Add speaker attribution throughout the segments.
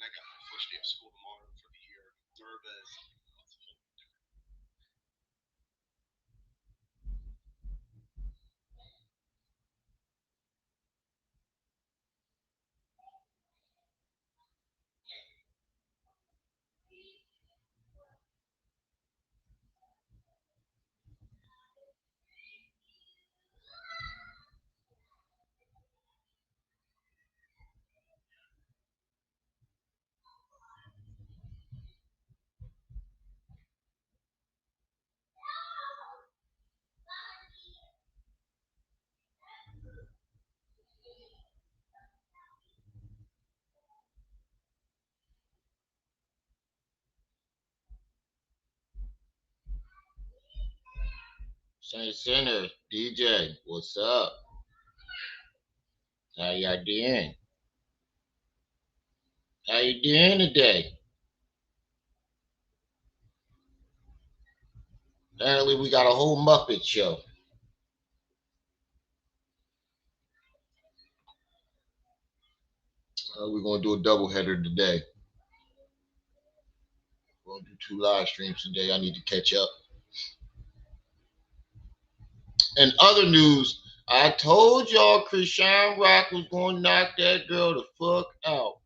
Speaker 1: I got my first day of school tomorrow for the year. Nervous.
Speaker 2: Saint Center, DJ, what's up? How y'all doing? How you doing today? Apparently, we got a whole Muppet show. We're gonna do a double header today. We're gonna do 2 live streams today. I need to catch up. And other news, I told y'all Krishan Rock was gonna knock that girl the fuck out.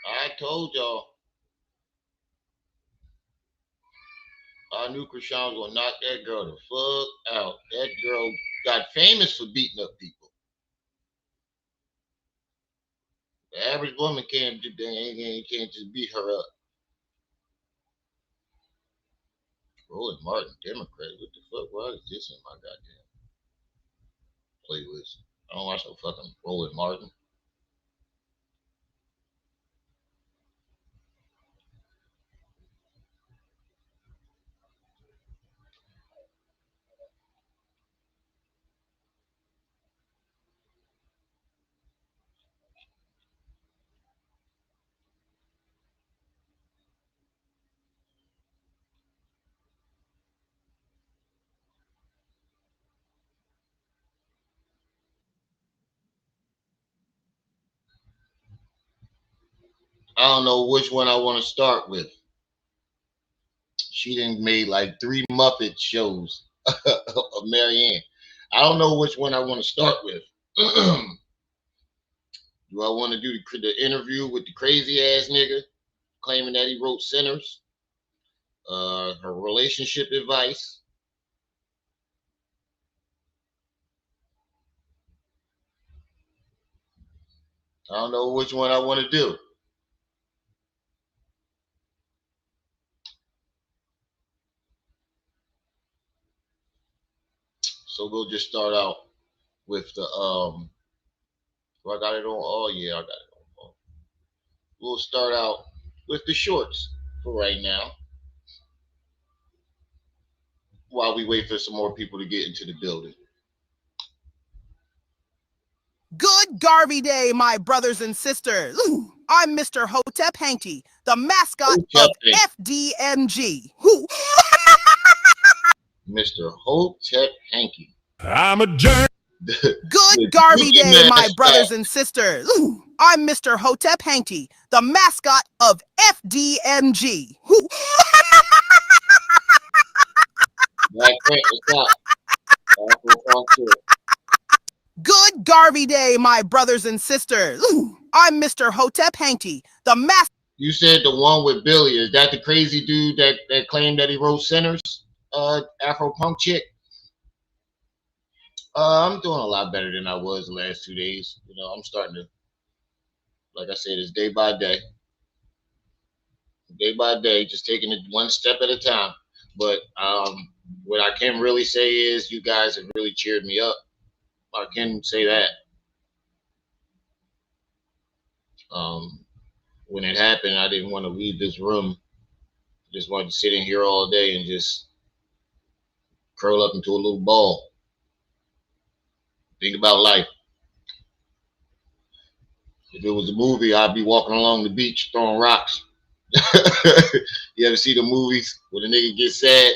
Speaker 2: I told y'all. I knew Krishan was gonna knock that girl the fuck out. That girl got famous for beating up people. The average woman can't just beat her up. Roland Martin, Democrat. What the fuck? Why is this in my goddamn playlist? I don't watch no fucking Roland Martin. I don't know which one I want to start with. She done made like 3 Muppet shows of Marianne. I don't know which one I want to start with. Do I want to do the interview with the crazy ass nigga claiming that he wrote Sinners? Her relationship advice? I don't know which one I want to do. So we'll just start out with the do I got it on? Oh yeah, I got it on. We'll start out with the shorts for right now while we wait for some more people to get into the building.
Speaker 3: Good Garvey Day, my brothers and sisters. I'm Mr. Hotep Hanky, the mascot of FDMG.
Speaker 2: Mr. Hotep Hanky.
Speaker 4: I'm a jerk.
Speaker 3: Good Garvey Day, my brothers and sisters. I'm Mr. Hotep Hanky, the mascot of FDMG. Good Garvey Day, my brothers and sisters. I'm Mr. Hotep Hanky, the mascot.
Speaker 2: You said the one with Billy. Is that the crazy dude that claimed that he wrote Sinners? Afro punk chick? I'm doing a lot better than I was the last 2 days. You know, I'm starting to, like I said, it's day by day. Day by day, just taking it one step at a time. But what I can really say is you guys have really cheered me up. I can say that. When it happened, I didn't want to leave this room. I just wanted to sit in here all day and just curl up into a little ball. Think about life. If it was a movie, I'd be walking along the beach throwing rocks You ever see the movies where the nigga gets sad?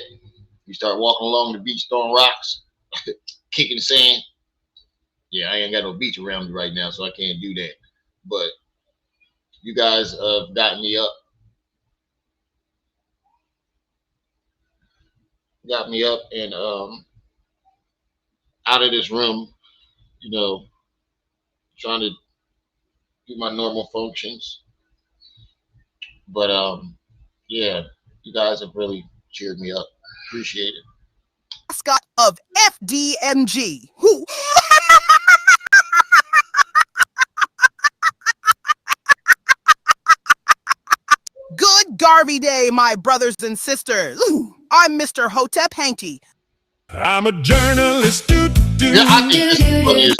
Speaker 2: You start walking along the beach throwing rocks, kicking the sand. Yeah, I ain't got no beach around me right now, so I can't do that. But you guys got me up. Got me up and out of this room, you know, trying to do my normal functions. But yeah, you guys have really cheered me up. Appreciate it.
Speaker 3: Mascot of FDMG. Who? Good Garvey Day, my brothers and sisters. I'm Mr. Hotep Hankey.
Speaker 4: I'm a journalist. Do, do,
Speaker 2: Yeah, I think this is funny as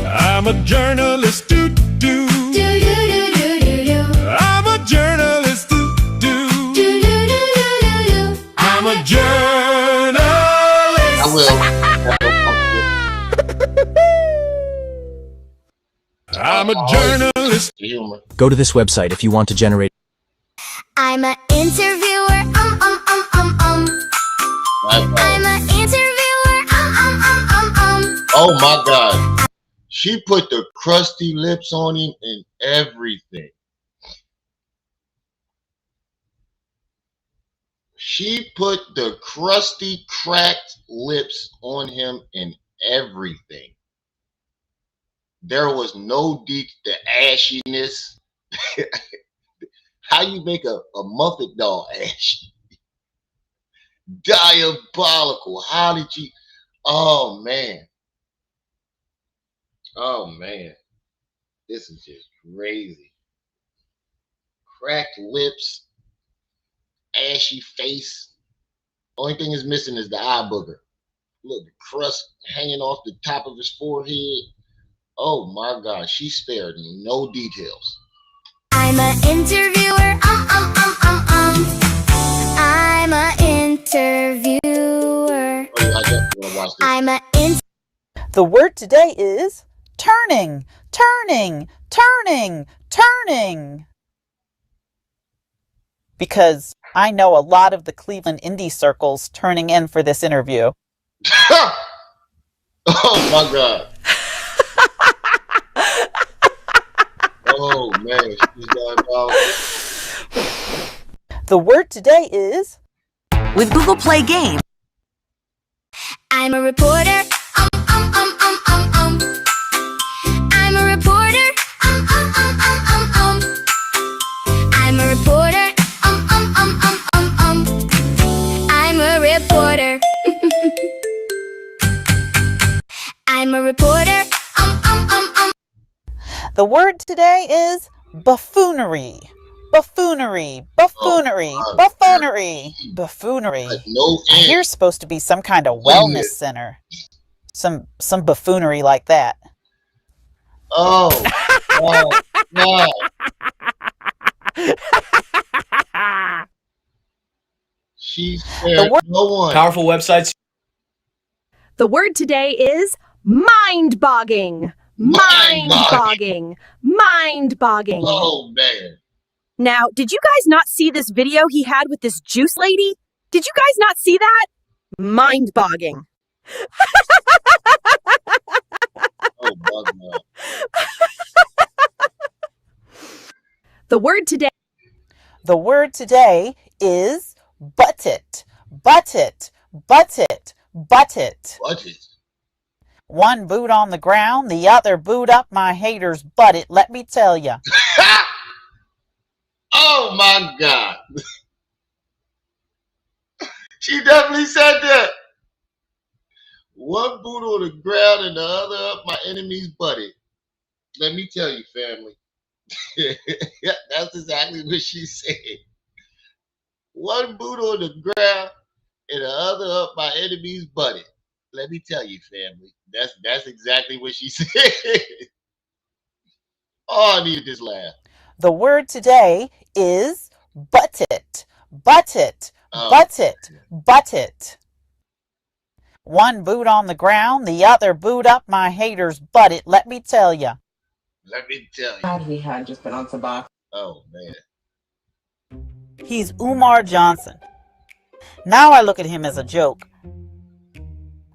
Speaker 4: I'm a journalist. Do, do. I'm a journalist. Do, do. I'm a journalist.
Speaker 2: I will.
Speaker 4: I'm a journalist.
Speaker 2: Humor.
Speaker 5: Go to this website if you want to generate.
Speaker 6: I'm an interviewer. I'm an interviewer.
Speaker 2: Oh my God. She put the crusty lips on him and everything. She put the crusty, cracked lips on him and everything. There was no deep, the ashiness. How you make a Muppet doll ashy? Diabolical. How did you? Oh man. Oh man. This is just crazy. Cracked lips, ashy face. Only thing is missing is the eye booger. Look, the crust hanging off the top of his forehead. Oh my God, she spared no details.
Speaker 6: I'm an interviewer. I'm an interviewer.
Speaker 2: Oh, yeah, I definitely want to watch this.
Speaker 6: I'm an
Speaker 7: The word today is turning, turning, turning, turning. Because I know a lot of the Cleveland indie circles turning in for this interview.
Speaker 2: Oh my God. Oh man, she's diabolical.
Speaker 7: The word today is
Speaker 3: With Google Play Games.
Speaker 6: I'm a reporter. I'm a reporter. I'm a reporter. I'm a reporter. I'm a reporter.
Speaker 7: The word today is buffoonery. Buffoonery, buffoonery, buffoonery, buffoonery.
Speaker 2: No
Speaker 7: I
Speaker 2: end.
Speaker 7: hear it's supposed to be some kind of wellness center. Some buffoonery like that.
Speaker 2: Oh, God. She spared no one.
Speaker 5: Powerful websites.
Speaker 8: The word today is mind-bogging. Mind-bogging. Mind-bogging.
Speaker 2: Oh man.
Speaker 8: Now, did you guys not see this video he had with this juice lady? Did you guys not see that? Mind-bogging.
Speaker 2: Oh my God.
Speaker 8: The word today.
Speaker 7: The word today is butted. Butted. Butted. Butted.
Speaker 2: Budget.
Speaker 7: One boot on the ground, the other boot up my hater's butted, let me tell ya.
Speaker 2: Oh my God. She definitely said that. One boot on the ground and the other up my enemy's butted. Let me tell you, family. That's exactly what she said. One boot on the ground and the other up my enemy's butted. Let me tell you, family. That's exactly what she said. Oh, I needed this laugh.
Speaker 7: The word today is butted. Butted.
Speaker 2: Oh.
Speaker 7: Butted. Butted. One boot on the ground, the other boot up my hater's butted, let me tell ya.
Speaker 2: Let me tell you.
Speaker 9: He had just been on Sabak.
Speaker 2: Oh man.
Speaker 7: He's Umar Johnson. Now I look at him as a joke.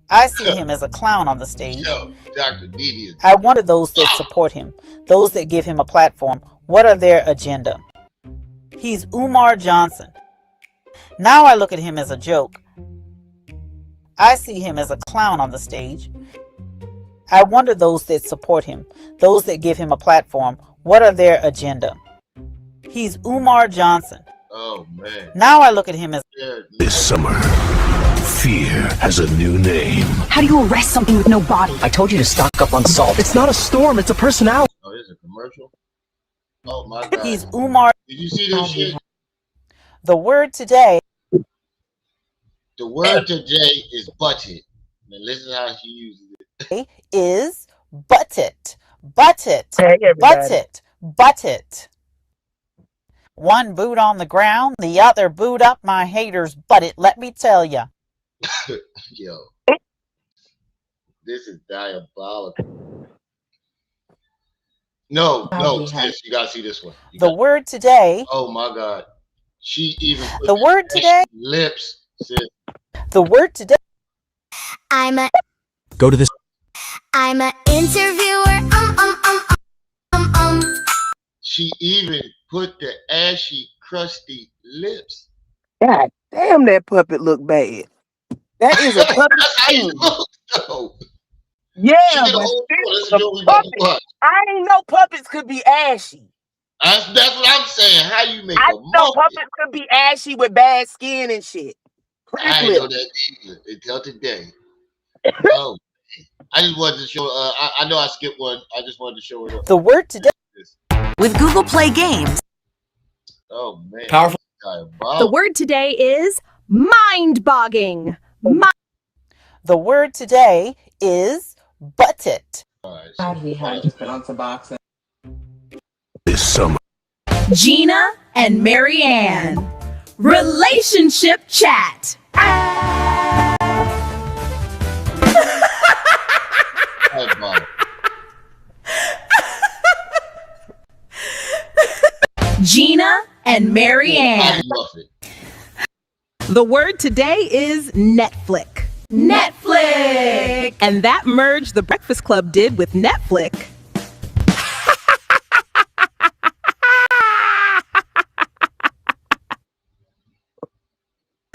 Speaker 7: I see him as a clown on the stage.
Speaker 2: Yo, Dr.NeNe.
Speaker 7: I wonder those that support him, those that give him a platform, what are their agenda? He's Umar Johnson. Now I look at him as a joke. I see him as a clown on the stage. I wonder those that support him, those that give him a platform, what are their agenda? He's Umar Johnson.
Speaker 2: Oh, man.
Speaker 7: Now I look at him as...
Speaker 4: This summer, fear has a new name.
Speaker 8: How do you arrest something with no body?
Speaker 5: I told you to stock up on salt. It's not a storm, it's a personality.
Speaker 2: Oh, this is a commercial? Oh, my God.
Speaker 7: He's Umar.
Speaker 2: Did you see this shit?
Speaker 7: The word today...
Speaker 2: The word today is butted. Now listen how she uses it.
Speaker 7: is butted. Butted.
Speaker 9: Hey, everybody.
Speaker 7: Butted. Butted. One boot on the ground, the other boot up my haters' butted, let me tell ya.
Speaker 2: Yo. This is diabolical. No, sis, you gotta see this one.
Speaker 7: The word today.
Speaker 2: Oh my God. She even put
Speaker 7: The word today.
Speaker 2: Lips, sis.
Speaker 7: The word today.
Speaker 5: Go to this.
Speaker 6: I'm an interviewer.
Speaker 2: She even put the ashy, crusty lips.
Speaker 9: God damn, that puppet look bad. That is a puppet.
Speaker 2: That's how you look, though.
Speaker 9: Yeah,
Speaker 2: She did a
Speaker 9: but
Speaker 2: whole
Speaker 9: this
Speaker 2: show.
Speaker 9: is a puppet. I ain't know puppets could be ashy.
Speaker 2: That's what I'm saying. How you make
Speaker 9: I
Speaker 2: a
Speaker 9: know
Speaker 2: Muppet?
Speaker 9: puppets could be ashy with bad skin and shit.
Speaker 2: I didn't know that either until today. Oh, I just wanted to show. I know I skipped one. I just wanted to show it up.
Speaker 7: The word today.
Speaker 8: With Google Play Games.
Speaker 2: Oh man,
Speaker 5: Powerful.
Speaker 8: The word today is mind-bogging.
Speaker 7: The word today is butted.
Speaker 4: This summer,
Speaker 8: Gina and Marianne. Relationship chat. Gina and Marianne. The word today is Netflix. Netflix! And that merge the Breakfast Club did with Netflix.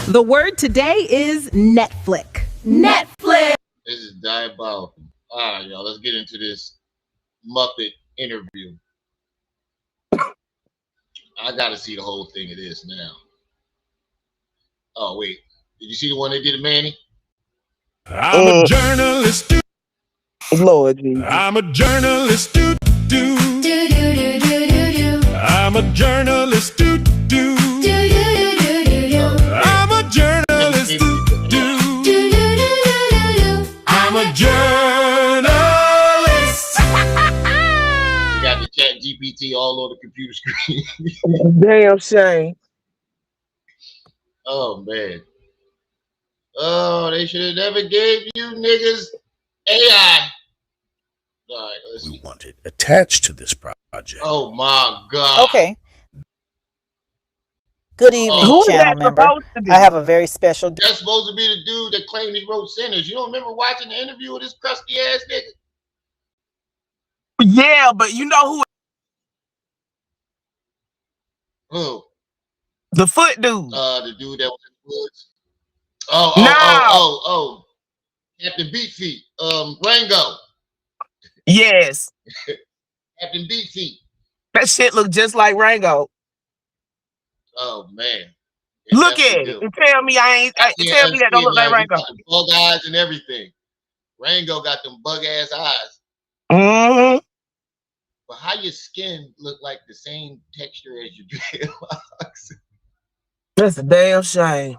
Speaker 8: The word today is Netflix. Netflix!
Speaker 2: This is diabolical. All right, y'all, let's get into this Muppet interview. I gotta see the whole thing of this now. Oh, wait. Did you see the one they did of Manny?
Speaker 4: I'm a journalist.
Speaker 9: Lord Jesus.
Speaker 4: I'm a journalist. I'm a journalist. I'm a journalist. I'm a journalist.
Speaker 2: You got the chat GPT all on the computer screen.
Speaker 9: Damn shame.
Speaker 2: Oh, man. Oh, they should have never gave you niggas AI. All right, let's see.
Speaker 4: We want it attached to this project.
Speaker 2: Oh, my God.
Speaker 7: Okay. Good evening,
Speaker 2: Who
Speaker 9: is
Speaker 7: channel
Speaker 9: that
Speaker 7: member.
Speaker 9: supposed to be?
Speaker 7: I have a very special.
Speaker 2: That's supposed to be the dude that claimed he wrote Sinners. You don't remember watching the interview with this crusty ass nigga?
Speaker 9: Yeah, but you know who?
Speaker 2: Who?
Speaker 9: The foot dude.
Speaker 2: The dude that was in the woods. Oh. Captain Beat Feet. Rango.
Speaker 9: Yes.
Speaker 2: Captain Beat Feet.
Speaker 9: That shit look just like Rango.
Speaker 2: Oh, man.
Speaker 9: Look at it and tell me tell me that don't look like Rango.
Speaker 2: Bug eyes and everything. Rango got them bug ass eyes.
Speaker 9: Mm-hmm.
Speaker 2: But how your skin look like the same texture as your dreadlocks?
Speaker 9: That's a damn shame.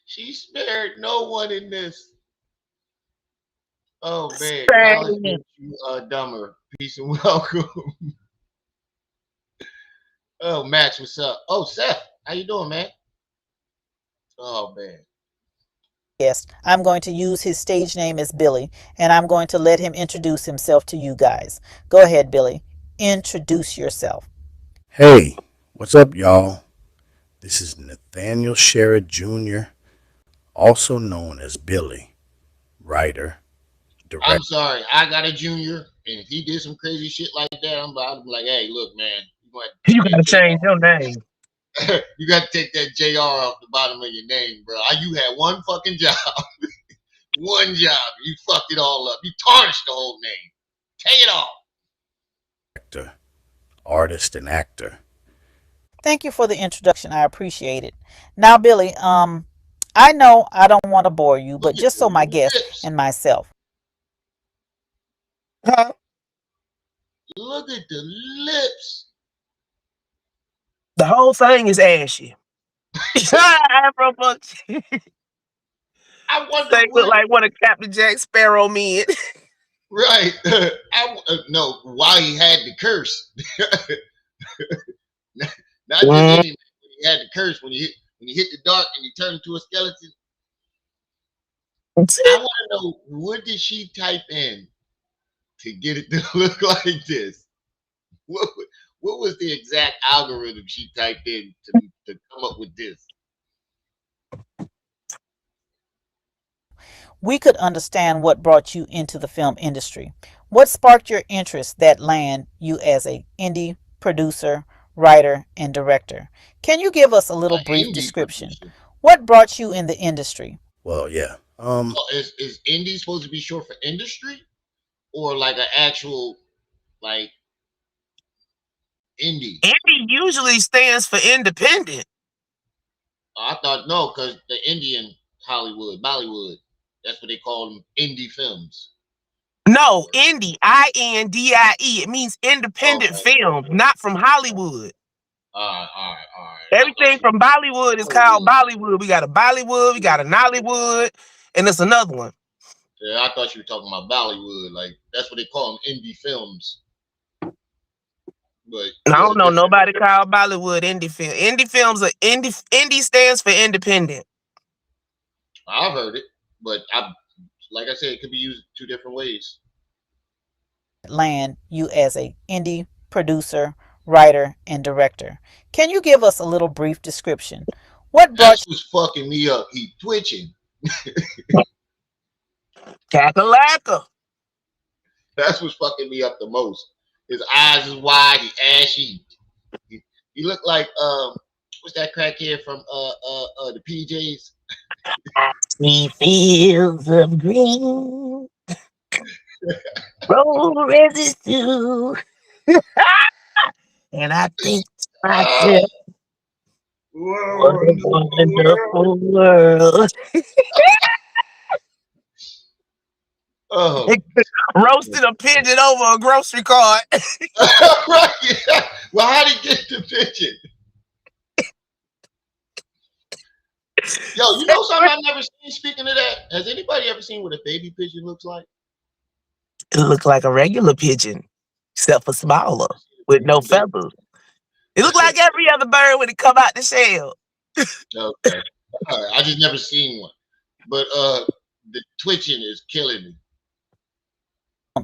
Speaker 2: She spared no one in this. Oh man, Alice makes you dumber. Peace and welcome. Oh, Max, what's up? Oh, Seth, how you doing, man? Oh man.
Speaker 7: Yes, I'm going to use his stage name as Billy, and I'm going to let him introduce himself to you guys. Go ahead, Billy. Introduce yourself.
Speaker 10: Hey, what's up, y'all? This is Nathaniel Sherrod Jr., also known as Billy, writer,
Speaker 2: I'm
Speaker 10: director.
Speaker 2: sorry, I got a junior, and if he did some crazy shit like that, I'm about to be like, hey, look, man, you gonna have to take
Speaker 9: You
Speaker 2: that
Speaker 9: gotta
Speaker 2: J
Speaker 9: change your name.
Speaker 2: R. You got to take that JR off the bottom of your name, bro. You had one fucking job, one job. You fucked it all up. You tarnished the whole name. Take it off.
Speaker 10: Artist, and actor.
Speaker 7: Thank you for the introduction. I appreciate it. Now, Billy, I know I don't want to bore you,
Speaker 2: Look
Speaker 7: but
Speaker 2: at
Speaker 7: just so my
Speaker 2: the
Speaker 7: guest
Speaker 2: lips.
Speaker 7: and myself,
Speaker 9: Huh?
Speaker 2: Look at the lips.
Speaker 9: The whole thing is ashy. Afro function.
Speaker 2: I wonder
Speaker 9: They look
Speaker 2: what.
Speaker 9: like one of Captain Jack Sparrow men.
Speaker 2: Right. No, why he had the curse. Not just
Speaker 9: Mm.
Speaker 2: any. He had the curse when he hit the dark and he turned into a skeleton. I want to know what did she type in to get it to look like this? What what was the exact algorithm she typed in to come up with this?
Speaker 7: we could understand what brought you into the film industry. What sparked your interest that land you as a indie producer, writer, and director? Can you give us a little
Speaker 2: An
Speaker 7: brief
Speaker 2: indie
Speaker 7: description?
Speaker 2: producer.
Speaker 7: What brought you in the industry?
Speaker 10: Well, yeah.
Speaker 2: Well, is indie supposed to be short for industry or like an actual like indie?
Speaker 9: Indie usually stands for independent.
Speaker 2: I thought no, because the Indian Hollywood, Bollywood, that's what they call them, indie films.
Speaker 9: No, indie, INDIE. It means independent
Speaker 2: Okay.
Speaker 9: films, not from Hollywood.
Speaker 2: All right. I thought
Speaker 9: Everything
Speaker 2: you
Speaker 9: from Bollywood is called
Speaker 2: Hollywood.
Speaker 9: Bollywood. We got a Bollywood, we got a Nollywood, and it's another one.
Speaker 2: Yeah, I thought you were talking about Bollywood. Like that's what they call them, indie films. But
Speaker 9: And I
Speaker 2: there's a
Speaker 9: don't know
Speaker 2: difference.
Speaker 9: nobody called Bollywood indie film. Indie films are indie stands for independent.
Speaker 2: I've heard it, but like I said, it could be used two different ways.
Speaker 7: Land you as a indie producer, writer, and director. Can you give us a little brief description? What
Speaker 2: That's
Speaker 7: brought
Speaker 2: what's fucking me up. He twitching.
Speaker 9: Kakalaka.
Speaker 2: That's what's fucking me up the most. His eyes is wide. He ashy. He looked like what's that crackhead from the PJs?
Speaker 9: See fields of green, roses too. And I think to
Speaker 2: Ah,
Speaker 9: myself, what a
Speaker 2: wonderful world.
Speaker 9: wonderful world.
Speaker 2: Oh,
Speaker 9: Roasted a pigeon over a grocery cart.
Speaker 2: right. Yeah. Well, how did he get the pigeon? Yo, you know something I've never seen. Speaking of that, has anybody ever seen what a baby pigeon looks like?
Speaker 9: It looked like a regular pigeon, except for smaller,
Speaker 2: Never seen
Speaker 9: with no
Speaker 2: a baby.
Speaker 9: feathers. It looked like every other bird when it come out the shell.
Speaker 2: Okay, all right. I just never seen one, but the twitching is killing me.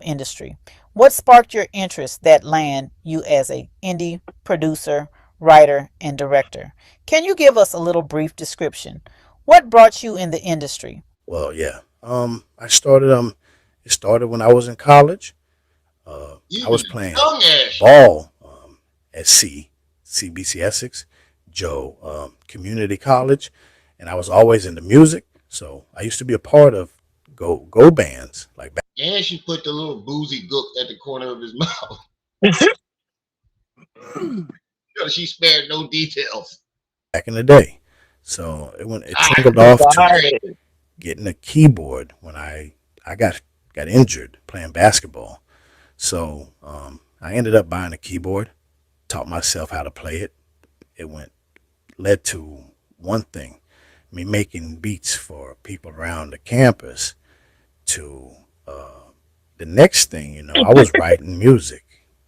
Speaker 7: industry? What sparked your interest that land you as a indie producer, writer, and director? Can you give us a little brief description? What brought you in the industry?
Speaker 10: Well, yeah. I started. It started when I was in college. I
Speaker 2: Even
Speaker 10: was
Speaker 2: the
Speaker 10: playing
Speaker 2: tongue ashy.
Speaker 10: ball at CBC Essex, Joe Community College, and I was always into music. So I used to be a part of go bands like
Speaker 2: And she put the little boozy gook at the corner of his mouth. She spared no details.
Speaker 10: back in the day. So it
Speaker 2: Ah,
Speaker 10: trickled off to getting a keyboard when I got injured playing basketball. So I ended up buying a keyboard, taught myself how to play it. It led to one thing, me making beats for people around the campus. To the next thing, I was writing music,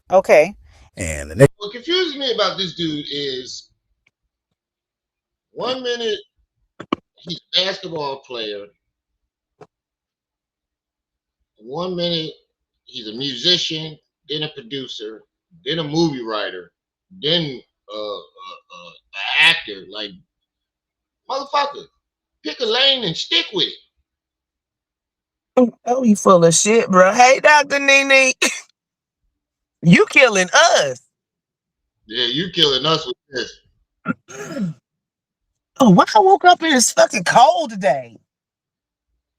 Speaker 7: Okay.
Speaker 10: and the next
Speaker 2: what confuses me about this dude is 1 minute he's a basketball player, 1 minute he's a musician, then a producer, then a movie writer. then an actor. Like, motherfucker, pick a lane and stick with it.
Speaker 9: Oh, you full of shit, bro. Hey, Dr.NeNe, you killing us.
Speaker 2: Yeah, you killing us with this.
Speaker 9: Oh, why I woke up and it's fucking cold today?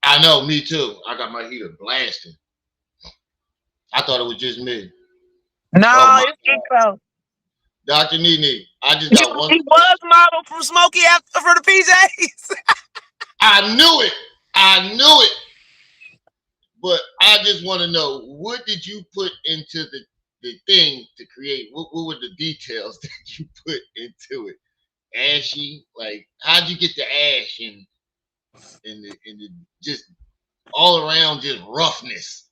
Speaker 2: I know, me too. I got my heater blasting. I thought it was just me. Oh
Speaker 9: No,
Speaker 2: my
Speaker 9: it's getting
Speaker 2: God.
Speaker 9: cold.
Speaker 2: Dr.NeNe, I just got one.
Speaker 9: He was modeled from Smokey after for the PJs.
Speaker 2: I knew it. I knew it. But I just want to know, what did you put into the thing to create? What were the details that you put into it? Ashy, like how'd you get the ash and the just all around just roughness?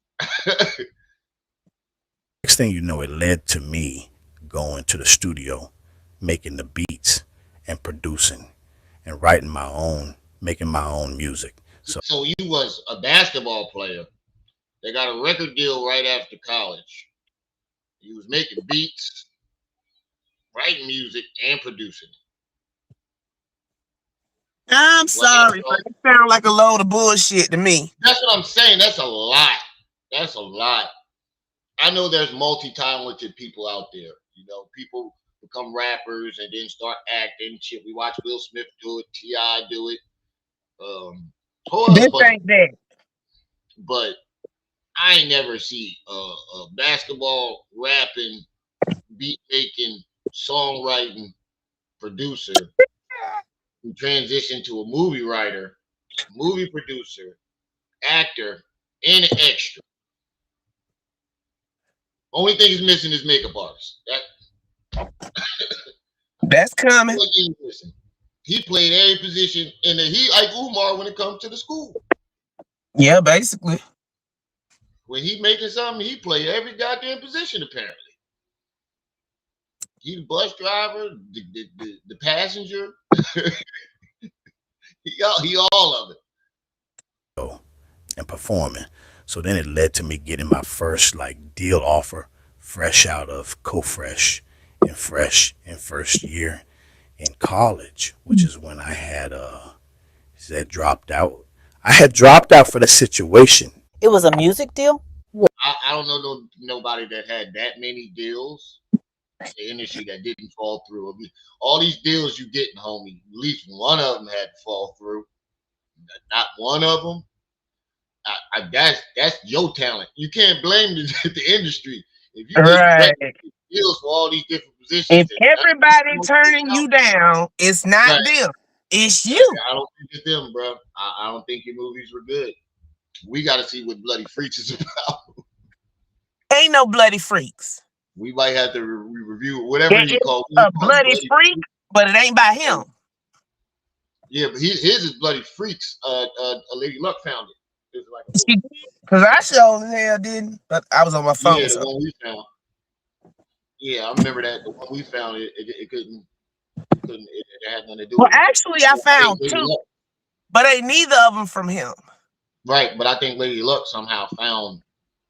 Speaker 10: Next thing you know, it led to me going to the studio, making the beats and producing and writing making my own music.
Speaker 2: So you was a basketball player. They got a record deal right after college. You was making beats, writing music, and producing.
Speaker 9: I'm
Speaker 2: Well,
Speaker 9: sorry, but it sounds like a load of bullshit to me.
Speaker 2: that's what I'm saying. That's a lot. That's a lot. I know there's multi-talented people out there. You know, people become rappers and then start acting. Shit, we watch Will Smith do it, T.I. do it, whole other
Speaker 9: This
Speaker 2: bunch.
Speaker 9: ain't that.
Speaker 2: But I ain't never see a basketball rapping, beat making, songwriting producer who transitioned to a movie writer, movie producer, actor, and an extra. Only thing he's missing is makeup artist.
Speaker 9: That's coming.
Speaker 2: What he missing. He played every position, and he like Umar when it comes to the school.
Speaker 9: Yeah, basically.
Speaker 2: When he making something, he play every goddamn position. Apparently, he the bus driver, the passenger. he all of it.
Speaker 10: And performing. So then it led to me getting my first like deal offer fresh out of co-fresh and fresh in first year in college, which is when I had dropped out. I had dropped out for the situation.
Speaker 7: It was a music deal?
Speaker 2: I don't know nobody that had that many deals in the industry that didn't fall through. I mean, all these deals you getting, homie, at least one of them had to fall through. Not one of them. That's your talent. You can't blame the industry if you
Speaker 9: Right.
Speaker 2: get deals for all these different positions.
Speaker 9: If everybody turning you down, it's not
Speaker 2: Right.
Speaker 9: them. It's you.
Speaker 2: I don't think it's them, bro. I don't think your movies were good. We got to see what Bloody Freaks is about.
Speaker 9: Ain't no bloody freaks.
Speaker 2: We might have to review whatever
Speaker 9: It
Speaker 2: you
Speaker 9: is
Speaker 2: call
Speaker 9: a bloody freak, but it ain't by him.
Speaker 2: Yeah, but his is Bloody Freaks. Lady Luck found it. It was like a
Speaker 9: She did. Because I sure as hell didn't. But I was on my phone.
Speaker 2: yeah, the
Speaker 9: So.
Speaker 2: one we found. Yeah, I remember that. The one we found, it couldn't. It had nothing to do
Speaker 9: Well,
Speaker 2: with it.
Speaker 9: actually, I found
Speaker 2: Lady
Speaker 9: two,
Speaker 2: Luck.
Speaker 9: but ain't neither of them from him.
Speaker 2: Right, but I think Lady Luck somehow found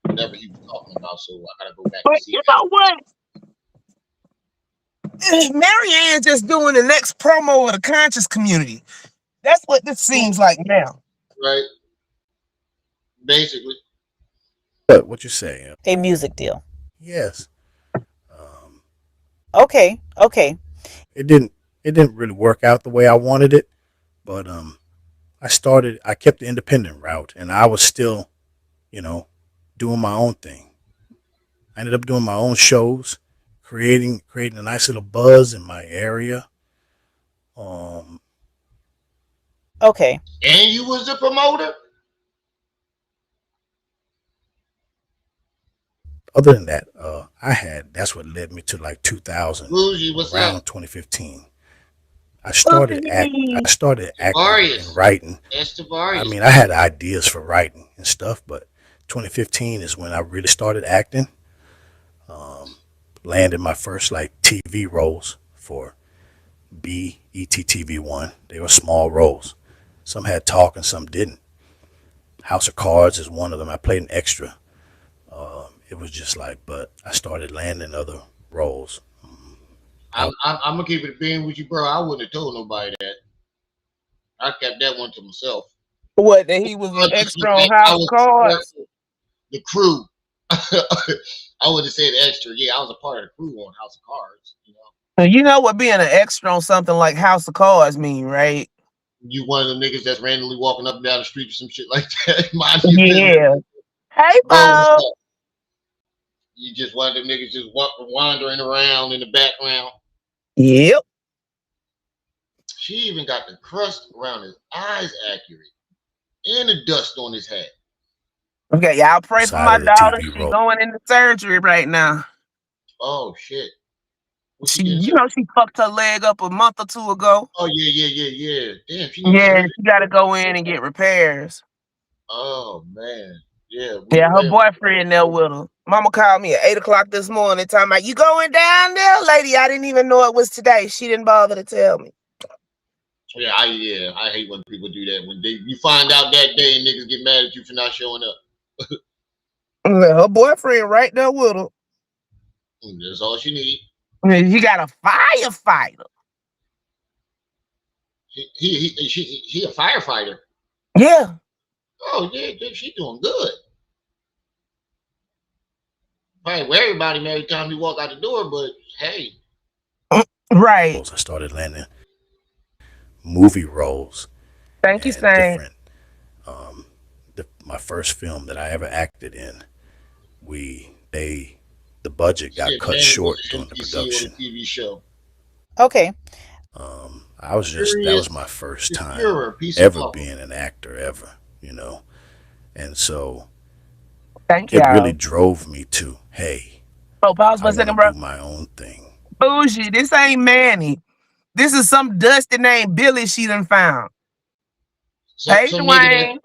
Speaker 2: whatever he was talking about. So I gotta go back
Speaker 9: But
Speaker 2: and see
Speaker 9: you
Speaker 2: that.
Speaker 9: know what? Marianne just doing the next promo of the conscious community. That's what this seems like now.
Speaker 2: Right, basically.
Speaker 10: What you say?
Speaker 7: A music deal.
Speaker 10: Yes.
Speaker 7: Okay, okay.
Speaker 10: It didn't really work out the way I wanted it, but I kept the independent route, and I was still, doing my own thing. I ended up doing my own shows, creating a nice little buzz in my area.
Speaker 7: Okay.
Speaker 2: And you was the promoter.
Speaker 10: Other than that, that's what led me to like 2000,
Speaker 2: Bougie, what's
Speaker 10: around
Speaker 2: up?
Speaker 10: 2015. I started acting and writing. I mean, I had ideas for writing and stuff, but 2015 is when I really started acting. Landed my first like TV roles for BET-TV1. They were small roles. Some had talk and some didn't. House of Cards is one of them. I played an extra. It was just like, but I started landing other roles.
Speaker 2: I'm gonna keep it being with you, bro. I wouldn't have told nobody that. I kept that one to myself.
Speaker 9: What, that he was an extra on
Speaker 2: I
Speaker 9: House of
Speaker 2: was part
Speaker 9: Cards?
Speaker 2: of the crew. I would have said extra. Yeah, I was a part of the crew on House of Cards. You know,
Speaker 9: You know what being an extra on something like House of Cards mean, right?
Speaker 2: you one of them niggas that's randomly walking up and down the street or some shit like that. Mind your business,
Speaker 9: Yeah. Hey,
Speaker 2: bro. What's
Speaker 9: Bo.
Speaker 2: up? You just one of them niggas just wandering around in the background.
Speaker 9: Yep.
Speaker 2: She even got the crust around his eyes accurate and the dust on his hat.
Speaker 9: Okay, y'all pray for
Speaker 10: Side
Speaker 9: my
Speaker 10: of the
Speaker 9: daughter.
Speaker 10: TV
Speaker 9: She
Speaker 10: role.
Speaker 9: going into surgery right now.
Speaker 2: Oh shit! Was she
Speaker 9: She,
Speaker 2: getting
Speaker 9: you
Speaker 2: surgery?
Speaker 9: know, she fucked her leg up a month or two ago.
Speaker 2: Oh yeah. Damn, she needs
Speaker 9: Yeah,
Speaker 2: surgery.
Speaker 9: she got to go in and get repairs.
Speaker 2: Oh man, yeah, we
Speaker 9: Yeah, her
Speaker 2: pray.
Speaker 9: boyfriend there with her. Mama called me at 8 o'clock this morning talking about, you going down there, lady? I didn't even know it was today. She didn't bother to tell me.
Speaker 2: Yeah, I hate when people do that. When you find out that day and niggas get mad at you for not showing up.
Speaker 9: Her boyfriend right there with her.
Speaker 2: That's all she need.
Speaker 9: He got a firefighter.
Speaker 2: He a firefighter.
Speaker 9: Yeah.
Speaker 2: Oh yeah, she doing good. Probably where everybody every time you walk out the door, but hey.
Speaker 9: Right.
Speaker 10: I started landing movie roles
Speaker 9: Thank you,
Speaker 10: and
Speaker 9: Saint.
Speaker 10: different. My first film that I ever acted in, the budget got
Speaker 2: Shit,
Speaker 10: cut
Speaker 2: man, it was
Speaker 10: short
Speaker 2: an
Speaker 10: during the
Speaker 2: MPC on
Speaker 10: production.
Speaker 2: the TV show.
Speaker 7: Okay.
Speaker 10: That was my first time
Speaker 2: You're a piece of
Speaker 10: ever
Speaker 2: cloth.
Speaker 10: being an actor ever, and so
Speaker 9: Thank
Speaker 10: it really
Speaker 9: y'all.
Speaker 10: drove me to, hey,
Speaker 9: Oh, pause
Speaker 10: I
Speaker 9: for a
Speaker 10: want to
Speaker 9: second, bro.
Speaker 10: do my own thing.
Speaker 9: Bougie, this ain't Manny. This is some dusty named Billy she done found.
Speaker 2: Some
Speaker 9: Hey,
Speaker 2: some nigga that
Speaker 9: Dwayne.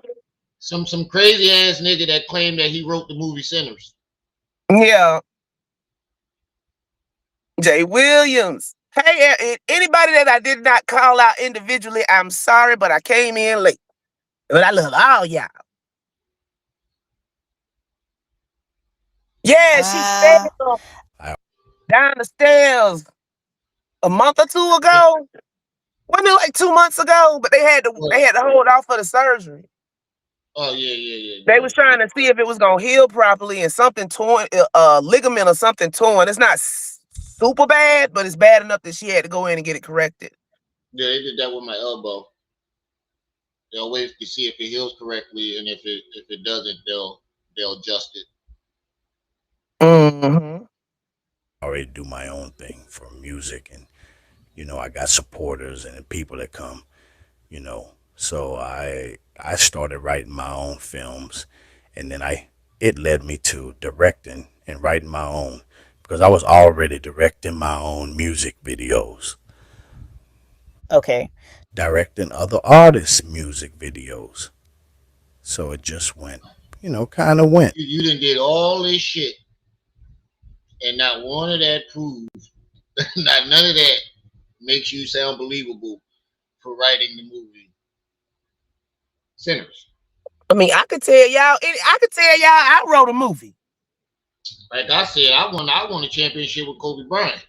Speaker 2: some crazy ass nigga that claimed that he wrote the movie Sinners.
Speaker 9: Yeah. Jay Williams. Hey, anybody that I did not call out individually, I'm sorry, but I came in late. But I love all y'all. Yeah, she fell down the stairs a month or two ago. Wasn't it like 2 months ago? But they had to hold off for the surgery.
Speaker 2: Oh yeah.
Speaker 9: They was trying to see if it was gonna heal properly, and something torn, ligament or something torn. It's not super bad, but it's bad enough that she had to go in and get it corrected.
Speaker 2: Yeah, they did that with my elbow. They'll wait to see if it heals correctly, and if it doesn't, they'll adjust it.
Speaker 9: Mm-hmm.
Speaker 10: I already do my own thing for music, and I got supporters and people that come, So I started writing my own films, and then it led me to directing and writing my own, because I was already directing my own music videos.
Speaker 7: Okay.
Speaker 10: Directing other artists' music videos. So it just went, kind of went.
Speaker 2: You done did all this shit, and not one of that proves, not none of that makes you sound believable for writing the movie Sinners.
Speaker 9: I mean, I could tell y'all. I wrote a movie.
Speaker 2: Like I said, I won a championship with Kobe Bryant.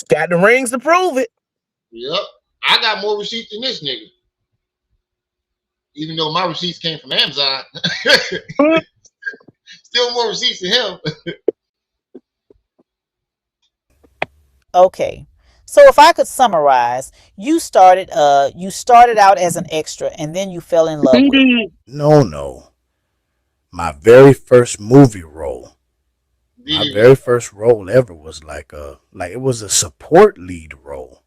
Speaker 9: Got the rings to prove it.
Speaker 2: Yep, I got more receipts than this nigga. Even though my receipts came from Amazon, still more receipts than him.
Speaker 7: Okay. So if I could summarize, you started out as an extra and then you fell in love with it.
Speaker 10: No. My very first movie role. My very first role ever was it was a support lead role.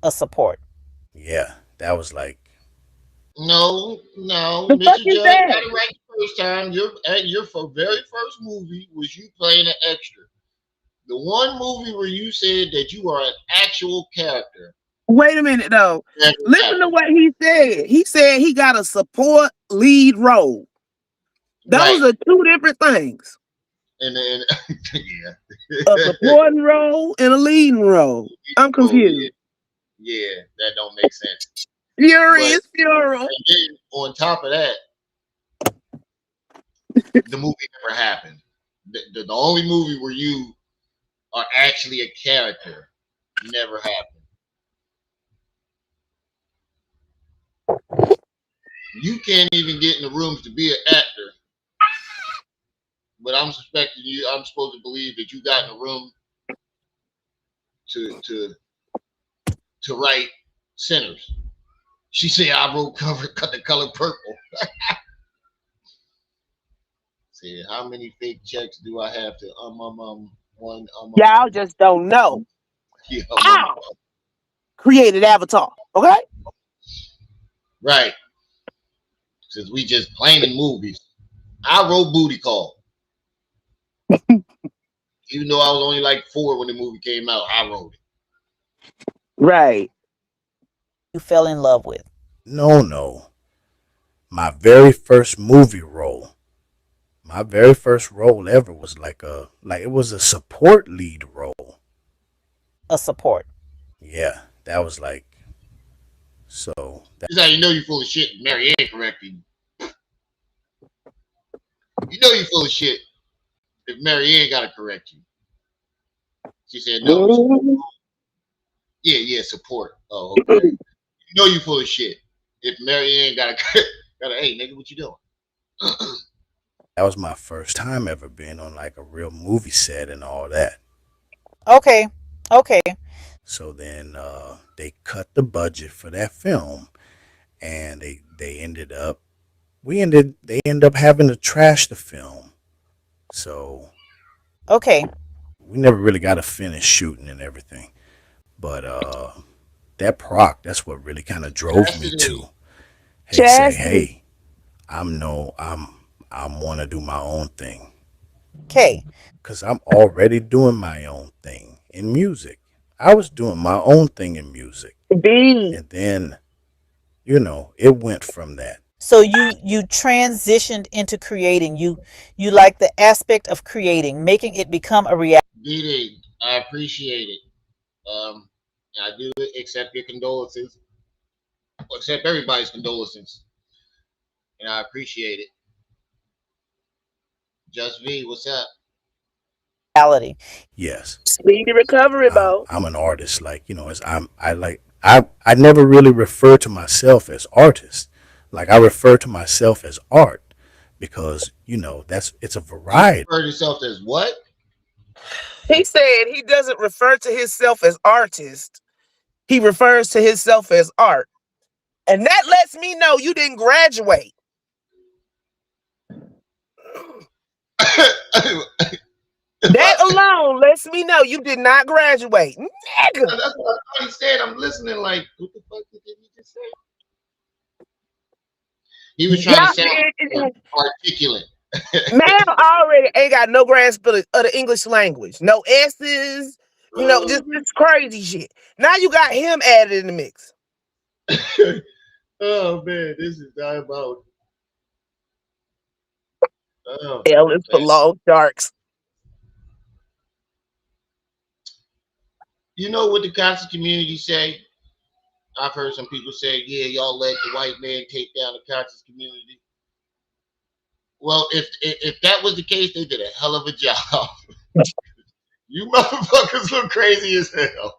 Speaker 7: A support.
Speaker 10: Yeah, that was like.
Speaker 2: No,
Speaker 9: The fuck
Speaker 2: Mr.
Speaker 9: is
Speaker 2: Judge
Speaker 9: that?
Speaker 2: got it right the first time. Your very first movie was you playing an extra. The one movie where you said that you are an actual character.
Speaker 9: Wait a minute, though. Listen to what he said. He said he got a support lead role. Those are two different things.
Speaker 2: And yeah.
Speaker 9: A supporting role and a leading role. I'm confused.
Speaker 2: Yeah, that don't make sense.
Speaker 9: Furious funeral.
Speaker 2: And then on top of that, the movie never happened. The only movie where you are actually a character. Never happened. You can't even get in the rooms to be an actor. But I'm suspecting you. I'm supposed to believe that you got in a room to write Sinners. She said I wrote cut the color purple. Said how many fake checks do I have to one
Speaker 9: Y'all just don't know.
Speaker 2: yeah,
Speaker 9: Ow! Created Avatar. Okay?
Speaker 2: Right. Since we just playing in movies. I wrote Booty Call. Even though I was only like 4 when the movie came out, I wrote it.
Speaker 9: Right.
Speaker 7: You fell in love with?
Speaker 10: No. My very first movie role. My very first role ever was it was a support lead role.
Speaker 7: A support.
Speaker 10: Yeah, that was like so.
Speaker 2: This is how you know you're full of shit. Mary Ann corrected you. You know you're full of shit if Mary Ann gotta correct you. She said no. Yeah, support. Oh, okay. You know you're full of shit if Mary Ann gotta hey nigga, what you doing?
Speaker 10: That was my first time ever being on like a real movie set and all that.
Speaker 7: Okay.
Speaker 10: So then they cut the budget for that film, and they ended up having to trash the film. So
Speaker 7: okay,
Speaker 10: we never really got to finish shooting and everything. But that's what really kind of drove me to hey, I want to do my own thing.
Speaker 7: Okay.
Speaker 10: Because I'm already doing my own thing in music. I was doing my own thing in music. And then, it went from that.
Speaker 7: So you transitioned into creating. You like the aspect of creating, making it become a reality.
Speaker 2: DD, I appreciate it. I do accept your condolences. Accept everybody's condolences. And I appreciate it. Just V, what's up?
Speaker 7: Reality.
Speaker 10: Yes.
Speaker 9: Speedy recovery, Bo.
Speaker 10: I'm an artist. I never really refer to myself as artist. Like I refer to myself as art because, it's a variety.
Speaker 2: You refer to yourself as what?
Speaker 9: He said he doesn't refer to himself as artist. He refers to himself as art. And that lets me know you didn't graduate. That alone lets me know you did not graduate. Nigga.
Speaker 2: That's what he said. I'm listening like, what the fuck did he just say? He was trying to sound articulate.
Speaker 9: Man already ain't got no grasp of the English language. No S's, just this crazy shit. Now you got him added in the mix.
Speaker 2: Oh man, this is diabolical.
Speaker 9: L is for long sharks.
Speaker 2: You know what the conscious community say? I've heard some people say, yeah, y'all let the white man take down the conscious community. Well, if that was the case, they did a hell of a job. You motherfuckers look crazy as hell.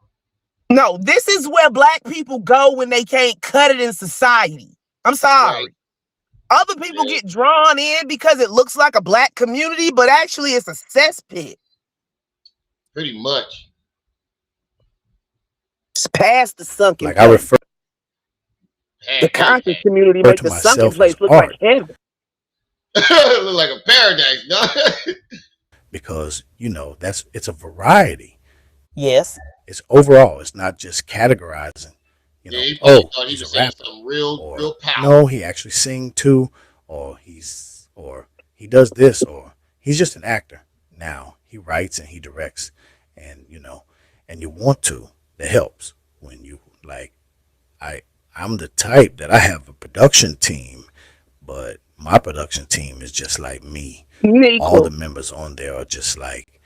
Speaker 9: No, this is where black people go when they can't cut it in society. I'm sorry. Right. Other people get drawn in because it looks like a black community, but actually it's a cesspit.
Speaker 2: Pretty much.
Speaker 9: It's past the sunken place.
Speaker 10: I refer
Speaker 9: the conscious community makes the sunken place look like heaven.
Speaker 2: Look like a paradise, no?
Speaker 10: Because, it's a variety.
Speaker 7: Yes.
Speaker 10: It's overall. It's not just categorizing.
Speaker 2: He was saying something real powerful.
Speaker 10: No, he actually sing too, or he does this, or he's just an actor. Now he writes and he directs, and and you want to. That helps when you I'm the type that I have a production team, but my production team is just like me. All the members on there are just like,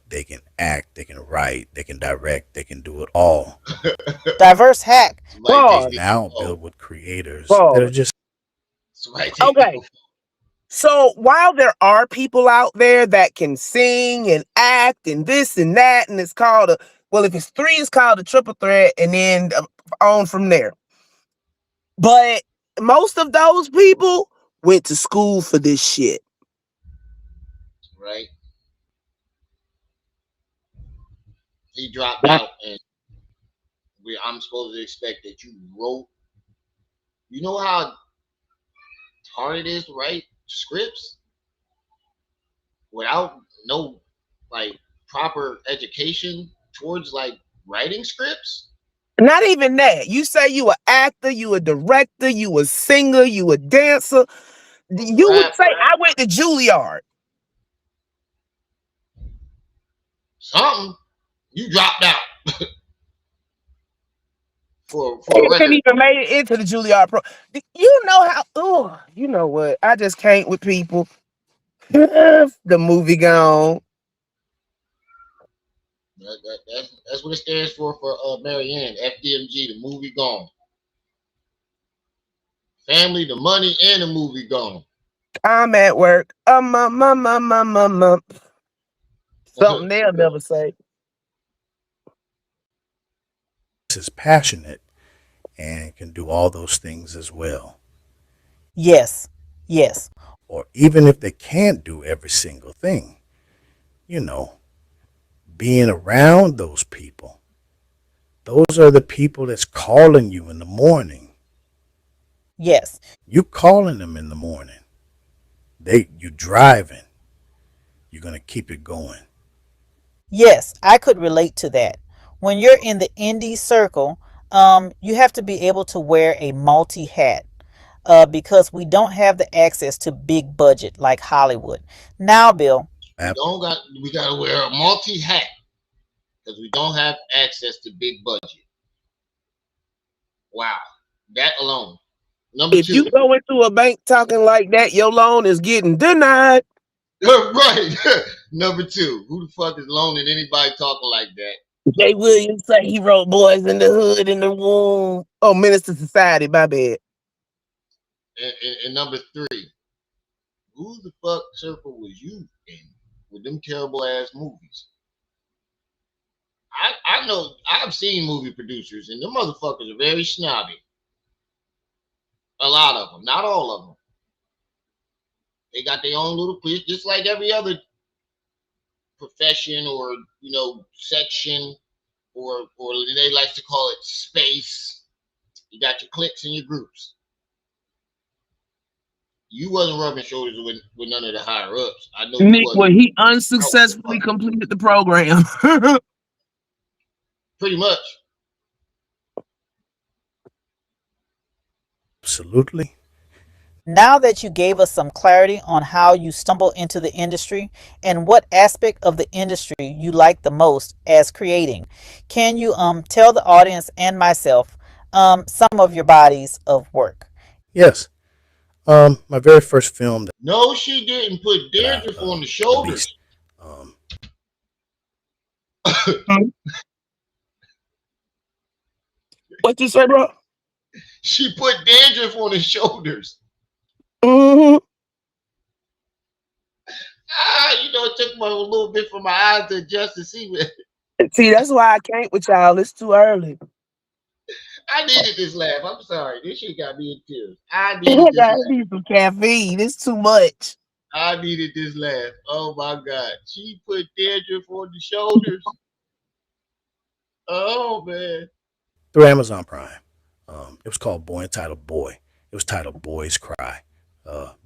Speaker 10: they can act, they can write, they can direct, they can do it all.
Speaker 7: Diverse hack.
Speaker 10: Now build with creators that are just
Speaker 9: okay. So while there are people out there that can sing and act and this and that, and it's called if it's three, it's called a triple threat, and then on from there. But most of those people went to school for this shit.
Speaker 2: Right? He dropped out, and I'm supposed to expect that you wrote. You know how hard it is to write scripts without no like proper education towards like writing scripts.
Speaker 9: Not even that. You say you an actor, you a director, you a singer, you a dancer. You would say I went to Juilliard.
Speaker 2: Something. You dropped out for a
Speaker 9: You couldn't
Speaker 2: record.
Speaker 9: even made it into the Juilliard pro. You know how? Oh, you know what? I just can't with people. The movie gone.
Speaker 2: That's what it stands for Marianne. FDMG, the movie gone. Family, the money, and the movie gone.
Speaker 9: I'm at work. Something they'll never say.
Speaker 10: Is passionate and can do all those things as well.
Speaker 7: Yes, yes.
Speaker 10: Or even if they can't do every single thing, you know, being around those people. Those are the people that's calling you in the morning.
Speaker 7: Yes.
Speaker 10: You calling them in the morning. You driving. You're going to keep it going.
Speaker 7: Yes, I could relate to that. When you're in the indie circle, you have to be able to wear a multi hat. Because we don't have the access to big budget like Hollywood. Now, Bill.
Speaker 2: We got to wear a multi hat because we don't have access to big budget. Wow, that alone.
Speaker 9: If you go into a bank talking like that, your loan is getting denied.
Speaker 2: Right. Number two, who the fuck is loaning anybody talking like that?
Speaker 9: Jay Williams say he wrote Boys in the Hood in the Womb. Oh, Minister Society, my bad.
Speaker 2: And number three, who the fuck circle was you in with them terrible ass movies? I know I've seen movie producers and them motherfuckers are very snobby. A lot of them, not all of them. They got their own little clique, just like every other profession or section or they like to call it space. You got your cliques and your groups. You wasn't rubbing shoulders with none of the higher ups. I know
Speaker 9: Nick,
Speaker 2: you wasn't.
Speaker 9: well, he unsuccessfully completed the program.
Speaker 2: Pretty much.
Speaker 10: Absolutely.
Speaker 7: Now that you gave us some clarity on how you stumbled into the industry and what aspect of the industry you like the most as creating, can you tell the audience and myself some of your bodies of work?
Speaker 10: Yes. My very first film.
Speaker 2: No, she didn't put dandruff on the shoulders.
Speaker 9: What you say, bro?
Speaker 2: She put dandruff on his shoulders.
Speaker 9: Mm-hmm.
Speaker 2: It took me a little bit for my eyes to adjust to see it.
Speaker 9: See, that's why I can't with y'all. It's too early.
Speaker 2: I needed this laugh. I'm sorry. This shit got me in tears. I needed this laugh.
Speaker 9: I need some caffeine. It's too much.
Speaker 2: I needed this laugh. Oh my God. She put dandruff on the shoulders. Oh man.
Speaker 10: Through Amazon Prime. It was called Boy Entitled Boy. It was titled Boys Cry.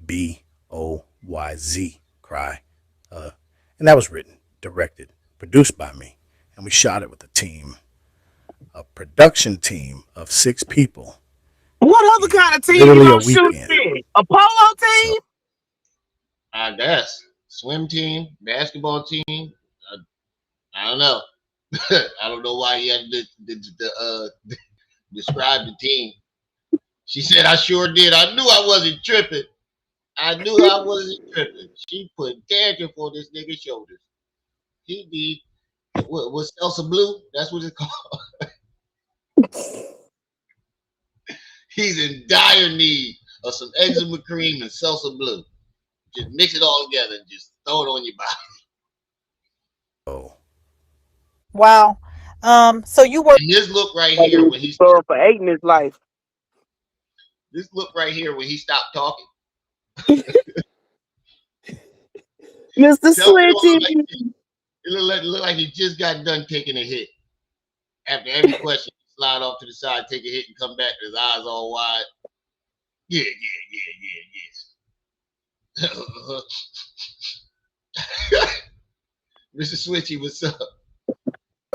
Speaker 10: BOYZ Cry. And that was written, directed, produced by me. And we shot it with a production team of 6 people.
Speaker 9: What other kind of team you gonna shoot in? A polo team?
Speaker 2: I guess. Swim team, basketball team. I don't know. I don't know why he had to describe the team. She said, I sure did. I knew I wasn't tripping. She put dandruff on this nigga's shoulders. He did. What Salsa Blue? That's what it's called. He's in dire need of some eczema cream and Salsa Blue. Just mix it all together and just throw it on your body.
Speaker 10: Oh,
Speaker 7: Wow. So you work
Speaker 2: And this look right
Speaker 9: Like
Speaker 2: here when
Speaker 9: he's
Speaker 2: he
Speaker 9: for 8 in his life.
Speaker 2: this look right here when he stopped talking.
Speaker 9: Mr.
Speaker 2: Tell me it don't
Speaker 9: Switchy.
Speaker 2: look like look like he just got done taking a hit. After every question, slide off to the side, take a hit, and come back with his eyes all wide. Yeah, yeah. Mr. Switchy, what's up?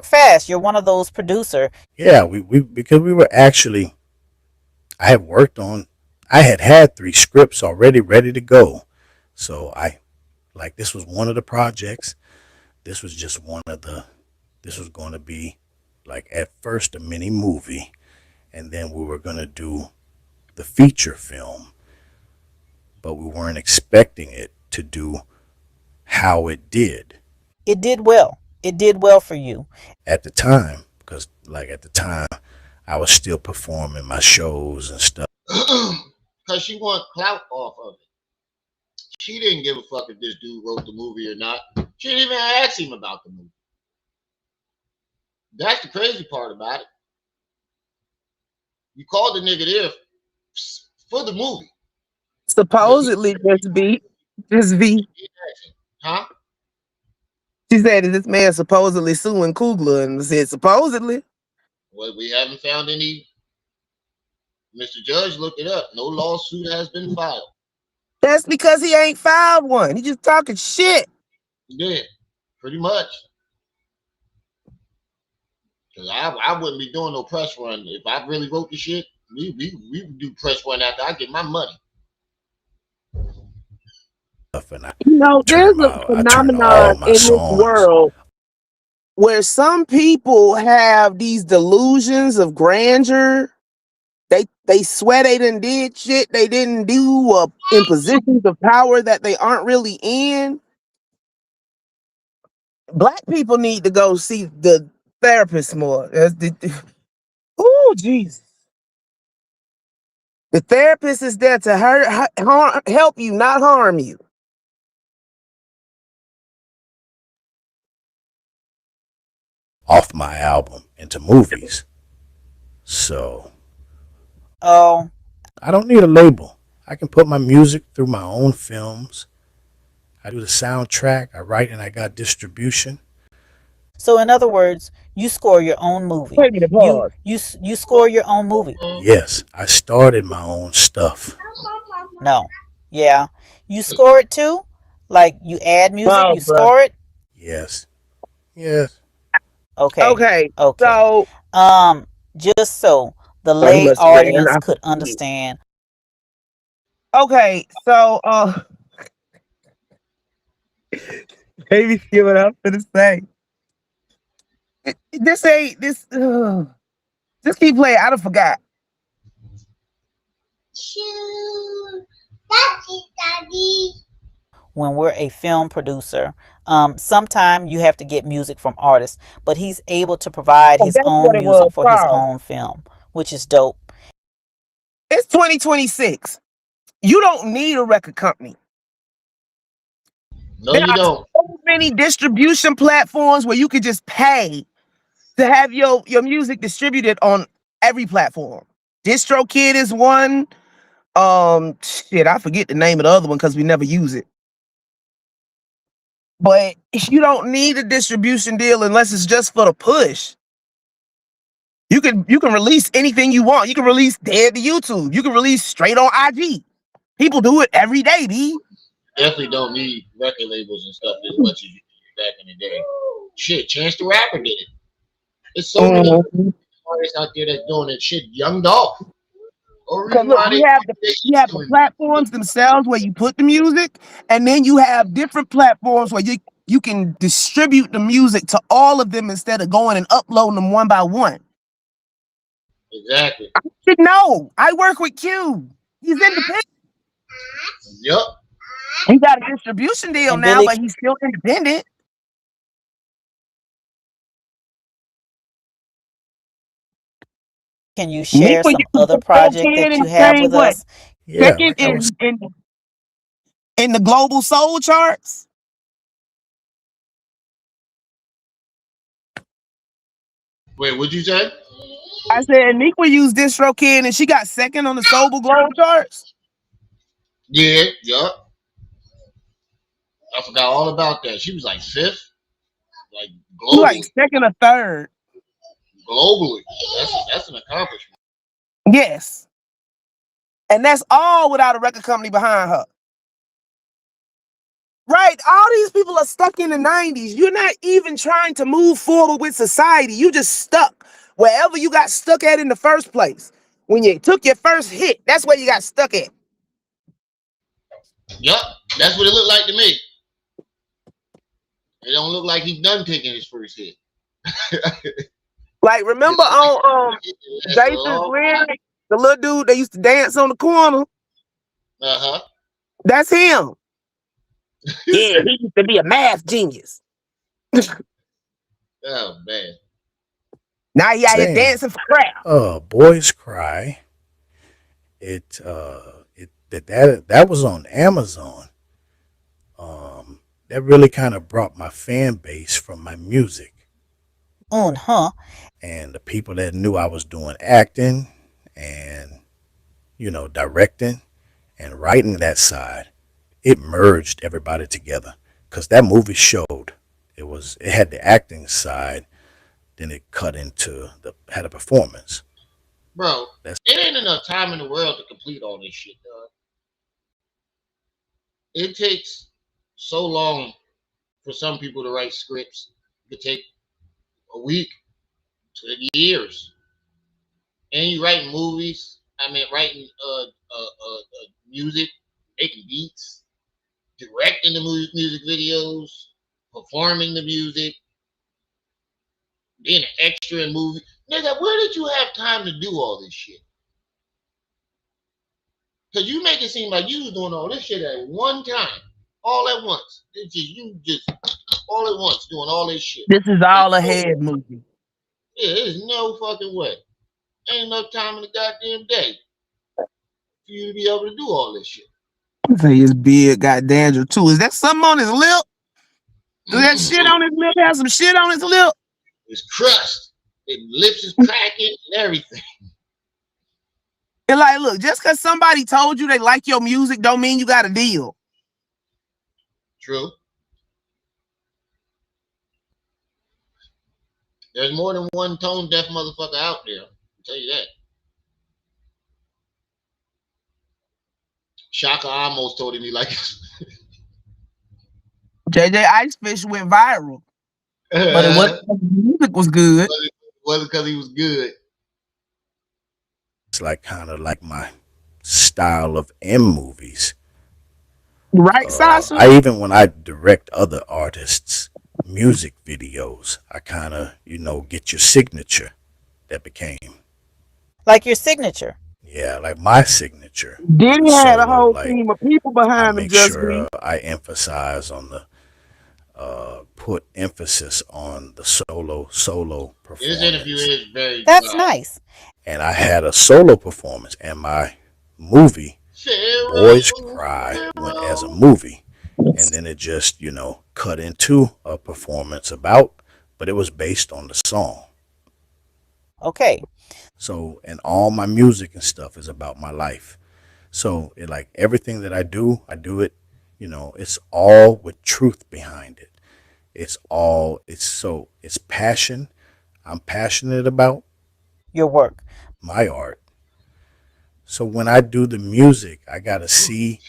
Speaker 7: fast. You're one of those producer.
Speaker 10: yeah. We because we were actually. I had worked on. I had 3 scripts already ready to go, so this was one of the projects. This was just one of the. This was going to be like at first a mini movie, and then we were going to do the feature film, but we weren't expecting it to do how it did
Speaker 7: It did well. It did well for you.
Speaker 10: at the time, because like at the time I was still performing my shows and stuff.
Speaker 2: Because she want clout off of it. She didn't give a fuck if this dude wrote the movie or not. She didn't even ask him about the movie. That's the crazy part about it. You called the nigga there for the movie.
Speaker 9: Supposedly, just be.
Speaker 2: Huh?
Speaker 9: She said that this man supposedly suing Kugler and said supposedly.
Speaker 2: Well, we haven't found any. Mr. Judge looked it up. No lawsuit has been filed.
Speaker 9: That's because he ain't filed one. He just talking shit.
Speaker 2: Yeah, pretty much. Because I wouldn't be doing no press run. If I really wrote the shit, we would do press run after I get my money.
Speaker 10: And I
Speaker 9: You know, there's a
Speaker 10: I turn all
Speaker 9: phenomenon
Speaker 10: my
Speaker 9: in this
Speaker 10: songs
Speaker 9: world where some people have these delusions of grandeur. They swear they done did shit they didn't do, in positions of power that they aren't really in. Black people need to go see the therapist more. Oh, jeez. The therapist is there to help you, not harm you.
Speaker 10: off my album into movies. So
Speaker 7: Oh,
Speaker 10: I don't need a label. I can put my music through my own films. I do the soundtrack, I write, and I got distribution.
Speaker 7: so in other words, you score your own movie.
Speaker 9: Wait a minute, pause.
Speaker 7: You score your own movie.
Speaker 10: Yes, I started my own stuff.
Speaker 7: No. Yeah. You score it too? Like you add music,
Speaker 9: Oh,
Speaker 7: you
Speaker 9: bro.
Speaker 7: score it?
Speaker 10: Yes. Yes.
Speaker 7: Okay.
Speaker 9: Okay,
Speaker 7: Okay.
Speaker 9: so
Speaker 7: Just so the
Speaker 9: oh, he
Speaker 7: lay
Speaker 9: must have ran
Speaker 7: audience
Speaker 9: off.
Speaker 7: could understand.
Speaker 9: Okay, so maybe see what I'm gonna say. This ain't this. Just keep playing. I done forgot.
Speaker 7: When we're a film producer, sometimes you have to get music from artists, but he's able to provide
Speaker 9: Oh,
Speaker 7: his
Speaker 9: that's what
Speaker 7: own
Speaker 9: it
Speaker 7: music
Speaker 9: was.
Speaker 7: for his
Speaker 9: Sorry.
Speaker 7: own film, which is dope.
Speaker 9: It's 2026. You don't need a record company.
Speaker 2: No,
Speaker 9: There
Speaker 2: you
Speaker 9: are
Speaker 2: don't.
Speaker 9: so many distribution platforms where you could just pay to have your music distributed on every platform. DistroKid is one. Shit, I forget the name of the other one because we never use it. But you don't need a distribution deal unless it's just for the push. You can release anything you want. You can release dead to YouTube. You can release straight on IG. People do it every day, B.
Speaker 2: Definitely don't need record labels and stuff as much as you did back in the day. Shit, Chance the Rapper did it. There's so many artists out there that's doing that shit. Young Dolph. Or
Speaker 9: Because
Speaker 2: reason
Speaker 9: look,
Speaker 2: why
Speaker 9: you have the platforms themselves where you put the music, and then you have different platforms where you can distribute the music to all of them instead of going and uploading them one by one.
Speaker 2: Exactly.
Speaker 9: I should know. I work with Q. He's independent.
Speaker 2: Yep.
Speaker 9: He got a distribution deal
Speaker 7: And
Speaker 9: now,
Speaker 7: Billy,
Speaker 9: but he's still independent.
Speaker 7: can you
Speaker 9: Me
Speaker 7: share
Speaker 9: when
Speaker 7: some
Speaker 9: you
Speaker 7: other
Speaker 9: go
Speaker 7: project
Speaker 9: in
Speaker 7: that you
Speaker 9: and
Speaker 7: have
Speaker 9: saying
Speaker 7: with
Speaker 9: what?
Speaker 7: us?
Speaker 10: Yeah,
Speaker 9: Second
Speaker 10: like I was
Speaker 9: in the global soul charts.
Speaker 2: Wait, what'd you say?
Speaker 9: I said Nikwa used DistroKid and she got second on the Soul Global charts.
Speaker 2: Yeah, yup. I forgot all about that. She was like fifth, like
Speaker 9: Like
Speaker 2: globally.
Speaker 9: second or third.
Speaker 2: Globally, that's an accomplishment.
Speaker 9: Yes. And that's all without a record company behind her. Right. All these people are stuck in the 90s. You're not even trying to move forward with society. You just stuck wherever you got stuck at in the first place. When you took your first hit, that's where you got stuck at.
Speaker 2: Yup, that's what it looked like to me. It don't look like he's done taking his first hit.
Speaker 9: Like, remember on Jason's lyric, the little dude that used to dance on the corner?
Speaker 2: Uh-huh.
Speaker 9: That's him. Yeah, he used to be a math genius.
Speaker 2: Oh man.
Speaker 9: Now he out here dancing for crap.
Speaker 10: Boys Cry. That was on Amazon. That really kind of brought my fan base from my music. And the people that knew I was doing acting and, directing and writing that side, it merged everybody together because that movie showed it had the acting side, then it cut into had a performance.
Speaker 2: Bro, it ain't enough time in the world to complete all this shit, dog. It takes so long for some people to write scripts. It could take a week to years. And you writing movies. I mean, writing music, making beats, directing the music videos, performing the music, being an extra in movies. Nigga, where did you have time to do all this shit? Because you make it seem like you was doing all this shit at one time, all at once. It's just you just all at once doing all this shit.
Speaker 9: This is all a head movie.
Speaker 2: Yeah, there's no fucking way. Ain't enough time in the goddamn day for you to be able to do all this shit.
Speaker 9: Say his beard got dandruff too. Is that something on his lip? Does that shit on his lip have some shit on his lip?
Speaker 2: It's crust. His lips is cracking and everything.
Speaker 9: And like, look, just because somebody told you they like your music don't mean you got a deal.
Speaker 2: True. There's more than one tone deaf motherfucker out there. I'll tell you that. Shaka almost told him he liked it.
Speaker 9: JJ Icefish went viral. But it wasn't because the music was good.
Speaker 2: It wasn't because he was good.
Speaker 10: It's like kind of like my style of M movies.
Speaker 9: Right, Sasha?
Speaker 10: When I direct other artists' music videos, I kind of, get your signature that became.
Speaker 7: Like your signature?
Speaker 10: Yeah, like my signature.
Speaker 9: Diddy had a whole team of people behind him. Just
Speaker 10: sure I emphasize on put emphasis on the solo performance.
Speaker 2: This interview is very
Speaker 7: That's nice.
Speaker 10: And I had a solo performance, and my movie, Boys Cry, went as a movie. And then it just, cut into a performance but it was based on the song.
Speaker 7: Okay.
Speaker 10: So, and all my music and stuff is about my life. So, everything that I do it, it's all with truth behind it. It's passion. I'm passionate about
Speaker 7: your work,
Speaker 10: my art. So when I do the music, I got to see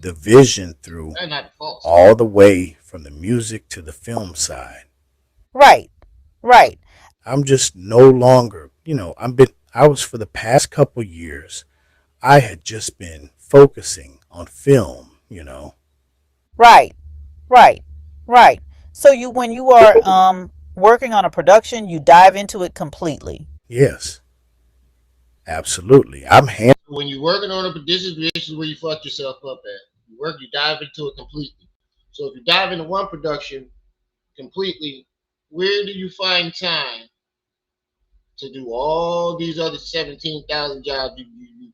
Speaker 10: the vision through all the way from the music to the film side.
Speaker 7: Right.
Speaker 10: I'm just no longer, I was for the past couple years, I had just been focusing on film,
Speaker 7: Right. So when you are working on a production, you dive into it completely.
Speaker 10: Yes. Absolutely.
Speaker 2: When you're working on this is where you fuck yourself up at. You dive into it completely. So if you dive into one production completely, where do you find time to do all these other 17,000 jobs you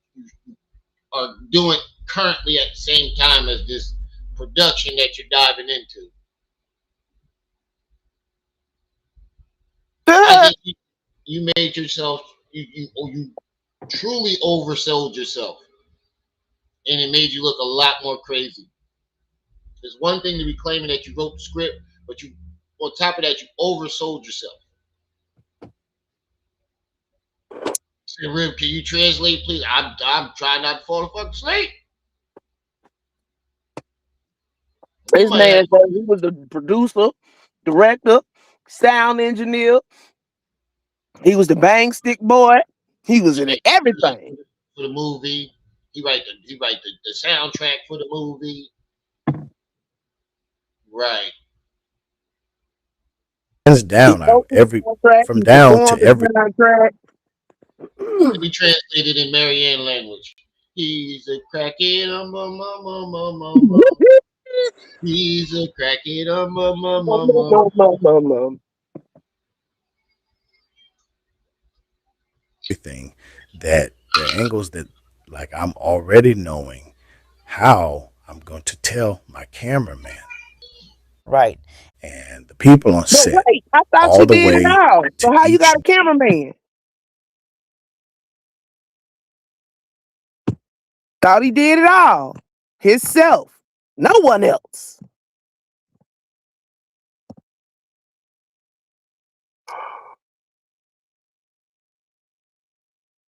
Speaker 2: are doing currently at the same time as this production that you're diving into. I think you made yourself, you truly oversold yourself, and it made you look a lot more crazy. There's one thing to be claiming that you wrote the script, but you, on top of that, you oversold yourself. Say, Rib, can you translate, please? I'm trying not to fall asleep.
Speaker 9: This man said he was the producer, director, sound engineer. He was the bang stick boy. He was in everything
Speaker 2: for the movie. He write the soundtrack for the movie. Right.
Speaker 10: Hands down, from down to every.
Speaker 2: Let me translate it in Marianne language. He's a crackhead, he's a crackhead,
Speaker 10: everything that the angles that, like, I'm already knowing how I'm going to tell my cameraman.
Speaker 7: Right.
Speaker 10: And the people on set.
Speaker 9: But wait, I thought you did it all. So how you got a cameraman? Thought he did it all himself. No one else.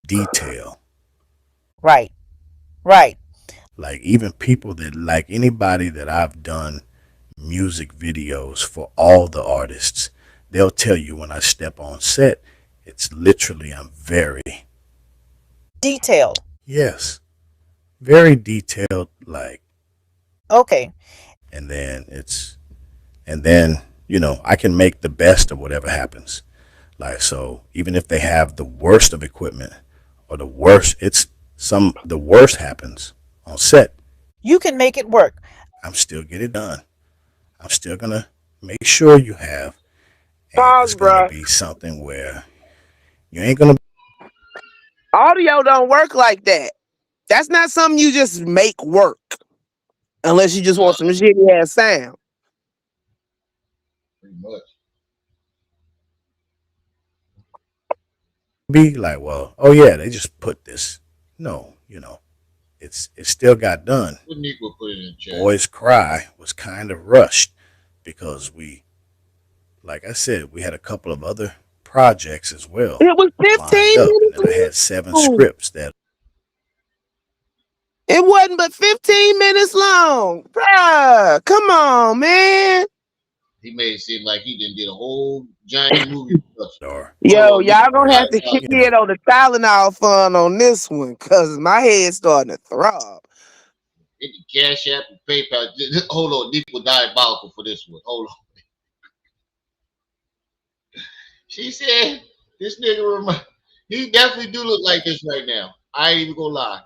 Speaker 10: Detail.
Speaker 7: Right. Right.
Speaker 10: Like, even people that, like, anybody that I've done music videos for, all the artists, they'll tell you when I step on set, it's literally, I'm very
Speaker 7: detailed.
Speaker 10: Yes. Very detailed, like.
Speaker 7: Okay.
Speaker 10: And then, you know, I can make the best of whatever happens. Like, so even if they have the worst of equipment or the worst, the worst happens on set.
Speaker 7: You can make it work.
Speaker 10: I'm still get it done. I'm still going to make sure you have. And it's going to be something where you ain't going to.
Speaker 9: Audio don't work like that. That's not something you just make work. Unless you just want some shitty ass sound.
Speaker 2: Pretty much.
Speaker 10: Be like, well, oh yeah, they just put this. No, you know, it still got done. Boys Cry was kind of rushed because like I said, we had a couple of other projects as well.
Speaker 9: It was 15 minutes.
Speaker 10: And I had 7 scripts that.
Speaker 9: It wasn't but 15 minutes long. Bruh, come on, man.
Speaker 2: He made it seem like he did a whole giant movie.
Speaker 9: Yo, y'all gonna have to hit me on the Tylenol fund on this one, cause my head's starting to throb.
Speaker 2: Hit the Cash App and PayPal. Hold on, Nick was diabolical for this one. Hold on. She said, "This nigga he definitely do look like this right now. I ain't even gonna lie."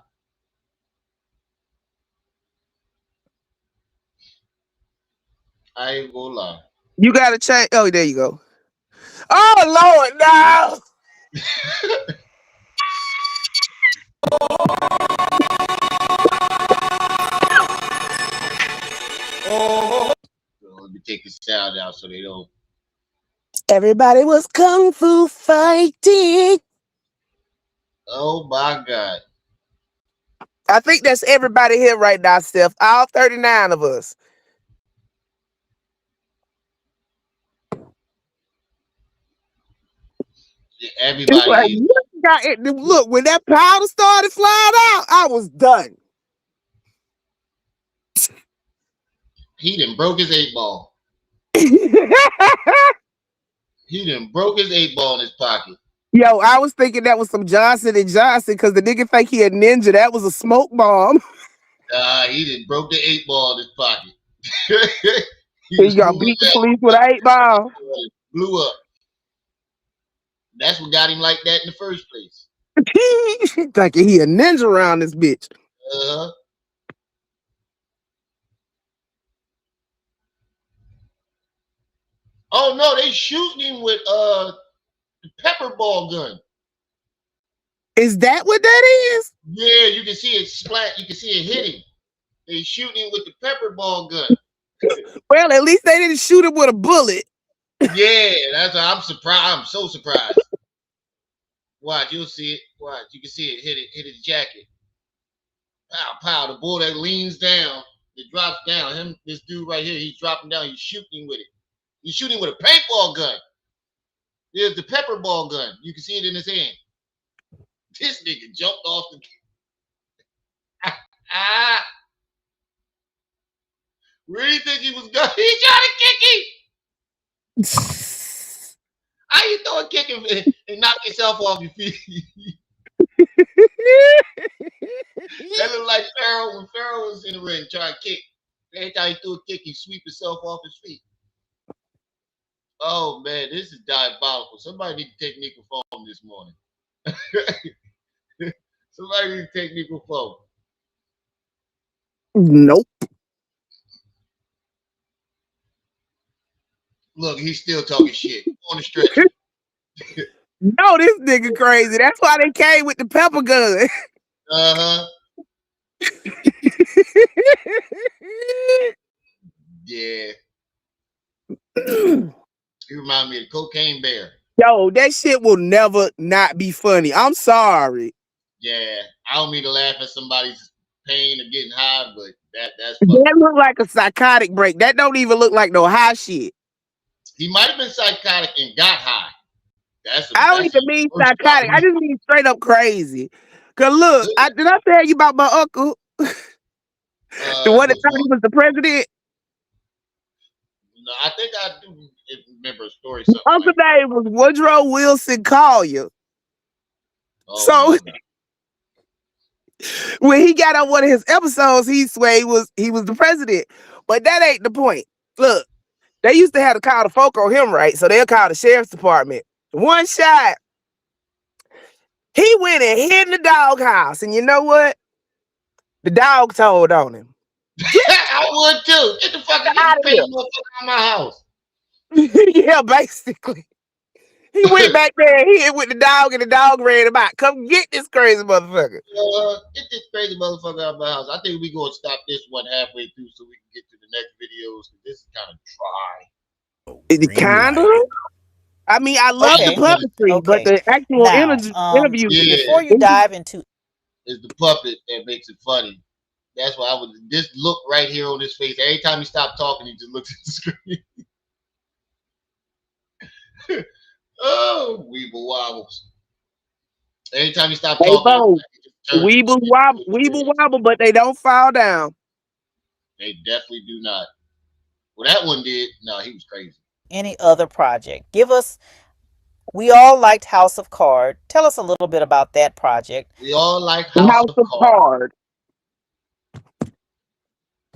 Speaker 2: I ain't gonna lie.
Speaker 9: You gotta change. Oh, there you go. Oh Lord, no.
Speaker 2: Let me take the sound out so they don't.
Speaker 9: Everybody was kung fu fighting.
Speaker 2: Oh my God.
Speaker 9: I think that's everybody here right now, Steph. All 39 of us.
Speaker 2: Everybody.
Speaker 9: Look, when that powder started flying out, I was done.
Speaker 2: He done broke his 8 ball. He done broke his 8 ball in his pocket.
Speaker 9: Yo, I was thinking that was some Johnson & Johnson because the nigga think he a ninja. That was a smoke bomb.
Speaker 2: He done broke the 8 ball in his pocket.
Speaker 9: He got beat the police with an 8 ball.
Speaker 2: Blew up. That's what got him like that in the first place.
Speaker 9: Thinking he a ninja around this bitch.
Speaker 2: Oh no, they shooting him with the pepper ball gun.
Speaker 9: Is that what that is?
Speaker 2: Yeah, you can see it splat. You can see it hitting. They shooting him with the pepper ball gun.
Speaker 9: Well, at least they didn't shoot him with a bullet.
Speaker 2: Yeah, that's why I'm surprised. I'm so surprised. Watch, you'll see it. Watch, you can see it hit his jacket. Pow, pow. The bull that leans down, it drops down. This dude right here, he's dropping down. He's shooting with it. He's shooting with a paintball gun. There's the pepper ball gun. You can see it in his hand. This nigga jumped off the. Where do you think he was going? He trying to kick him. How you throw a kick and knock yourself off your feet? That looked like Pharaoh when Pharaoh was in the ring trying to kick. Every time he threw a kick, he sweep himself off his feet. Oh man, this is diabolical. Somebody need to take nickel foam this morning. Somebody need to take nickel foam.
Speaker 9: Nope.
Speaker 2: Look, he's still talking shit on the stretcher.
Speaker 9: No, this nigga crazy. That's why they came with the pepper gun.
Speaker 2: Yeah. You remind me of the Cocaine Bear.
Speaker 9: Yo, that shit will never not be funny. I'm sorry.
Speaker 2: Yeah, I don't mean to laugh at somebody's pain or getting high, but that's funny.
Speaker 9: That look like a psychotic break. That don't even look like no high shit.
Speaker 2: He might have been psychotic and got high.
Speaker 9: I don't even mean psychotic. I just mean straight up crazy. Cause look, did I tell you about my uncle? The one that thought he was the president?
Speaker 2: No, I think I do remember a story.
Speaker 9: Uncle name was Woodrow Wilson Collier. So when he got on one of his episodes, he swayed he was the president. But that ain't the point. Look, they used to have to call the folk on him, right? So they'll call the sheriff's department. One shot. He went and hid in the doghouse. And you know what? The dog told on him.
Speaker 2: I would too. Get the fuck out of here. Motherfucker out my house.
Speaker 9: Yeah, basically. He went back there and hid with the dog, and the dog ran him out. Come get this crazy motherfucker.
Speaker 2: Get this crazy motherfucker out of my house. I think we're going to stop this one halfway through so we can get to the next videos. This is kind of dry.
Speaker 9: Kind of? I mean, I love the puppetry, but the actual interview.
Speaker 2: Yeah.
Speaker 7: Before you dive into,
Speaker 2: it's the puppet that makes it funny. That's why I would just look right here on his face. Every time he stopped talking, he just looks at the screen. Oh, Weeble wobbles. Anytime he stopped talking,
Speaker 9: Weeble wobble, but they don't fall down.
Speaker 2: They definitely do not. Well, that one did. No, he was crazy.
Speaker 7: Any other project? We all liked House of Cards. Tell us a little bit about that project.
Speaker 2: We all like House of Cards.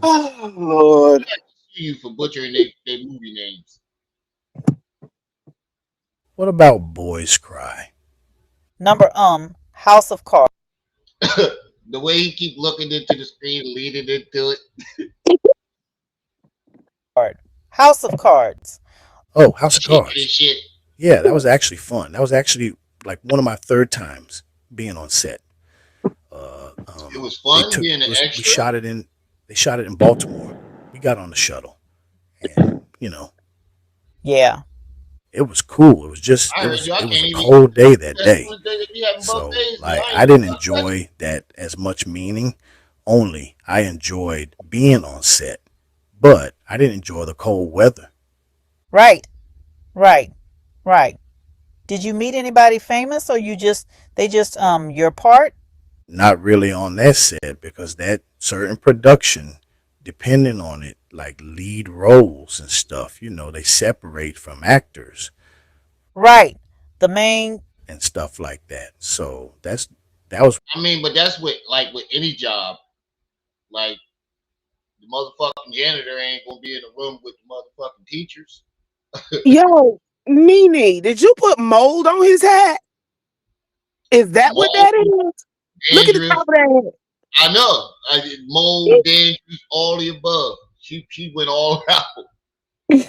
Speaker 9: Oh, Lord.
Speaker 2: I see you for butchering their movie names.
Speaker 10: What about Boys Cry?
Speaker 7: House of Cards.
Speaker 2: The way he keep looking into the screen, leading into it.
Speaker 7: House of Cards.
Speaker 10: Oh, House of Cards.
Speaker 2: Shit.
Speaker 10: Yeah, that was actually fun. That was actually like one of my third times being on set.
Speaker 2: It was fun being an extra.
Speaker 10: They shot it in Baltimore. We got on the shuttle, and
Speaker 7: yeah,
Speaker 10: it was cool. It was a cold day that day. So I didn't enjoy that as much. Meaning, only I enjoyed being on set, but I didn't enjoy the cold weather.
Speaker 7: Right. Did you meet anybody famous, or they just your part?
Speaker 10: Not really on that set, because that certain production, depending on it, like lead roles and stuff, they separate from actors.
Speaker 7: Right. The main
Speaker 10: and stuff like that. So that was.
Speaker 2: I mean, but that's with any job. Like the motherfucking janitor ain't gonna be in the room with the motherfucking teachers.
Speaker 9: Yo, NeNe, did you put mold on his hat? Is that what that is? Look at the top of that head.
Speaker 2: I know. I did mold, dangerous, all the above. She went all out.
Speaker 9: The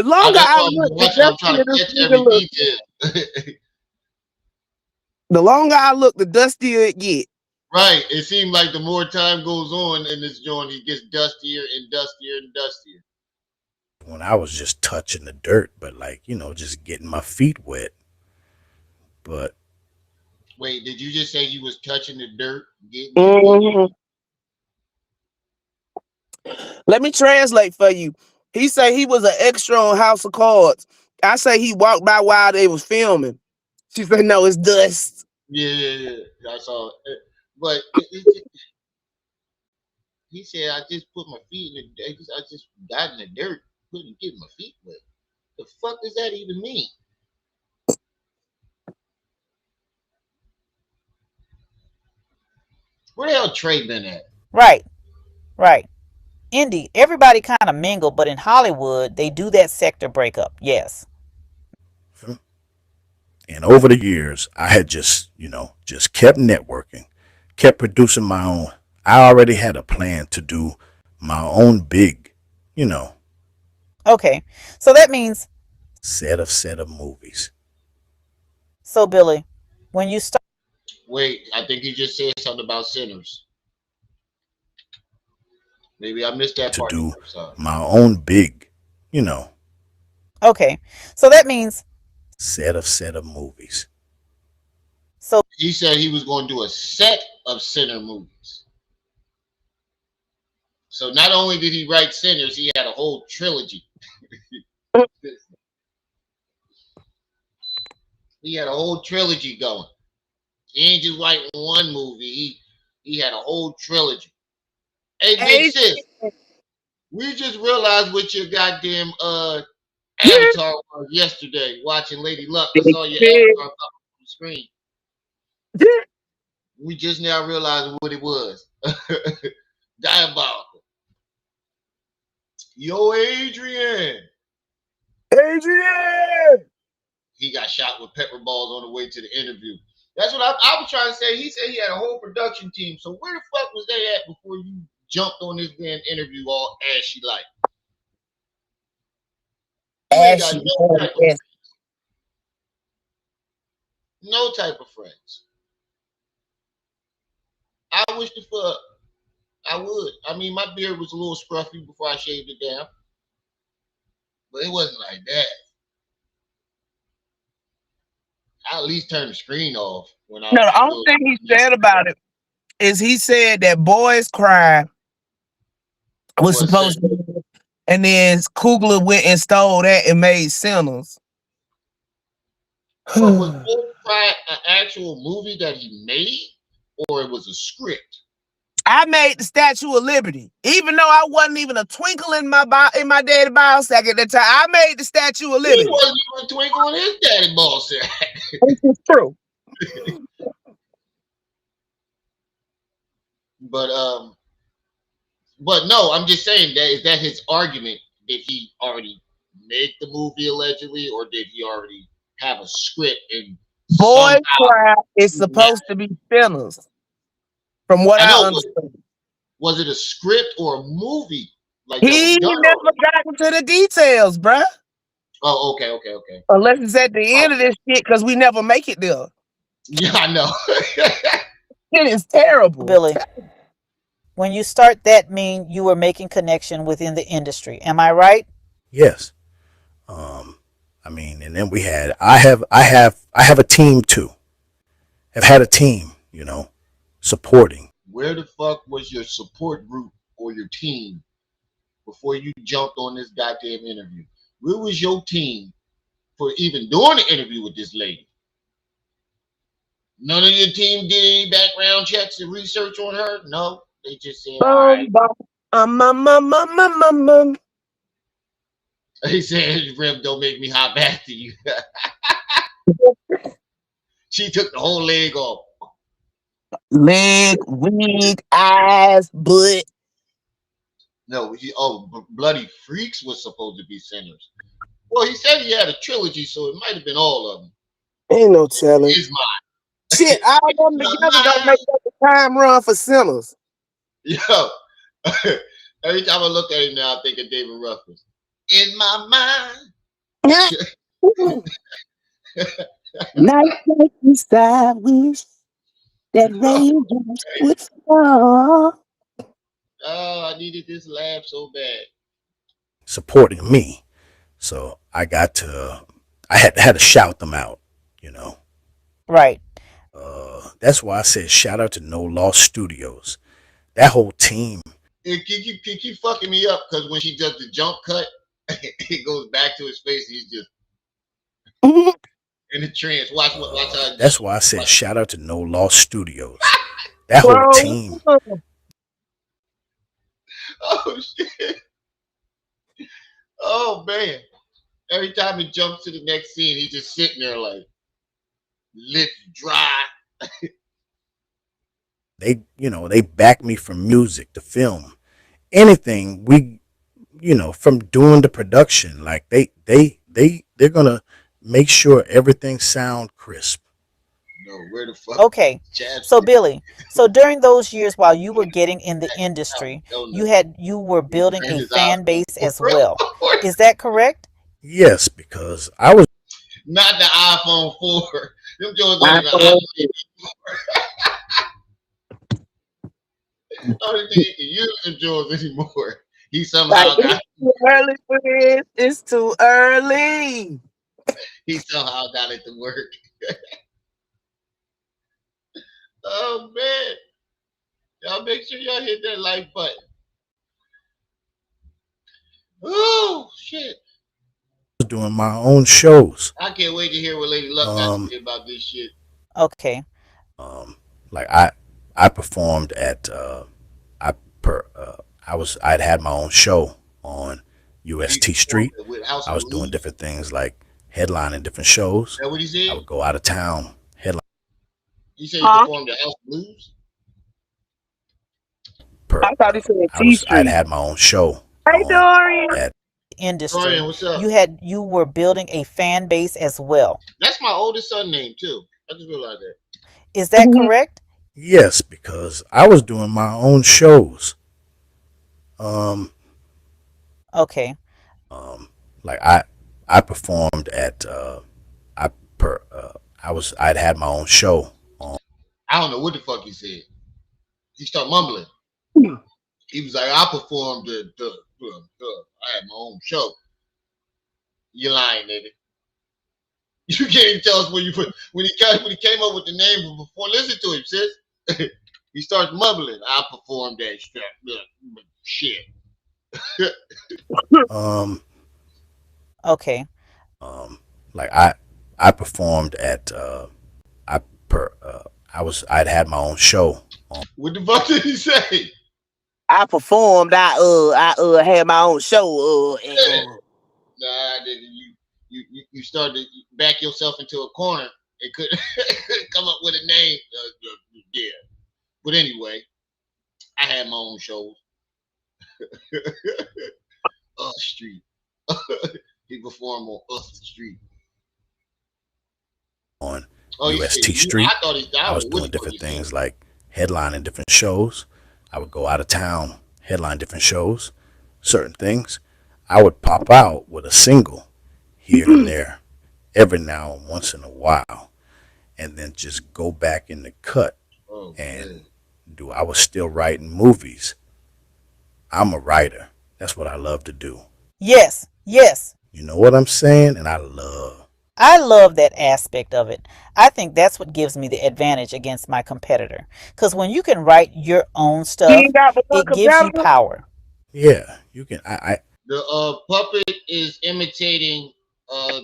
Speaker 9: longer I look, the longer I look, the dustier it get.
Speaker 2: Right. It seemed like the more time goes on in this joint, he gets dustier and dustier and dustier.
Speaker 10: When I was just touching the dirt, but like, just getting my feet wet. But
Speaker 2: Wait, did you just say you was touching the dirt, getting your feet?
Speaker 9: Mhm. Let me translate for you. He say he was an extra on House of Cards. I say he walked by while they was filming. She said, no, it's dust.
Speaker 2: Yeah. I saw it. But he said, I just put my feet in the dirt. I just got in the dirt, couldn't get my feet wet. The fuck does that even mean? Where the hell Trey been at?
Speaker 7: Right, right. Indy, everybody kind of mingle, but in Hollywood, they do that sector breakup. Yes.
Speaker 10: and over the years, I had just kept networking, kept producing my own. I already had a plan to do my own big, you know,
Speaker 7: Okay, so that means,
Speaker 10: set of movies.
Speaker 7: so Billy, when you start
Speaker 2: Wait, I think he just said something about sinners. Maybe I missed that
Speaker 10: To
Speaker 2: part the
Speaker 10: do
Speaker 2: first time.
Speaker 10: my own big, you know,
Speaker 7: okay, so that means,
Speaker 10: set of movies.
Speaker 7: so
Speaker 2: He said he was going to do a set of sinner movies. So not only did he write Sinners, he had a whole trilogy. He had a whole trilogy going. He ain't just writing one movie. He had a whole trilogy. Hey, big
Speaker 9: Hey,
Speaker 2: sis, we just realized what your goddamn avatar was yesterday watching Lady Luck. I saw your avatar pop up on the screen. We just now realized what it was. Diabolical. Yo, Adrian.
Speaker 9: Adrian!
Speaker 2: He got shot with pepper balls on the way to the interview. That's what I was trying to say. He said he had a whole production team. So where the fuck was they at before you jumped on this damn interview all ashy like? You ain't got
Speaker 9: Ashy.
Speaker 2: no type of no type of friends. I wish the fuck I would. I mean, my beard was a little scruffy before I shaved it down, but it wasn't like that. I at least turned the screen off when I
Speaker 9: No, the only
Speaker 2: was
Speaker 9: thing he said about it is he said that Boys Cry was
Speaker 2: was
Speaker 9: supposed
Speaker 2: Sinners.
Speaker 9: to, and then Kugler went and stole that and made Sinners.
Speaker 2: But was Bull Cry an actual movie that he made, or it was a script?
Speaker 9: I made the Statue of Liberty, even though I wasn't even a twinkle in my daddy ball sack at that time. I made the Statue of
Speaker 2: He
Speaker 9: Liberty.
Speaker 2: wasn't even twinkling his daddy ball sack.
Speaker 9: This is true.
Speaker 2: But but no, I'm just saying that is that his argument? Did he already make the movie allegedly, or did he already have a script and
Speaker 9: Boys
Speaker 2: somehow?
Speaker 9: Cry is supposed to be Sinners, from what
Speaker 2: I
Speaker 9: I
Speaker 2: know,
Speaker 9: understand.
Speaker 2: was it a script or a movie like that was
Speaker 9: He
Speaker 2: done
Speaker 9: never
Speaker 2: already?
Speaker 9: got into the details, bruh.
Speaker 2: Oh, okay.
Speaker 9: Unless it's at the
Speaker 2: Oh,
Speaker 9: end of this shit, because we never make it there.
Speaker 2: yeah, I know.
Speaker 9: It is terrible.
Speaker 7: Billy, when you start that mean you were making connection within the industry. Am I right?
Speaker 10: Yes. I mean, and then I have a team too. Have had a team, supporting.
Speaker 2: Where the fuck was your support group or your team before you jumped on this goddamn interview? Where was your team for even doing the interview with this lady? None of your team did any background checks and research on her? No. They just said, all right. He said, Rem, don't make me hop after you. She took the whole leg off.
Speaker 9: Leg, wig, eyes, butt.
Speaker 2: No, Bloody Freaks was supposed to be Sinners. Well, he said he had a trilogy, so it might have been all of them.
Speaker 9: Ain't no telling.
Speaker 2: His mind.
Speaker 9: Shit, all of them together don't make up the time run for Sinners.
Speaker 2: Yo, every time I look at him now, I think of David Ruffin. In my mind.
Speaker 9: Night, night, sideways. That raindrops would fall.
Speaker 2: Oh, I needed this laugh so bad.
Speaker 10: Supporting me. So I had to shout them out, you know.
Speaker 7: Right.
Speaker 10: That's why I said shout out to No Loss Studios. That whole team.
Speaker 2: Keep fucking me up because when she does the jump cut, it goes back to his face. He's just in the trance. Watch how.
Speaker 10: That's why I said shout out to No Loss Studios. That whole
Speaker 9: Bro,
Speaker 10: team.
Speaker 2: Oh shit! Oh man! Every time he jumps to the next scene, he's just sitting there like lips dry.
Speaker 10: They back me from music to film, anything from doing the production. Like they're gonna make sure everything sound crisp.
Speaker 2: No, where the fuck?
Speaker 7: Okay. So Billy, so during those years while you were getting in the industry, you were building a fan base as well. Is that correct?
Speaker 10: Yes, because I was
Speaker 2: not the iPhone 4. Them Jones don't even operate anymore. I don't think he can use them Jones anymore. He somehow got.
Speaker 9: It's too early for this. It's too early.
Speaker 2: He somehow got it to work. Oh man. Y'all make sure y'all hit that like button. Oh shit.
Speaker 10: doing my own shows.
Speaker 2: I can't wait to hear what Lady Luck got to say about this shit.
Speaker 7: Okay.
Speaker 10: Like I performed at I'd had my own show on UST Street. I was doing different things like headlining different shows.
Speaker 2: Is that what he said?
Speaker 10: I would go out of town headline.
Speaker 2: You said you performed at House Blues?
Speaker 9: I thought he said T Street.
Speaker 10: I'd had my own show.
Speaker 9: Hey, Dorian.
Speaker 7: Industry.
Speaker 2: Dorian, what's up?
Speaker 7: You were building a fan base as well.
Speaker 2: That's my oldest son name too. I just realized that.
Speaker 7: Is that correct?
Speaker 10: Yes, because I was doing my own shows.
Speaker 7: Okay.
Speaker 10: Like I performed at I'd had my own show.
Speaker 2: I don't know what the fuck he said. He started mumbling. He was like, I performed I had my own show. You're lying, nigga. You can't even tell us when you put when he came up with the name before. Listen to him, sis. He starts mumbling. I performed that shit.
Speaker 7: Okay.
Speaker 10: Like I performed at I'd had my own show.
Speaker 2: What the fuck did he say?
Speaker 9: I performed. I had my own show.
Speaker 2: Nah, you started to back yourself into a corner and couldn't come up with a name. Yeah, but anyway, I had my own shows. Street. He performed on Street.
Speaker 10: On UST Street. I was doing different things like headlining different shows. I would go out of town, headline different shows, certain things. I would pop out with a single here and there, every now and once in a while, and then just go back in the cut and do. I was still writing movies. I'm a writer. That's what I love to do.
Speaker 7: Yes. Yes.
Speaker 10: You know what I'm saying? And I
Speaker 7: love that aspect of it. I think that's what gives me the advantage against my competitor. Because when you can write your own stuff, it gives you power.
Speaker 10: Yeah, you can.
Speaker 2: The puppet is imitating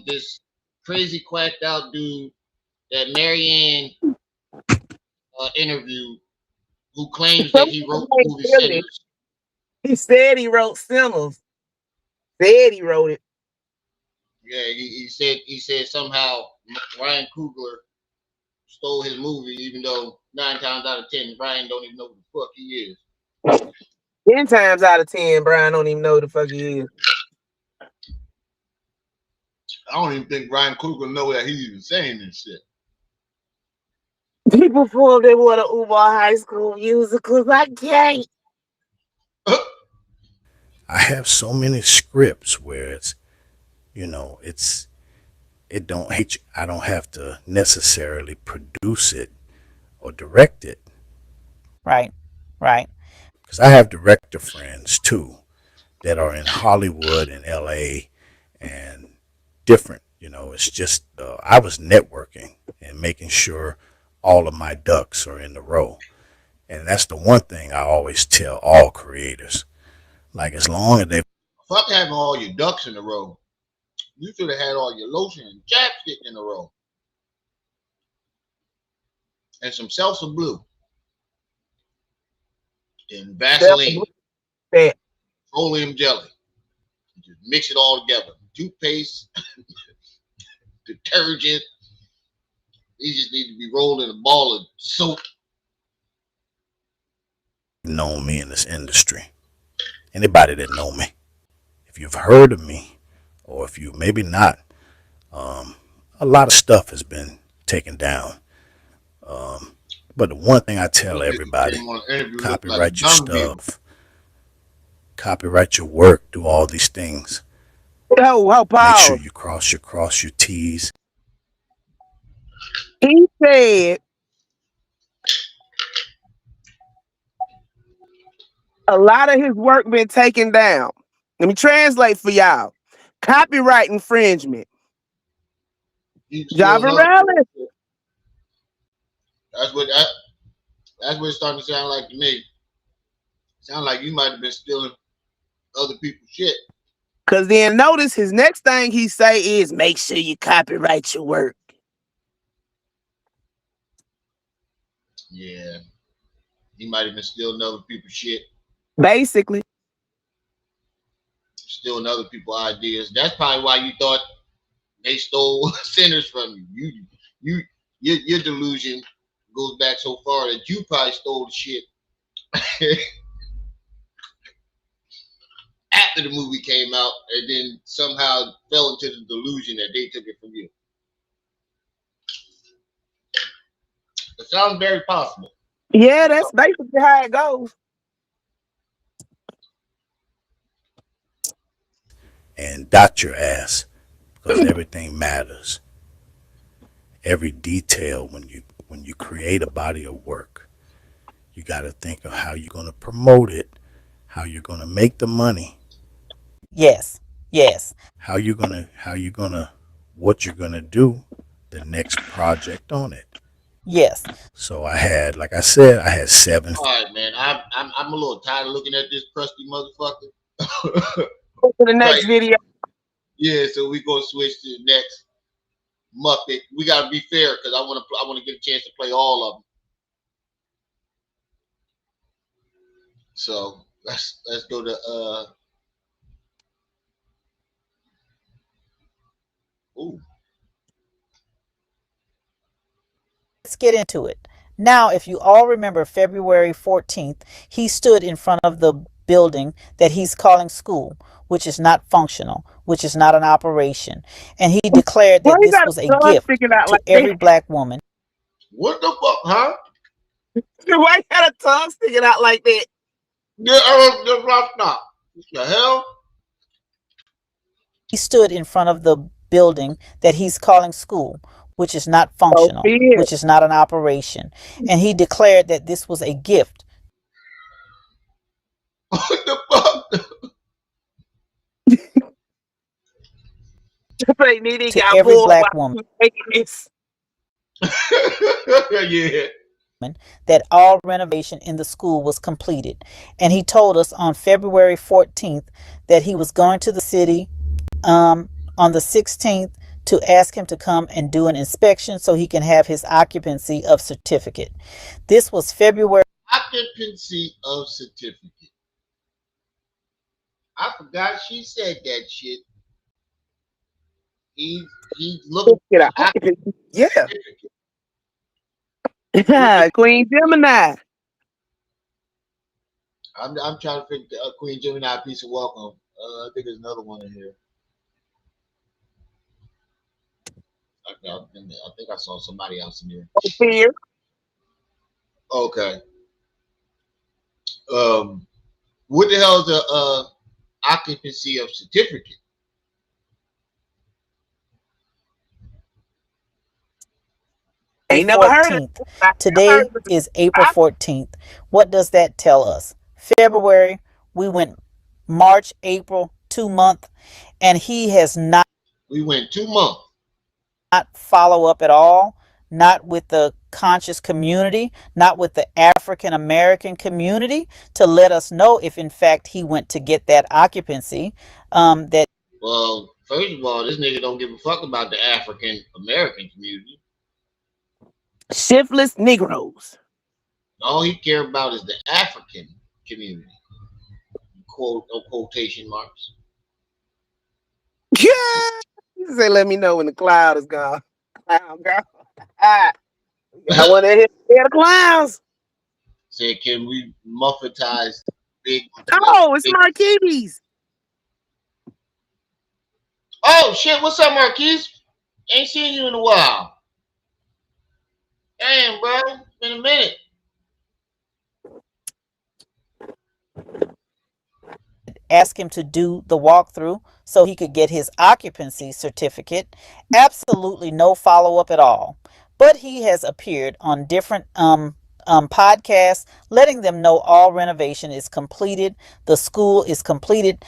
Speaker 2: this crazy quacked out dude that Marianne interviewed, who claims that he wrote the movie Sinners.
Speaker 9: He said he wrote Sinners. Said he wrote it.
Speaker 2: Yeah, he said somehow Ryan Coogler stole his movie, even though 9 times out of 10 Ryan don't even know who the fuck he is.
Speaker 9: 10 times out of 10, Brian don't even know who the fuck he is.
Speaker 2: I don't even think Ryan Coogler know that he's even saying this shit.
Speaker 9: People performed in one of Umar High School musicals. I can't.
Speaker 10: I have so many scripts where it's, I don't have to necessarily produce it. or direct it.
Speaker 7: Right, right.
Speaker 10: Because I have director friends too that are in Hollywood and LA and different. It's just I was networking and making sure all of my ducks are in the row. And that's the one thing I always tell all creators. Like, as long as they
Speaker 2: Fuck having all your ducks in a row. You should have had all your lotion and chapstick in a row. And some salsa blue. And Vaseline. Petroleum jelly. Just mix it all together. Toothpaste, detergent. These just need to be rolled in a ball of soap.
Speaker 10: know me in this industry. Anybody that know me, if you've heard of me, or if you maybe not, a lot of stuff has been taken down. But the one thing I tell everybody: copyright your stuff, copyright your work, do all these things. Make sure you cross your T's.
Speaker 9: He said a lot of his work been taken down. Let me translate for y'all. Copyright infringement. Java Relic.
Speaker 2: That's what it's starting to sound like to me. Sound like you might have been stealing other people's shit.
Speaker 9: Cause then notice his next thing he say is make sure you copyright your work.
Speaker 2: Yeah. He might have been stealing other people's shit.
Speaker 9: Basically.
Speaker 2: Stealing other people's ideas. That's probably why you thought they stole sinners from you. Your delusion goes back so far that you probably stole the shit after the movie came out and then somehow fell into the delusion that they took it from you. It sounds very possible.
Speaker 9: Yeah, that's basically how it goes.
Speaker 10: And dot your ass, because everything matters. Every detail when you create a body of work, you got to think of how you're going to promote it, how you're going to make the money.
Speaker 7: Yes, yes.
Speaker 10: What you're gonna do, the next project on it.
Speaker 7: Yes.
Speaker 10: So I had, like I said, I had 7.
Speaker 2: All right, man. I'm a little tired of looking at this crusty motherfucker.
Speaker 9: Go to the next video.
Speaker 2: Yeah, so we gonna switch to the next Muppet. We gotta be fair because I want to get a chance to play all of them. So let's go to ooh.
Speaker 7: Let's get into it. Now, if you all remember February 14th, he stood in front of the building that he's calling school, which is not functional, which is not an operation. And he declared that this was a gift to every black woman.
Speaker 2: What the fuck, huh?
Speaker 9: Why you got a tongue sticking out like that?
Speaker 2: The rock knock. What the hell?
Speaker 7: He stood in front of the building that he's calling school, which is not functional, which is not an operation. And he declared that this was a gift.
Speaker 2: What the fuck?
Speaker 7: To every black woman.
Speaker 2: Yeah.
Speaker 7: That all renovation in the school was completed. And he told us on February 14th that he was going to the city on the 16th to ask him to come and do an inspection so he can have his occupancy of certificate. This was February.
Speaker 2: Occupancy of certificate. I forgot she said that shit. He's looking
Speaker 9: at occupancy. Yeah. Queen Gemini.
Speaker 2: I'm trying to think Queen Gemini piece of welcome. I think there's another one in here. I think I saw somebody else in here.
Speaker 9: Here.
Speaker 2: Okay. What the hell is a occupancy of certificate?
Speaker 7: February 14th. Today is April 14th. What does that tell us? February, we went March, April, 2 months, and he has not.
Speaker 2: We went 2 months.
Speaker 7: Not follow up at all, not with the conscious community, not with the African American community to let us know if in fact he went to get that occupancy.
Speaker 2: Well, first of all, this nigga don't give a fuck about the African American community.
Speaker 9: Shiftless Negroes.
Speaker 2: All he care about is the African community. Quote or quotation marks.
Speaker 9: Yeah. You say, let me know when the cloud is gone. Clown girl. I want to hear the clowns.
Speaker 2: Said, can we muffetize big?
Speaker 9: Oh, it's
Speaker 2: big...
Speaker 9: Marquise.
Speaker 2: Oh shit! What's up, Marquise? Ain't seen you in a while. Damn, bro, it's been a minute.
Speaker 7: Ask him to do the walkthrough so he could get his occupancy certificate. Absolutely no follow up at all. But he has appeared on different podcasts, letting them know all renovation is completed. The school is completed.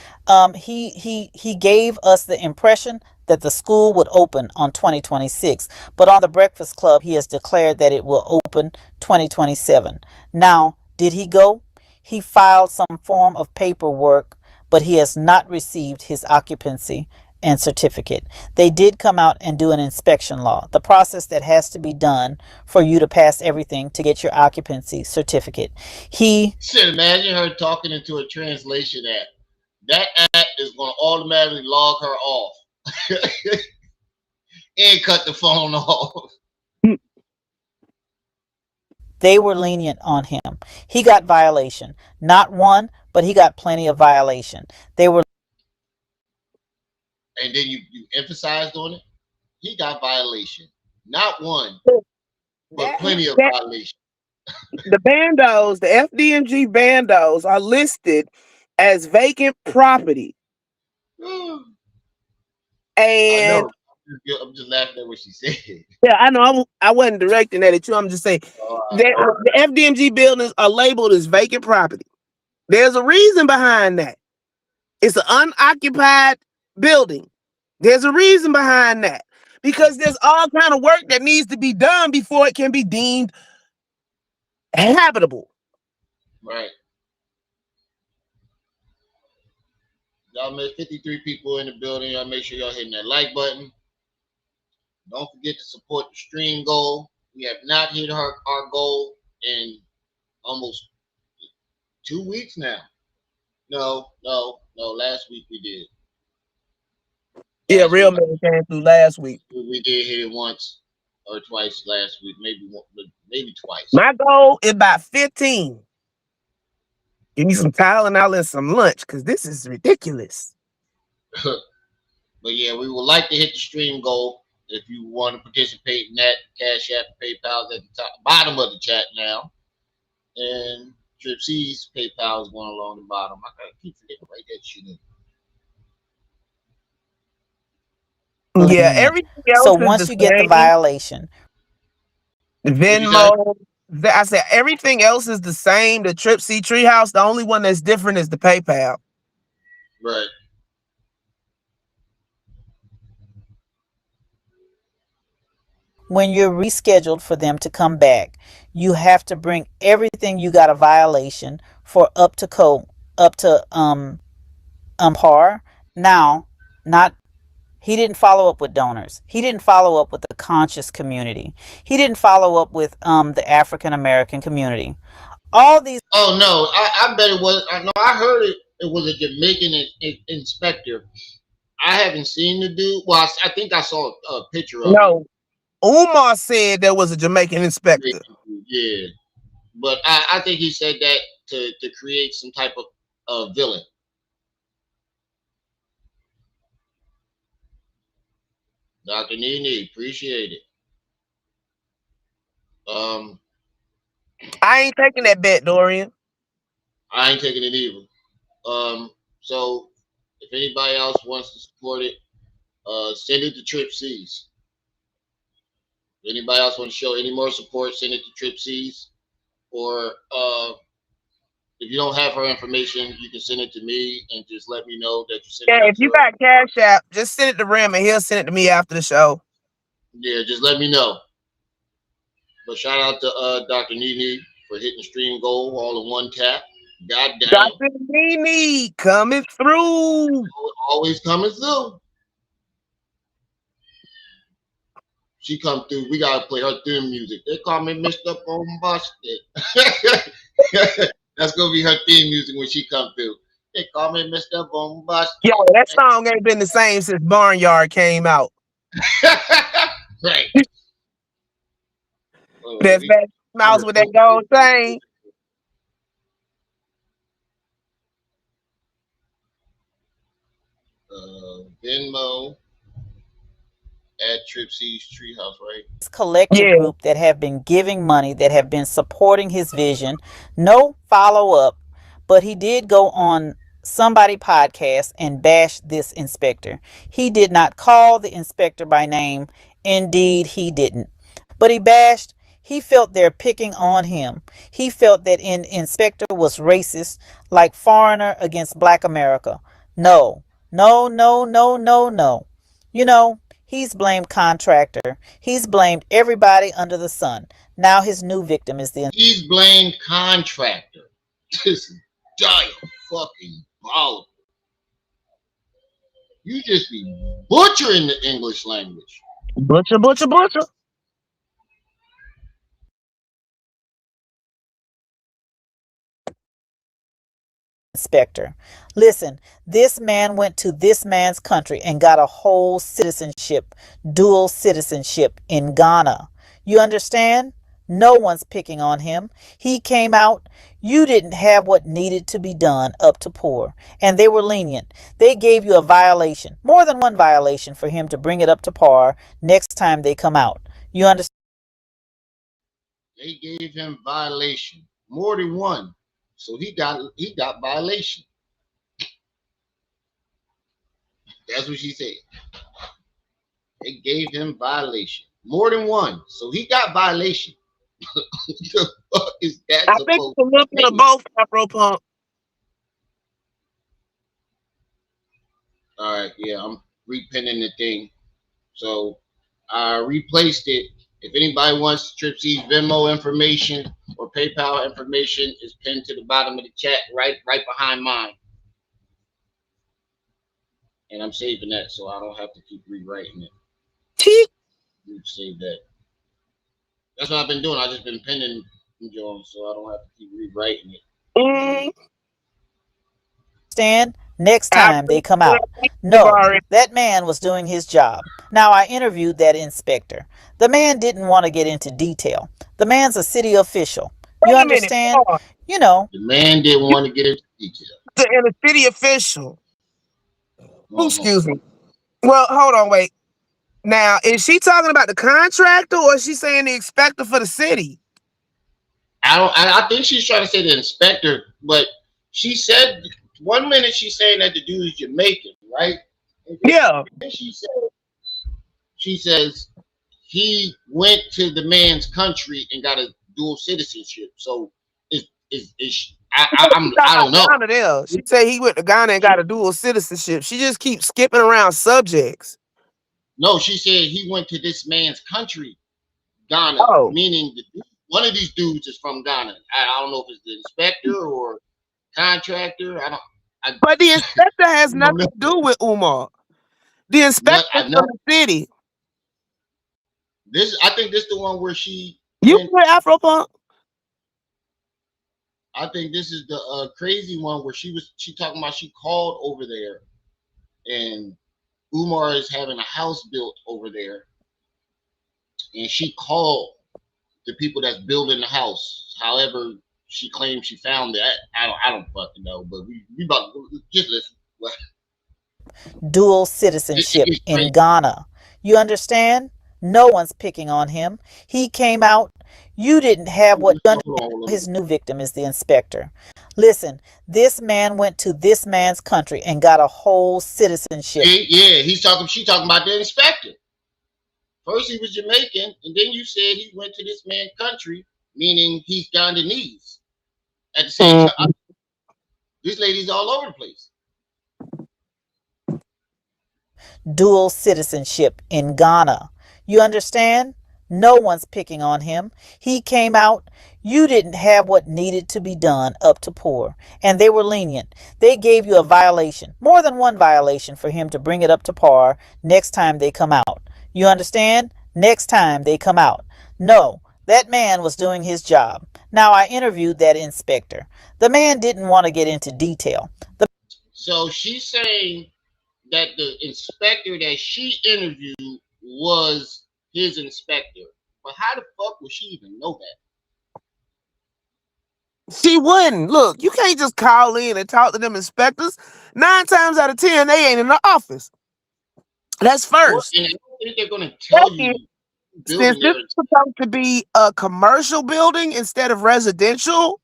Speaker 7: He gave us the impression that the school would open on 2026, but on the Breakfast Club, he has declared that it will open 2027. Now, did he go? He filed some form of paperwork, but he has not received his occupancy and certificate. They did come out and do an inspection law, the process that has to be done for you to pass everything to get your occupancy certificate.
Speaker 2: Shit, imagine her talking into a translation app. That app is going to automatically log her off and cut the phone off.
Speaker 7: They were lenient on him. He got violation. Not one, but he got plenty of violation. They were.
Speaker 2: And then you emphasized on it. He got violation. Not one, but plenty of violation.
Speaker 9: The bandos, the FDMG bandos are listed as vacant property. And
Speaker 2: I'm just laughing at what she said.
Speaker 9: Yeah, I know. I wasn't directing that at you. I'm just saying that the FDMG buildings are labeled as vacant property. There's a reason behind that. It's an unoccupied building. There's a reason behind that. Because there's all kind of work that needs to be done before it can be deemed habitable.
Speaker 2: Right. Y'all made 53 people in the building. Y'all make sure y'all hitting that like button. Don't forget to support the stream goal. We have not hit our goal in almost 2 weeks now. No. Last week we did.
Speaker 9: Yeah, Real Man came through last week.
Speaker 2: We did hit it once or twice last week, maybe twice.
Speaker 9: My goal is about 15. Give me some Tylenol and some lunch, because this is ridiculous.
Speaker 2: But yeah, we would like to hit the stream goal. If you want to participate in that, Cash App, PayPal at the bottom of the chat now. And Trip C's PayPal is going along the bottom. I gotta keep forgetting to write that shit in.
Speaker 9: Yeah, everything else.
Speaker 7: So once you get the violation,
Speaker 9: Venmo, I said everything else is the same. The Trip C Treehouse, the only one that's different is the PayPal.
Speaker 2: Right.
Speaker 7: when you're rescheduled for them to come back, you have to bring everything you got a violation for up to par. Now, not he didn't follow up with donors. He didn't follow up with the conscious community. He didn't follow up with the African American community. All these.
Speaker 2: Oh no, I bet it was. I heard it. It was a Jamaican inspector. I haven't seen the dude. Well, I think I saw a picture of him.
Speaker 9: Umar said there was a Jamaican inspector.
Speaker 2: Yeah, but I think he said that to create some type of villain. Dr.NeNe, appreciate it.
Speaker 9: I ain't taking that bet, Dorian.
Speaker 2: I ain't taking it either. So if anybody else wants to support it, send it to Trip C's. If anybody else want to show any more support, send it to Trip C's. Or if you don't have her information, you can send it to me and just let me know that you sent
Speaker 9: Yeah,
Speaker 2: it
Speaker 9: if
Speaker 2: to
Speaker 9: you
Speaker 2: her.
Speaker 9: got Cash App, just send it to Rim and he'll send it to me after the show.
Speaker 2: Yeah, just let me know. But shout out to Dr.NeNe for hitting stream goal all in one tap. Goddamn.
Speaker 9: Dr.NeNe coming through.
Speaker 2: Always coming through. She come through. We gotta play her theme music. They call me Mr. Bombastic. That's gonna be her theme music when she come through. They call me Mr. Bombastic.
Speaker 9: Yo, that song ain't been the same since Barnyard came out.
Speaker 2: Right.
Speaker 9: That fat mouse with that gold chain.
Speaker 2: Venmo at Trip C's Treehouse, right?
Speaker 7: This collective group that have been giving money, that have been supporting his vision. No follow up, but he did go on somebody podcast and bash this inspector. He did not call the inspector by name. Indeed, he didn't. But he bashed. He felt they're picking on him. He felt that an inspector was racist, like foreigner against black America. No, no, no, no, no, no. You know, he's blamed contractor. He's blamed everybody under the sun. Now his new victim is the...
Speaker 2: He's blamed contractor. This fucking baller. You just be butchering the English language.
Speaker 9: Butcher, butcher, butcher.
Speaker 7: Inspector. Listen, this man went to this man's country and got a whole citizenship, dual citizenship in Ghana. You understand? No one's picking on him. He came out. You didn't have what needed to be done up to par, and they were lenient. They gave you a violation, more than one violation, for him to bring it up to par next time they come out. You understand?
Speaker 2: They gave him violation, more than one. So he got violation. That's what she said. They gave him violation, more than one. So he got violation. The fuck is that?
Speaker 9: I think it's a little bit of both, Afro Punk.
Speaker 2: All right, yeah, I'm repinning the thing. So I replaced it. If anybody wants Trip C's Venmo information or PayPal information, is pinned to the bottom of the chat, right behind mine. And I'm saving that so I don't have to keep rewriting it. You save that. That's what I've been doing. I've just been pinning them so I don't have to keep rewriting it.
Speaker 7: Understand? Next time they come out. No, that man was doing his job. Now, I interviewed that inspector. The man didn't want to get into detail. The man's a city official. You understand? You know.
Speaker 2: The man didn't want to get into detail.
Speaker 9: And a city official. Oh, excuse me. Well, hold on, wait. Now, is she talking about the contractor or is she saying the inspector for the city?
Speaker 2: I think she's trying to say the inspector, but she said 1 minute she's saying that the dude is Jamaican, right?
Speaker 9: Yeah.
Speaker 2: And she says he went to the man's country and got a dual citizenship. So I don't know.
Speaker 9: She said he went to Ghana and got a dual citizenship. She just keeps skipping around subjects.
Speaker 2: No, she said he went to this man's country, Ghana, meaning one of these dudes is from Ghana. I don't know if it's the inspector or contractor.
Speaker 9: But the inspector has nothing to do with Umar. The inspector from the city.
Speaker 2: I think this is the one where she.
Speaker 9: You play Afro Punk?
Speaker 2: I think this is the crazy one where she talking about she called over there, and Umar is having a house built over there, and she called the people that's building the house. However, she claims she found that. I don't fucking know, but we about just listen.
Speaker 7: Dual citizenship in Ghana. You understand? No one's picking on him. He came out. You didn't have what done. His new victim is the inspector. Listen, this man went to this man's country and got a whole citizenship.
Speaker 2: Yeah, she's talking about the inspector First he was Jamaican, and then you said he went to this man's country, meaning he's Guyanese. At the same time, this lady's all over the place.
Speaker 7: Dual citizenship in Ghana. You understand? No one's picking on him. He came out. You didn't have what needed to be done up to par, and they were lenient. They gave you a violation, more than one violation, for him to bring it up to par next time they come out. You understand? Next time they come out. No, that man was doing his job. Now, I interviewed that inspector. The man didn't want to get into detail.
Speaker 2: So she's saying that the inspector that she interviewed was his inspector. But how the fuck would she even know that?
Speaker 9: She wouldn't. Look, you can't just call in and talk to them inspectors. 9 times out of 10, they ain't in the office. That's first.
Speaker 2: Well, and I don't think they're going to tell you.
Speaker 9: Since this is supposed to be a commercial building instead of residential,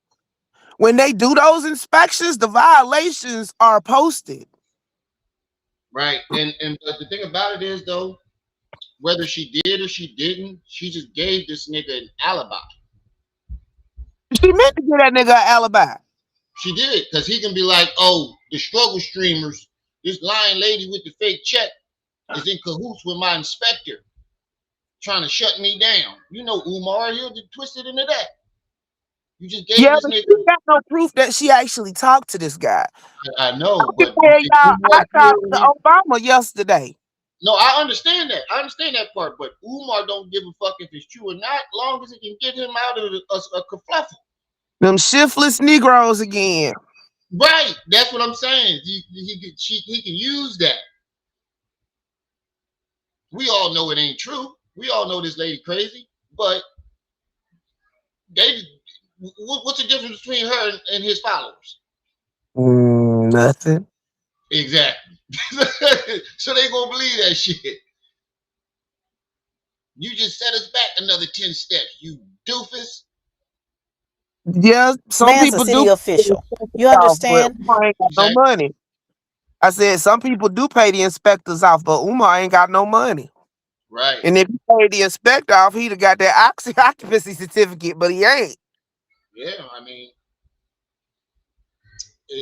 Speaker 9: when they do those inspections, the violations are posted.
Speaker 2: Right. And but the thing about it is, though, whether she did or she didn't, she just gave this nigga an alibi.
Speaker 9: She meant to give that nigga an alibi.
Speaker 2: She did, because he can be like, oh, the struggle streamers, this lying lady with the fake check is in cahoots with my inspector, trying to shut me down. You know, Umar, he'll get twisted into that. You just gave this
Speaker 9: but
Speaker 2: nigga.
Speaker 9: she got no proof that she actually talked to this guy.
Speaker 2: I know,
Speaker 9: but I talked to Obama yesterday.
Speaker 2: No, I understand that. I understand that part, but Umar don't give a fuck if it's true or not, long as it can get him out of a kerfluffle.
Speaker 9: Them shiftless Negroes again.
Speaker 2: Right, that's what I'm saying. He can use that. We all know it ain't true. We all know this lady crazy, but what's the difference between her and his followers?
Speaker 9: Nothing.
Speaker 2: Exactly. So they gonna believe that shit. You just set us back another 10 steps, you doofus.
Speaker 9: Yeah, some
Speaker 7: Man's
Speaker 9: people
Speaker 7: a city
Speaker 9: do.
Speaker 7: official. You understand?
Speaker 9: Umar ain't got no money. I said some people do pay the inspectors off, but Umar ain't got no money.
Speaker 2: Right.
Speaker 9: And if he paid the inspector off, he'd have got that occupancy certificate, but he ain't.
Speaker 2: Yeah, I mean,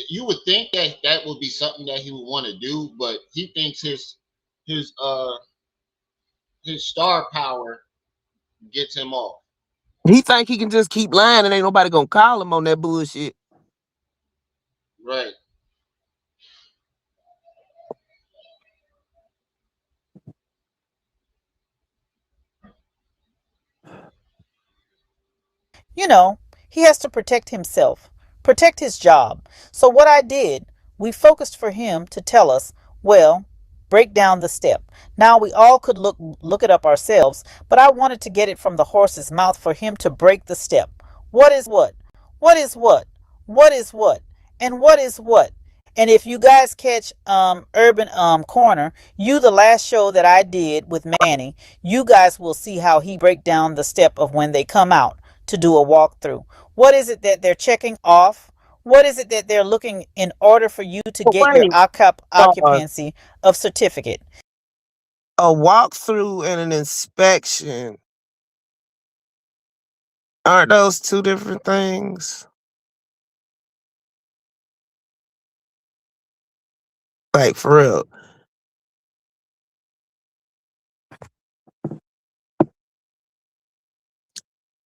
Speaker 2: you would think that would be something that he would want to do, but he thinks his star power gets him off.
Speaker 9: He think he can just keep lying and ain't nobody gonna call him on that bullshit.
Speaker 2: Right.
Speaker 7: You know, he has to protect himself, protect his job. So what I did, we focused for him to tell us, well, break down the step. Now we all could look it up ourselves, but I wanted to get it from the horse's mouth for him to break the step. What is what? What is what? What is what? And what is what? And if you guys catch Urban Corner, the last show that I did with Manny, you guys will see how he break down the step of when they come out to do a walkthrough. What is it that they're checking off? What is it that they're looking in order for you to get your occupancy of certificate?
Speaker 9: A walkthrough and an inspection. Aren't those two different things? Like, for real.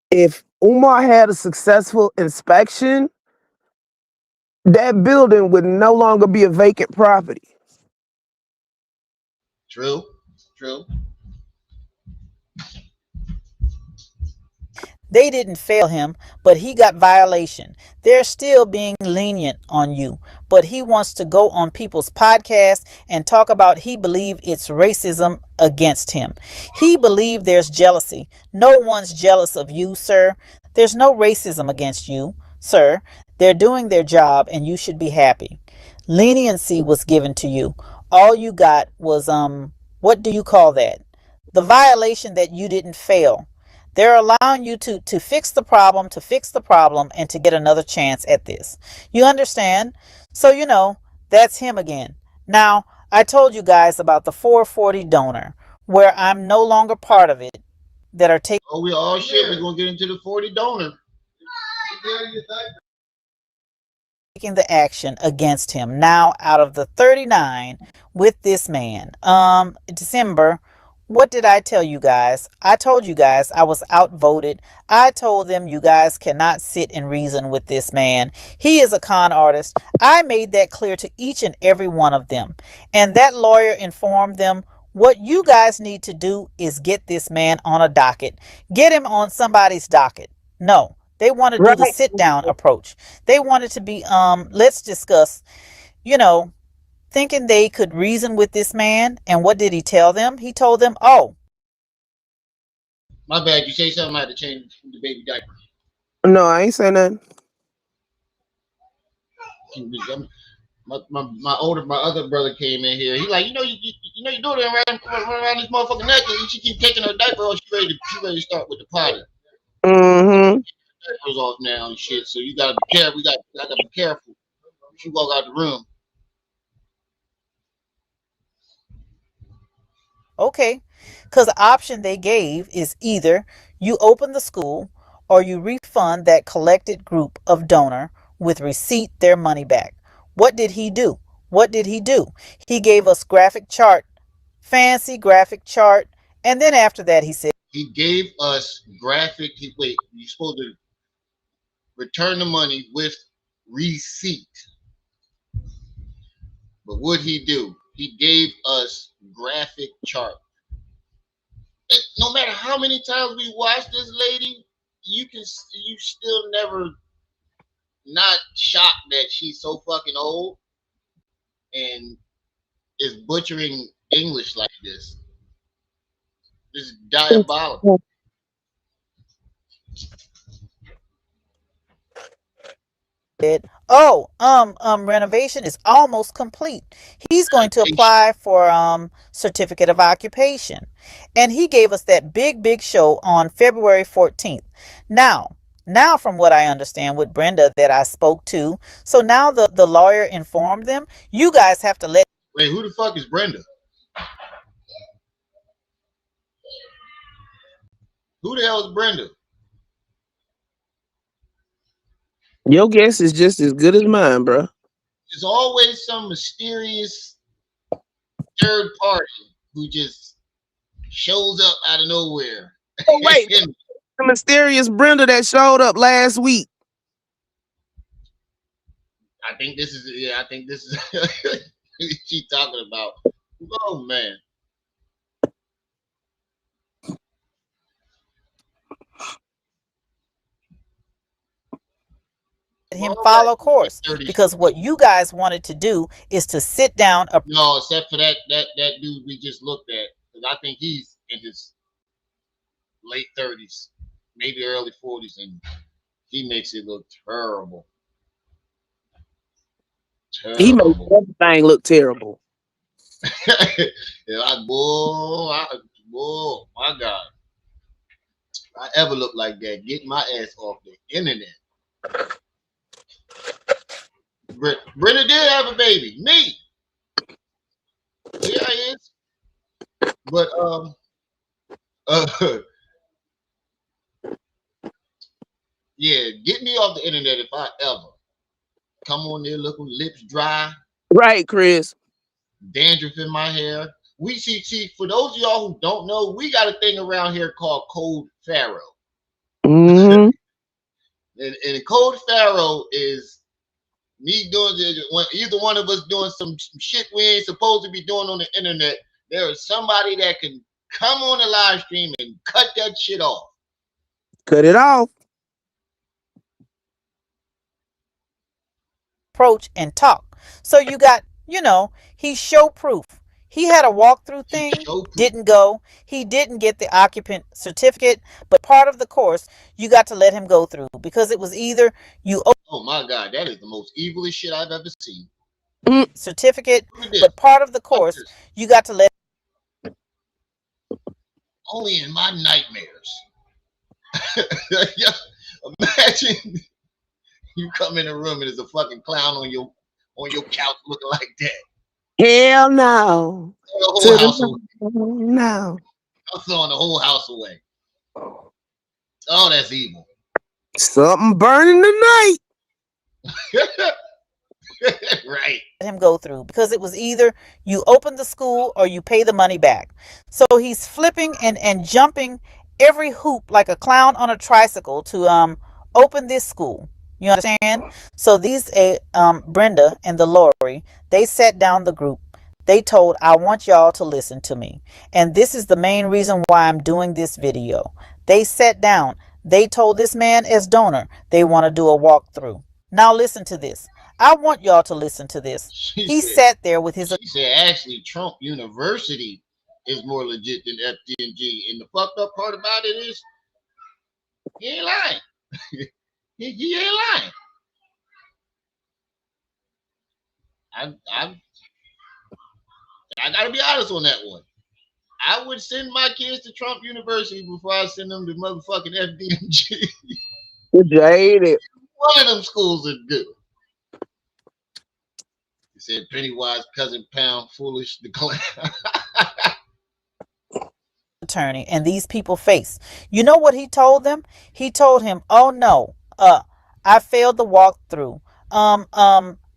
Speaker 9: If Umar had a successful inspection, that building would no longer be a vacant property.
Speaker 2: True. True.
Speaker 7: They didn't fail him, but he got violation. They're still being lenient on you, but he wants to go on people's podcasts and talk about he believe it's racism against him. He believe there's jealousy. No one's jealous of you, sir. There's no racism against you, sir. They're doing their job and you should be happy. Leniency was given to you. All you got was, what do you call that? The violation that you didn't fail. They're allowing you to fix the problem, and to get another chance at this. You understand? So, that's him again. Now, I told you guys about the 440 donor. where I'm no longer part of it that are taking
Speaker 2: Oh, shit. We're gonna get into the 40 donor.
Speaker 7: the action against him. Now, out of the 39 with this man, December, what did I tell you guys? I told you guys I was outvoted. I told them you guys cannot sit and reason with this man. He is a con artist. I made that clear to each and every one of them. And that lawyer informed them, what you guys need to do is get this man on a docket. Get him on somebody's docket. No, they want to do the
Speaker 9: Right.
Speaker 7: sit down approach. They wanted to be, let's discuss, thinking they could reason with this man. And what did he tell them? He told them, oh,
Speaker 2: My bad. You say something, I had to change the baby diaper.
Speaker 9: No, I ain't saying nothing.
Speaker 2: My other brother came in here. He like, you know, you doing it around this motherfucking neck, and she keep taking her diaper off. She ready to start with the potty.
Speaker 9: Mm-hmm.
Speaker 2: Diapers off now and shit. So you gotta be careful. I gotta be careful. She walk out the room.
Speaker 7: okay. Because the option they gave is either you open the school or you refund that collected group of donor with receipt their money back. What did he do? What did he do? He gave us graphic chart, fancy graphic chart. And then after that, he said,
Speaker 2: He gave us graphic. Wait, you're supposed to return the money with receipt. But what he do? He gave us graphic chart. No matter how many times we watch this lady, you still never not shocked that she's so fucking old and is butchering English like this. This is diabolical.
Speaker 7: oh, renovation is almost complete. He's going to apply for certificate of occupation. And he gave us that big show on February 14th. Now, from what I understand with Brenda that I spoke to, so now the lawyer informed them, you guys have to let.
Speaker 2: Wait, who the fuck is Brenda? Who the hell is Brenda?
Speaker 9: Your guess is just as good as mine, bro.
Speaker 2: There's always some mysterious third party who just shows up out of nowhere.
Speaker 9: Oh, wait. The mysterious Brenda that showed up last week.
Speaker 2: I think this is she talking about. Oh man.
Speaker 7: Him follow course, because what you guys wanted to do is to sit down.
Speaker 2: No, except for that dude we just looked at, because I think he's in his late 30s, maybe early 40s, and he makes it look terrible.
Speaker 9: He makes everything look terrible.
Speaker 2: Yeah, my God. If I ever look like that, get my ass off the internet. Brenda did have a baby. Me. Yeah, he is. But yeah, get me off the internet if I ever come on there looking lips dry.
Speaker 9: Right, Chris.
Speaker 2: Dandruff in my hair. We see for those of y'all who don't know, we got a thing around here called cold pharaoh.
Speaker 9: Mm-hmm.
Speaker 2: and cold pharaoh is me doing either one of us doing some shit we ain't supposed to be doing on the internet. There is somebody that can come on the live stream and cut that shit off.
Speaker 9: Cut it off.
Speaker 7: Approach and talk. So you got, he's show proof. He had a walkthrough thing, didn't go. He didn't get the occupant certificate, but part of the course you got to let him go through, because it was either you.
Speaker 2: Oh my God, that is the most evilest shit I've ever seen.
Speaker 7: Certificate, but part of the course you got to let.
Speaker 2: Only in my nightmares. Imagine you come in a room and there's a fucking clown on your couch looking like that.
Speaker 9: Hell no.
Speaker 2: The whole
Speaker 9: To
Speaker 2: house away.
Speaker 9: the no.
Speaker 2: I'm throwing the whole house away. Oh, that's evil.
Speaker 9: Something burning tonight.
Speaker 2: Right.
Speaker 7: Him go through because it was either you open the school or you pay the money back. So he's flipping and jumping every hoop like a clown on a tricycle to open this school. You understand? So these Brenda and the Lori, they sat down the group. They told, I want y'all to listen to me. And this is the main reason why I'm doing this video. They sat down. They told this man as donor they want to do a walkthrough. Now listen to this. I want y'all to listen to this. He sat there with his...
Speaker 2: She said, actually, Trump University is more legit than FDNG. And the fucked up part about it is, he ain't lying. he ain't lying. I gotta be honest on that one. I would send my kids to Trump University before I send them to motherfucking FDNG.
Speaker 9: Jaded.
Speaker 2: One of them schools is good. He said Pennywise, cousin Pound, foolish the clown.
Speaker 7: Attorney and these people face. You know what he told them? He told him, "Oh no, I failed the walkthrough.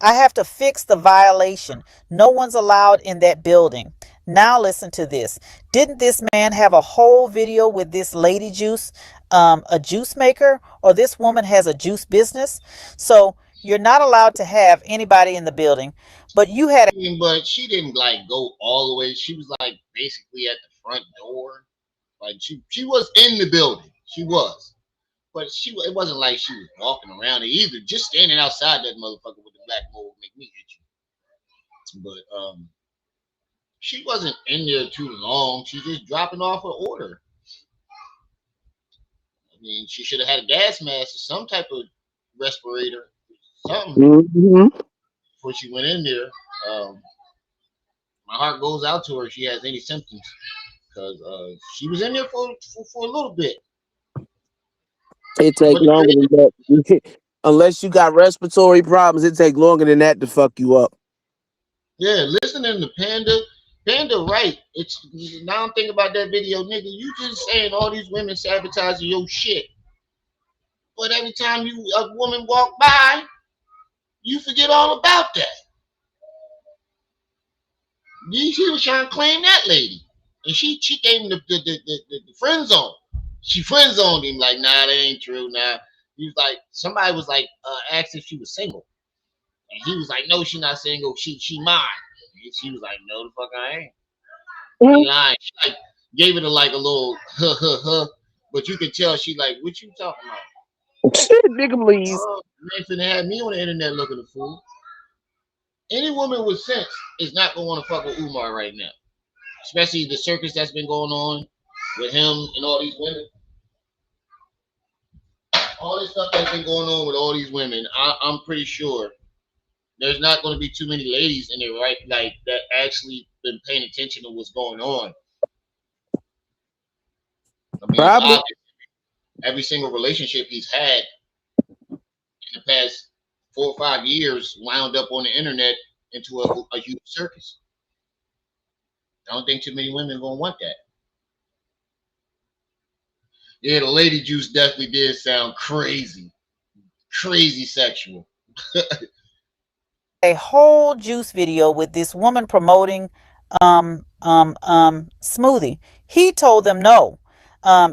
Speaker 7: I have to fix the violation. No one's allowed in that building." Now listen to this. Didn't this man have a whole video with this lady juice, a juice maker, or this woman has a juice business? So you're not allowed to have anybody in the building, but you had
Speaker 2: but she didn't like go all the way. She was like basically at the front door. Like she was in the building. She was. But it wasn't like she was walking around it either. Just standing outside that motherfucker with the black mold make me hit you. But she wasn't in there too long. She's just dropping off her order. I mean, she should have had a gas mask or some type of respirator, something before she went in there. My heart goes out to her if she has any symptoms, because she was in there for a little bit.
Speaker 9: It takes longer than that. Unless you got respiratory problems, it takes longer than that to fuck you up.
Speaker 2: Yeah, listening to Panda, right? It's now I'm thinking about that video, nigga. You just saying all these women sabotaging your shit, but every time a woman walk by, you forget all about that. He was trying to claim that lady, and she gave him the friend zone. She friend zoned him like, nah, that ain't true. Nah, he was like, somebody was like, asked if she was single, and he was like, no, she not single. She mine. And she was like, no, the fuck I ain't. He lying. She like gave it a little but you could tell she like, what you talking about?
Speaker 9: Nigga, please.
Speaker 2: You ain't finna have me on the internet looking a fool. Any woman with sense is not gonna want to fuck with Umar right now, especially the circus that's been going on with him and all these women. All this stuff that's been going on with all these women, I'm pretty sure there's not going to be too many ladies in there, right? Like that actually been paying attention to what's going on. I mean, every single relationship he's had in the past 4 or 5 years wound up on the internet into a huge circus. I don't think too many women are gonna want that. Yeah, the lady juice definitely did sound crazy sexual.
Speaker 7: a whole juice video with this woman promoting smoothie. He told them no.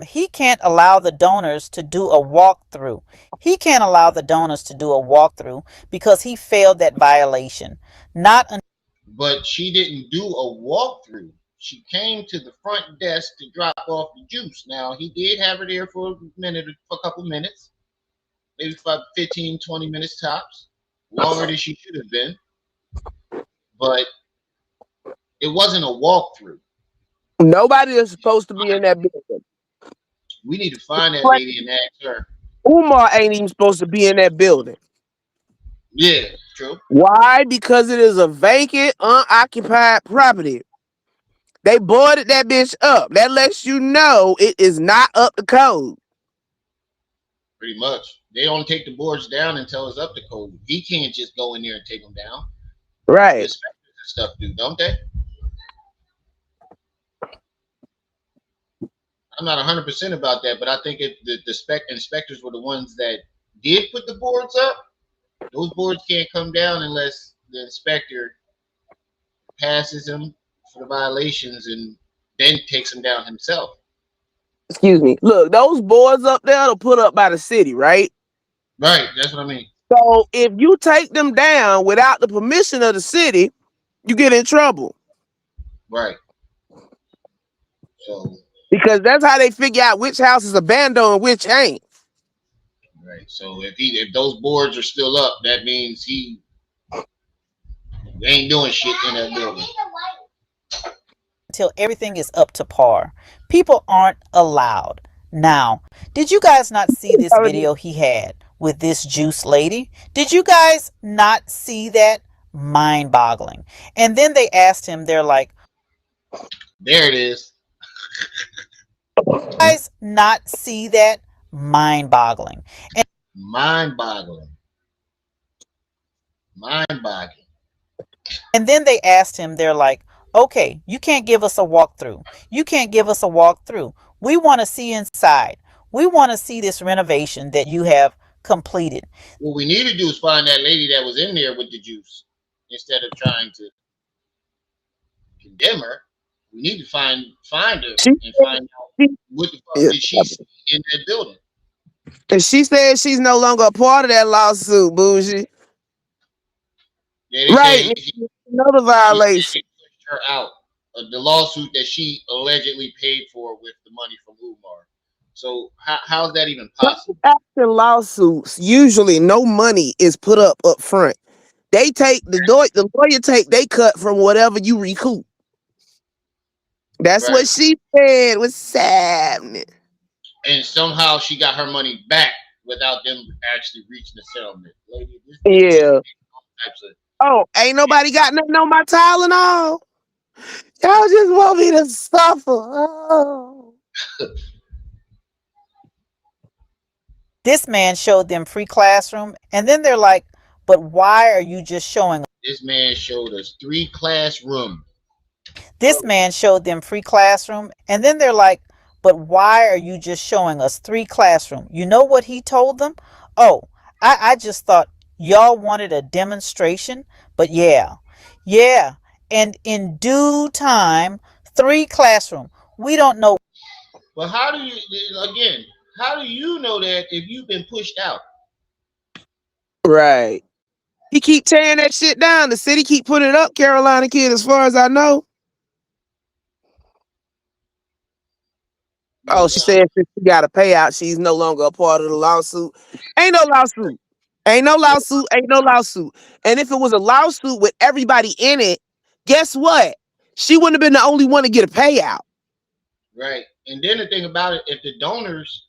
Speaker 7: He can't allow the donors to do a walkthrough. He can't allow the donors to do a walkthrough because he failed that violation.
Speaker 2: But she didn't do a walkthrough. She came to the front desk to drop off the juice. Now, he did have her there for a couple minutes, maybe about 15, 20 minutes tops, longer than she should have been. But it wasn't a walkthrough.
Speaker 9: Nobody is supposed to be in that building.
Speaker 2: We need to find that lady and ask her.
Speaker 9: Umar ain't even supposed to be in that building.
Speaker 2: Yeah, true.
Speaker 9: Why? Because it is a vacant, unoccupied property. They boarded that bitch up. That lets you know it is not up to code.
Speaker 2: Pretty much. They don't take the boards down until it's up to code. He can't just go in there and take them down.
Speaker 9: Right.
Speaker 2: The inspectors stuff do, don't they? I'm not 100% about that, but I think if the inspectors were the ones that did put the boards up, those boards can't come down unless the inspector passes them for the violations and then takes them down himself.
Speaker 9: Excuse me. Look, those boards up there are put up by the city, right?
Speaker 2: Right, that's what I mean.
Speaker 9: So if you take them down without the permission of the city, you get in trouble.
Speaker 2: Right. So
Speaker 9: because that's how they figure out which house is abandoned and which ain't.
Speaker 2: Right. So if those boards are still up, that means he ain't doing shit in that building.
Speaker 7: Until everything is up to par. People aren't allowed. Now, did you guys not see this video he had with this juice lady? Did you guys not see that? Mind-boggling. And then they asked him, they're like,
Speaker 2: there it is.
Speaker 7: You guys not see that? Mind-boggling. And
Speaker 2: mind-boggling. Mind-boggling.
Speaker 7: And then they asked him, they're like, okay, you can't give us a walkthrough. You can't give us a walkthrough. We want to see inside. We want to see this renovation that you have completed.
Speaker 2: What we need to do is find that lady that was in there with the juice. Instead of trying to condemn her, we need to find her and find out what the fuck did she see in that building.
Speaker 9: And she said she's no longer a part of that lawsuit, bougie.
Speaker 2: Yeah,
Speaker 9: right, another violation.
Speaker 2: Pushed her out of the lawsuit that she allegedly paid for with the money from Umar. So how's that even possible?
Speaker 9: After lawsuits, usually no money is put up front. They take the lawyer take they cut from whatever you recoup. That's
Speaker 2: right.
Speaker 9: what she said was happening.
Speaker 2: And somehow she got her money back without them actually reaching the settlement. Lady,
Speaker 9: yeah. Oh, ain't nobody got nothing on my Tylenol. Y'all just want me to suffer. Oh.
Speaker 7: This man showed them free classroom, and then they're like, but why are you just showing us?
Speaker 2: This man showed us 3 classrooms.
Speaker 7: This man showed them free classroom, and then they're like, but why are you just showing us 3 classroom? You know what he told them? Oh, I just thought y'all wanted a demonstration, but yeah. And in due time, 3 classroom. We don't know.
Speaker 2: But how do you know that if you've been pushed out?
Speaker 9: Right. He keep tearing that shit down. The city keep putting it up, Carolina kid, as far as I know. Oh, she said since she got a payout, she's no longer a part of the lawsuit. Ain't no lawsuit. Ain't no lawsuit. Ain't no lawsuit. And if it was a lawsuit with everybody in it, guess what? She wouldn't have been the only one to get a payout.
Speaker 2: Right. And then the thing about it, if the donors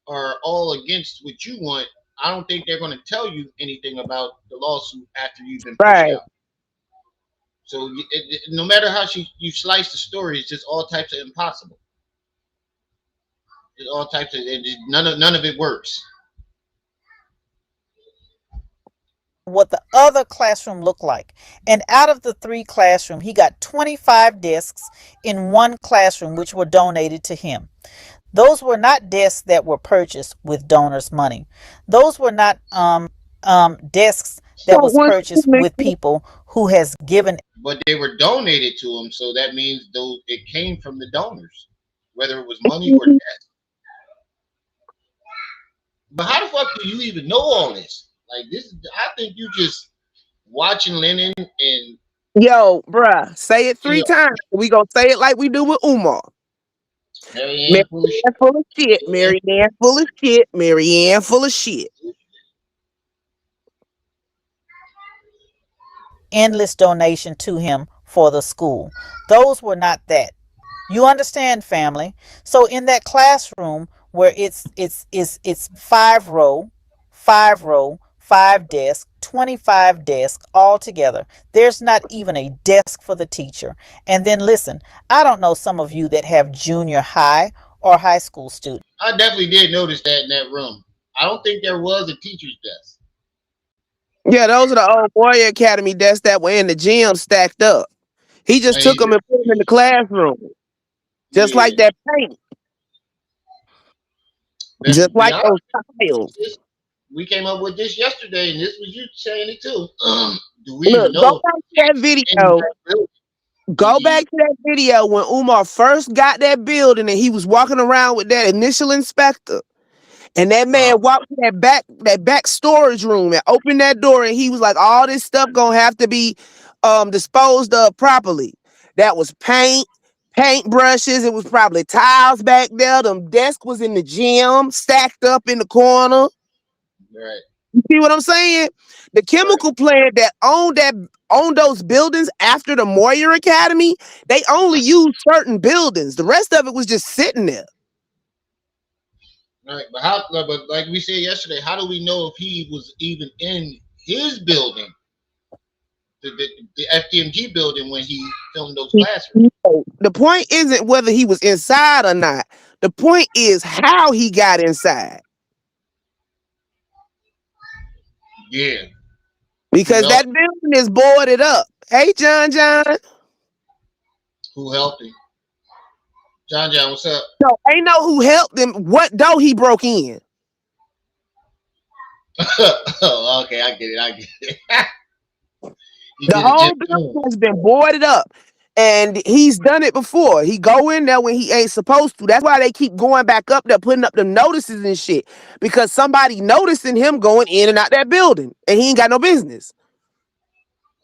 Speaker 2: are all against what you want, I don't think they're going to tell you anything about the lawsuit after you've been pushed out. So no matter how you slice the story, it's just all types of impossible. It's all types of none of it works.
Speaker 7: What the other classroom looked like. And out of the 3 classroom, he got 25 desks in one classroom, which were donated to him. Those were not desks that were purchased with donors' money. Those were not desks that was purchased with people who has given.
Speaker 2: But they were donated to him, so that means it came from the donors, whether it was money or desk. But how the fuck do you even know all this? Like this, I think you just watching Lennon and
Speaker 9: yo, bruh, say it 3 times. We gonna say it like we do with Umar.
Speaker 2: Marianne full
Speaker 9: of shit. Marianne full of shit. Marianne full of shit.
Speaker 7: Endless donation to him for the school. Those were not that. You understand, family? So in that classroom where it's 5 row, 5 desks, 25 desks all together. There's not even a desk for the teacher. And then listen, I don't know some of you that have junior high or high school students.
Speaker 2: I definitely did notice that in that room. I don't think there was a teacher's desk.
Speaker 9: Yeah, those are the old Warrior Academy desks that were in the gym stacked up. He just took them and put them in the classroom, just
Speaker 2: Yeah.
Speaker 9: like that paint,
Speaker 2: Then to
Speaker 9: just
Speaker 2: be
Speaker 9: like
Speaker 2: honest,
Speaker 9: those tiles.
Speaker 2: we came up with this yesterday, and this was you saying it too. Do we even
Speaker 9: Look, go
Speaker 2: know
Speaker 9: back to that
Speaker 2: in
Speaker 9: video.
Speaker 2: that building?
Speaker 9: Go back to that video when Umar first got that building and he was walking around with that initial inspector. And that man walked to that back storage room and opened that door and he was like, all this stuff gonna have to be disposed of properly. That was paint brushes, it was probably tiles back there. Them desk was in the gym, stacked up in the corner.
Speaker 2: Right.
Speaker 9: You see what I'm saying? The chemical plant that owned those buildings after the Moyer Academy, they only used certain buildings. The rest of it was just sitting there.
Speaker 2: Right, but how? But like we said yesterday, how do we know if he was even in his building, the FDMG building, when he filmed those classrooms?
Speaker 9: The point isn't whether he was inside or not. The point is how he got inside.
Speaker 2: Yeah.
Speaker 9: Because that building is boarded up. Hey, John.
Speaker 2: Who helped him? John, what's up?
Speaker 9: No, ain't know who helped him. What door he broke in?
Speaker 2: Oh, okay, I get it.
Speaker 9: The whole building has been boarded up. And he's done it before. He go in there when he ain't supposed to. That's why they keep going back up there, putting up them notices and shit. Because somebody noticing him going in and out that building. And he ain't got no business.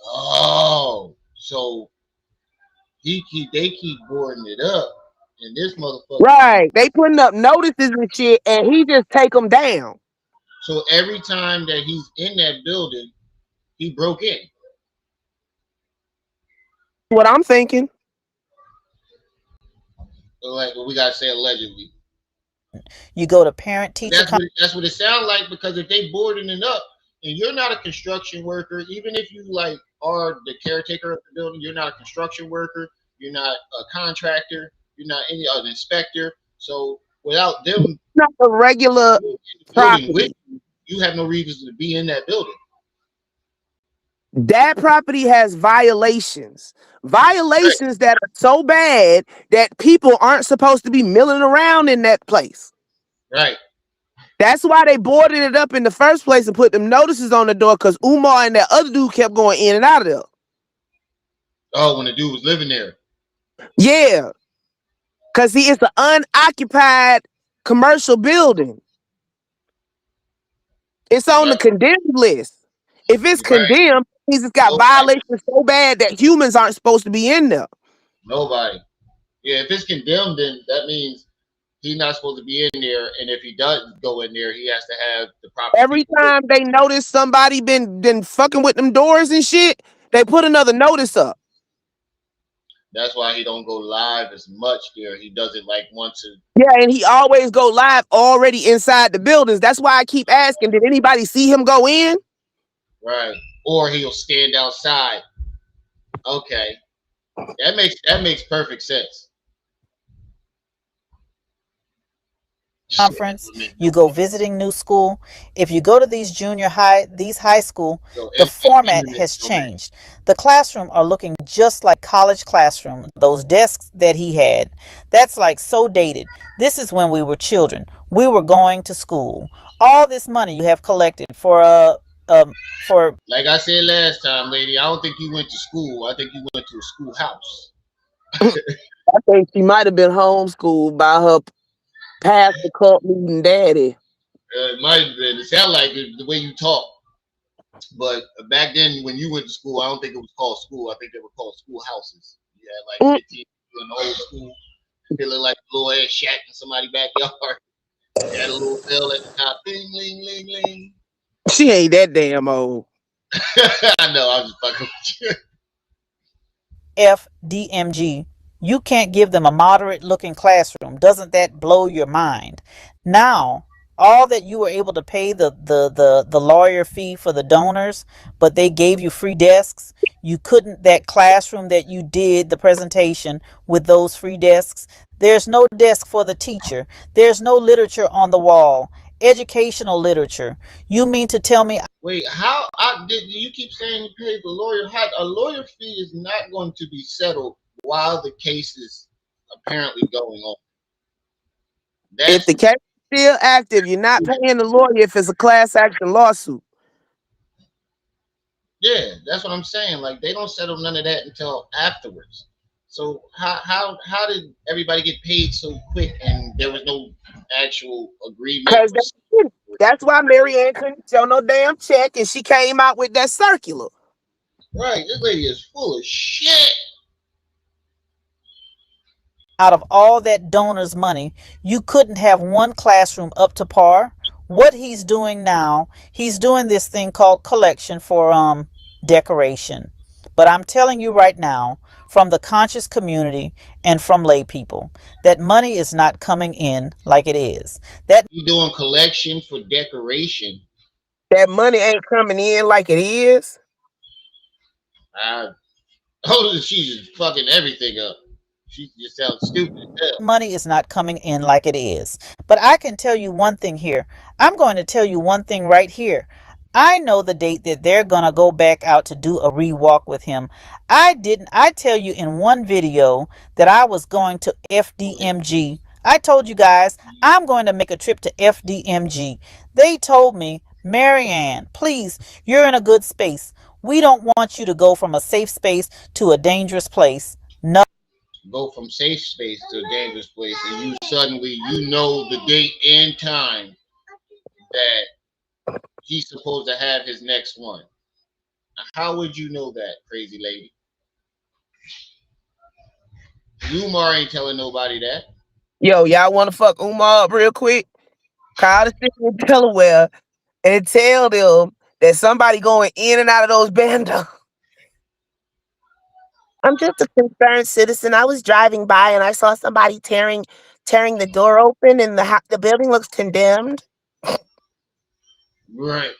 Speaker 2: Oh, so they keep boarding it up. And this motherfucker.
Speaker 9: Right. They putting up notices and shit, and he just take them down.
Speaker 2: So every time that he's in that building, he broke in.
Speaker 9: What I'm thinking.
Speaker 2: Like, we gotta say allegedly.
Speaker 7: You go to parent teacher.
Speaker 2: That's what it sounds like, because if they boarding it up and you're not a construction worker, even if you like are the caretaker of the building, you're not a construction worker, you're not a contractor, you're not any other inspector. So without them,
Speaker 9: not a regular property.
Speaker 2: You have no reason to be in that building.
Speaker 9: That property has violations. Violations that are so bad that people aren't supposed to be milling around in that place.
Speaker 2: Right.
Speaker 9: That's why they boarded it up in the first place and put them notices on the door, because Umar and that other dude kept going in and out of there.
Speaker 2: Oh, when the dude was living there.
Speaker 9: Yeah. Because it's an unoccupied commercial building. It's on the condemned list. If it's condemned, it means it's got violations so bad that humans aren't supposed to be in there.
Speaker 2: Nobody. Yeah, if it's condemned, then that means he's not supposed to be in there. And if he does go in there, he has to have the proper.
Speaker 9: Every time they notice somebody been fucking with them doors and shit, they put another notice up.
Speaker 2: That's why he don't go live as much there. He doesn't like want to.
Speaker 9: Yeah, and he always go live already inside the buildings. That's why I keep asking, did anybody see him go in?
Speaker 2: Right. Or he'll stand outside. Okay. That makes perfect sense.
Speaker 7: Conference, you go visiting new school. If you go to these high school, the format has changed. The classroom are looking just like college classroom. Those desks that he had, that's like so dated. This is when we were children. We were going to school. All this money you have collected for
Speaker 2: like I said last time, lady, I don't think you went to school. I think you went to a schoolhouse.
Speaker 9: I think she might have been homeschooled by her pastor, cult leading daddy.
Speaker 2: It might have been. It sounded like it, the way you talk. But back then, when you went to school, I don't think it was called school. I think they were called schoolhouses. You had like 15 people in the old school. They look like a little ass shack in somebody's backyard. They had a little bell at the top. Ding, ling, ling, ling.
Speaker 9: She ain't that damn old.
Speaker 2: I know. I was just fucking with you.
Speaker 7: FDMG. You can't give them a moderate looking classroom. Doesn't that blow your mind? Now, all that you were able to pay the lawyer fee for the donors, but they gave you free desks. You couldn't, that classroom that you did the presentation with those free desks. There's no desk for the teacher. There's no literature on the wall. educational literature. You mean to tell me?
Speaker 2: Wait, how did you keep saying you paid the lawyer? How a lawyer fee is not going to be settled while the case is apparently going on?
Speaker 9: If
Speaker 2: That's
Speaker 9: the case is still active, you're not paying the lawyer if it's a class action lawsuit.
Speaker 2: yeah, that's what I'm saying. Like they don't settle none of that until afterwards. So how did everybody get paid so quick and there was no actual agreement
Speaker 9: Because
Speaker 2: or
Speaker 9: that's why Marianne couldn't show no damn check and she came out with that circular.
Speaker 2: right? This lady is full of shit.
Speaker 7: Out of all that donor's money, you couldn't have one classroom up to par. What he's doing now, he's doing this thing called collection for decoration. But I'm telling you right now, from the conscious community and from lay people, that money is not coming in like it is. That
Speaker 2: You doing collection for decoration?
Speaker 9: That money ain't coming in like it is.
Speaker 2: Oh, she's just fucking everything up. She just sounds stupid as hell.
Speaker 7: money is not coming in like it is. But I can tell you one thing here. I'm going to tell you one thing right here. I know the date that they're going to go back out to do a rewalk with him. I tell you in one video that I was going to FDMG. I told you guys I'm going to make a trip to FDMG. They told me, Marianne, please, you're in a good space. We don't want you to go from a safe space to a dangerous place. No.
Speaker 2: Go from safe space to a dangerous place, and you suddenly you know the date and time that he's supposed to have his next one. How would you know that, crazy lady? Umar ain't telling nobody that.
Speaker 9: Yo, y'all want to fuck Umar up real quick? Call the city in Delaware and tell them that somebody going in and out of those bandos. I'm just a concerned citizen. I was driving by and I saw somebody tearing the door open, and the building looks condemned.
Speaker 2: Right.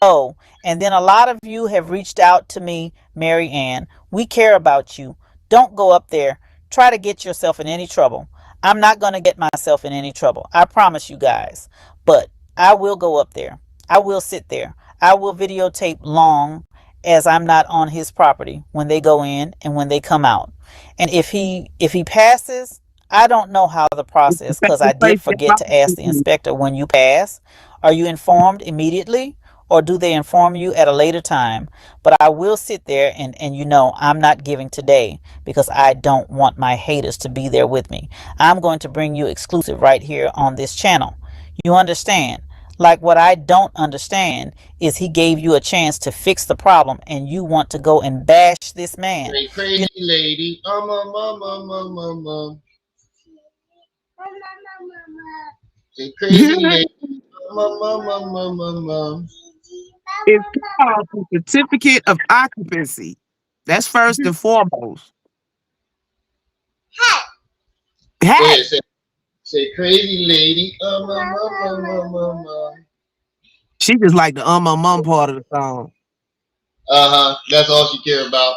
Speaker 7: Oh, and then a lot of you have reached out to me, Mary Ann. We care about you. Don't go up there. Try to get yourself in any trouble. I'm not going to get myself in any trouble. I promise you guys. But I will go up there. I will sit there. I will videotape long as I'm not on his property when they go in and when they come out. And if he passes, I don't know how the process, because I did forget to ask the inspector, when you pass, are you informed immediately? Or do they inform you at a later time? But I will sit there and I'm not giving today because I don't want my haters to be there with me. I'm going to bring you exclusive right here on this channel. You understand? Like, what I don't understand is he gave you a chance to fix the problem and you want to go and bash this man.
Speaker 2: Hey, crazy lady. Say crazy lady.
Speaker 9: It's called the certificate of occupancy. That's first and foremost. Hey,
Speaker 2: say crazy lady.
Speaker 9: She just like the mum part of the song.
Speaker 2: That's all she care about.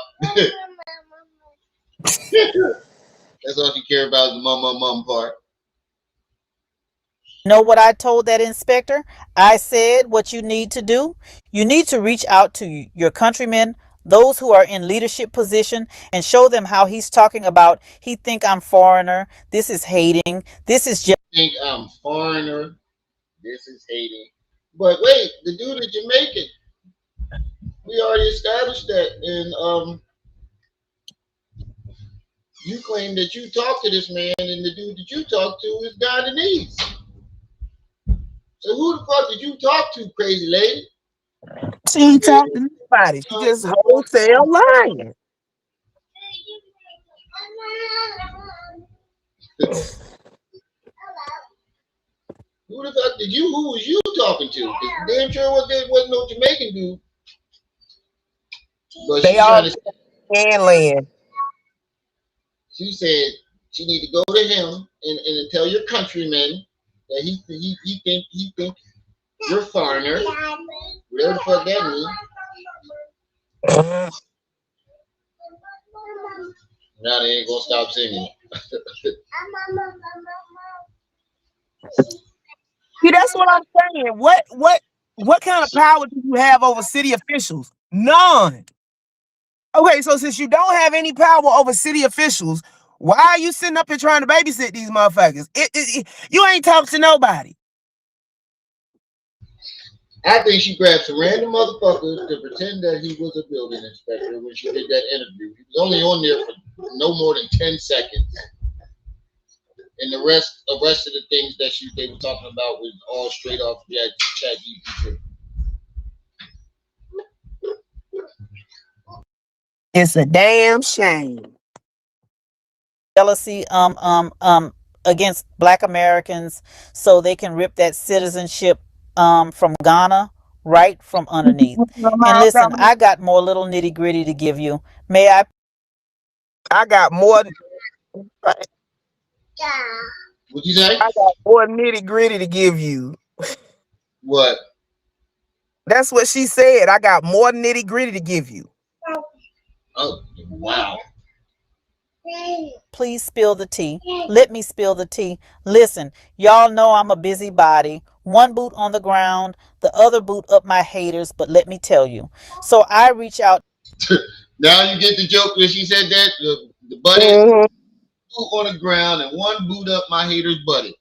Speaker 2: That's all she care about is the mum part.
Speaker 7: Know what I told that inspector? I said, what you need to do, you need to reach out to your countrymen, those who are in leadership position, and show them how he's talking about, he think I'm foreigner, this is hating, this is just
Speaker 2: think I'm foreigner, this is hating. But wait, the dude is Jamaican. We already established that, and you claim that you talked to this man, and the dude that you talked to is Dr.NeNe. So who the fuck did you talk to, crazy lady?
Speaker 9: She ain't talking to nobody. She just wholesale lying.
Speaker 2: Who the fuck did you? Who was you talking to? Damn sure wasn't no Jamaican dude. But
Speaker 9: they all land.
Speaker 2: She said she need to go to him and tell your countrymen that he think you're a foreigner. Whatever the fuck that means. Now they ain't gonna stop singing.
Speaker 9: See, that's what I'm saying. What kind of power do you have over city officials? None. Okay, so since you don't have any power over city officials, why are you sitting up here trying to babysit these motherfuckers? You ain't talking to nobody.
Speaker 2: I think she grabbed some random motherfuckers to pretend that he was a building inspector when she did that interview. He was only on there for no more than 10 seconds. And the rest of the things that they were talking about was all straight off Chat GPT.
Speaker 9: It's a damn shame.
Speaker 7: Jealousy against Black Americans so they can rip that citizenship from Ghana right from underneath. And listen, I got more little nitty gritty to give you. May I?
Speaker 9: I got more.
Speaker 2: What'd you say?
Speaker 9: I got more nitty gritty to give you.
Speaker 2: What?
Speaker 9: That's what she said. I got more nitty gritty to give you.
Speaker 2: Oh, wow.
Speaker 7: Please spill the tea. Let me spill the tea. Listen, y'all know I'm a busybody. One boot on the ground, the other boot up my haters, but let me tell you. So I reach out.
Speaker 2: Now you get the joke when she said that? The buddy boot on the ground and one boot up my haters' buddy.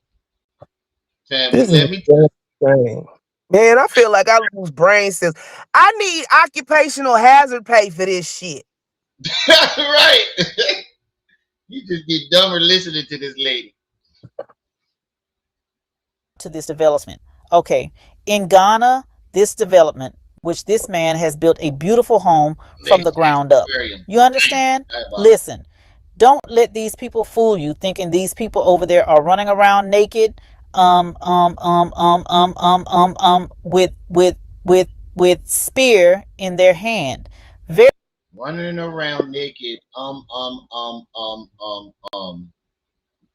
Speaker 2: Family, let me tell
Speaker 9: you. Man, I feel like I lose brain cells. I need occupational hazard pay for this shit.
Speaker 2: Right. You just get dumber listening to this lady.
Speaker 7: To this development. Okay. In Ghana, this development, which this man has built a beautiful home from the ground up. You understand? Listen, don't let these people fool you thinking these people over there are running around naked with spear in their hand.
Speaker 2: Running around naked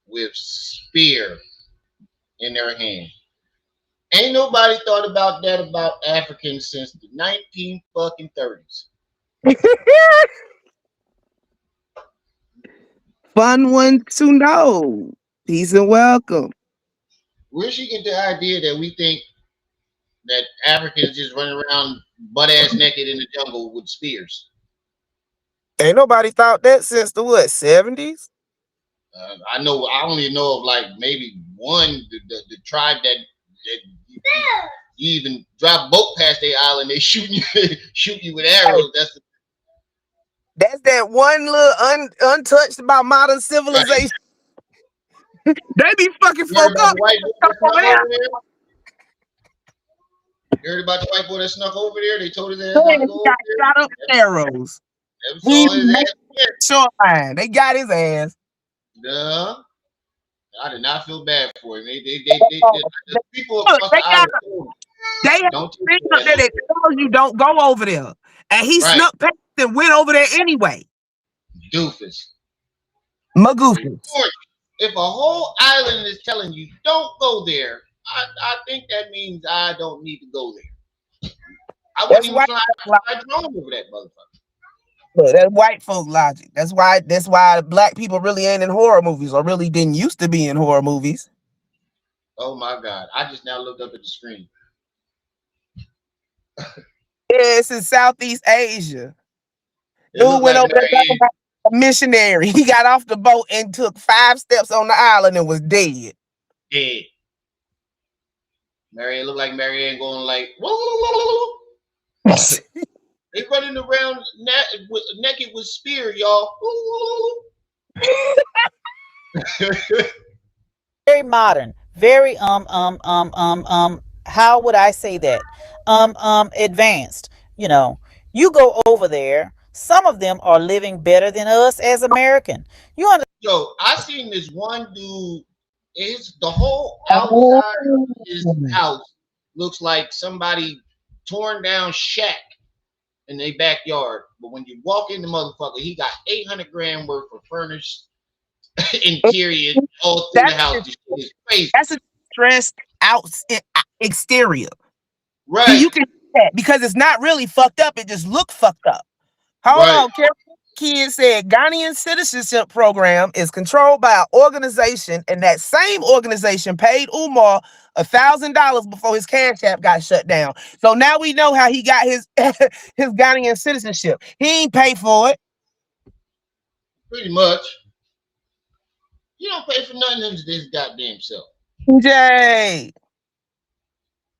Speaker 2: with spear in their hand. Ain't nobody thought about that about Africans since the 1930s.
Speaker 9: Fun one to know. Peace and welcome.
Speaker 2: Where she get the idea that we think that Africans just run around butt ass naked in the jungle with spears?
Speaker 9: Ain't nobody thought that since the what, 70s?
Speaker 2: I know. I only know of like maybe one, the tribe that you even drive a boat past their island, they shoot you with arrows.
Speaker 9: That's that one little untouched by modern civilization. Right. They be fucking folk up.
Speaker 2: You heard about the white boy that snuck over there? They told his ass not to go over there.
Speaker 9: Shot up arrows. Shoreline. They got his ass.
Speaker 2: Duh. I did not feel bad for him. The people across the island
Speaker 9: they don't tell you don't go over there. And he snuck past and went over there anyway.
Speaker 2: Doofus.
Speaker 9: Magoofus.
Speaker 2: If a whole island is telling you don't go there, I think that means I don't need to go there. I wouldn't even fly a drone over that motherfucker.
Speaker 9: But that's white folk logic. That's why black people really ain't in horror movies, or really didn't used to be in horror movies.
Speaker 2: Oh my God. I just now looked up at the screen.
Speaker 9: Yeah, it's in Southeast Asia. Dude went over there a missionary. He got off the boat and took 5 steps on the island and was dead.
Speaker 2: Dead. Marianne looked like Marianne going like, they running around naked with spear, y'all.
Speaker 7: Very modern, very how would I say that? Advanced. You know, you go over there. Some of them are living better than us as American. You understand?
Speaker 2: Yo, I seen this one dude. The whole outside of his house looks like somebody torn down shack in their backyard. But when you walk in the motherfucker, he got 800 grand worth of furnished interior all through the house. This shit is crazy.
Speaker 9: That's a stressed out exterior.
Speaker 2: Right.
Speaker 9: You can see that because it's not really fucked up. It just look fucked up. Hold on, Carol. kid said Ghanaian citizenship program is controlled by an organization, and that same organization paid Umar $1,000 before his Cash App got shut down. So now we know how he got his his Ghanaian citizenship. He ain't pay for it.
Speaker 2: Pretty much. You don't pay for nothing into this goddamn self.
Speaker 9: Jay.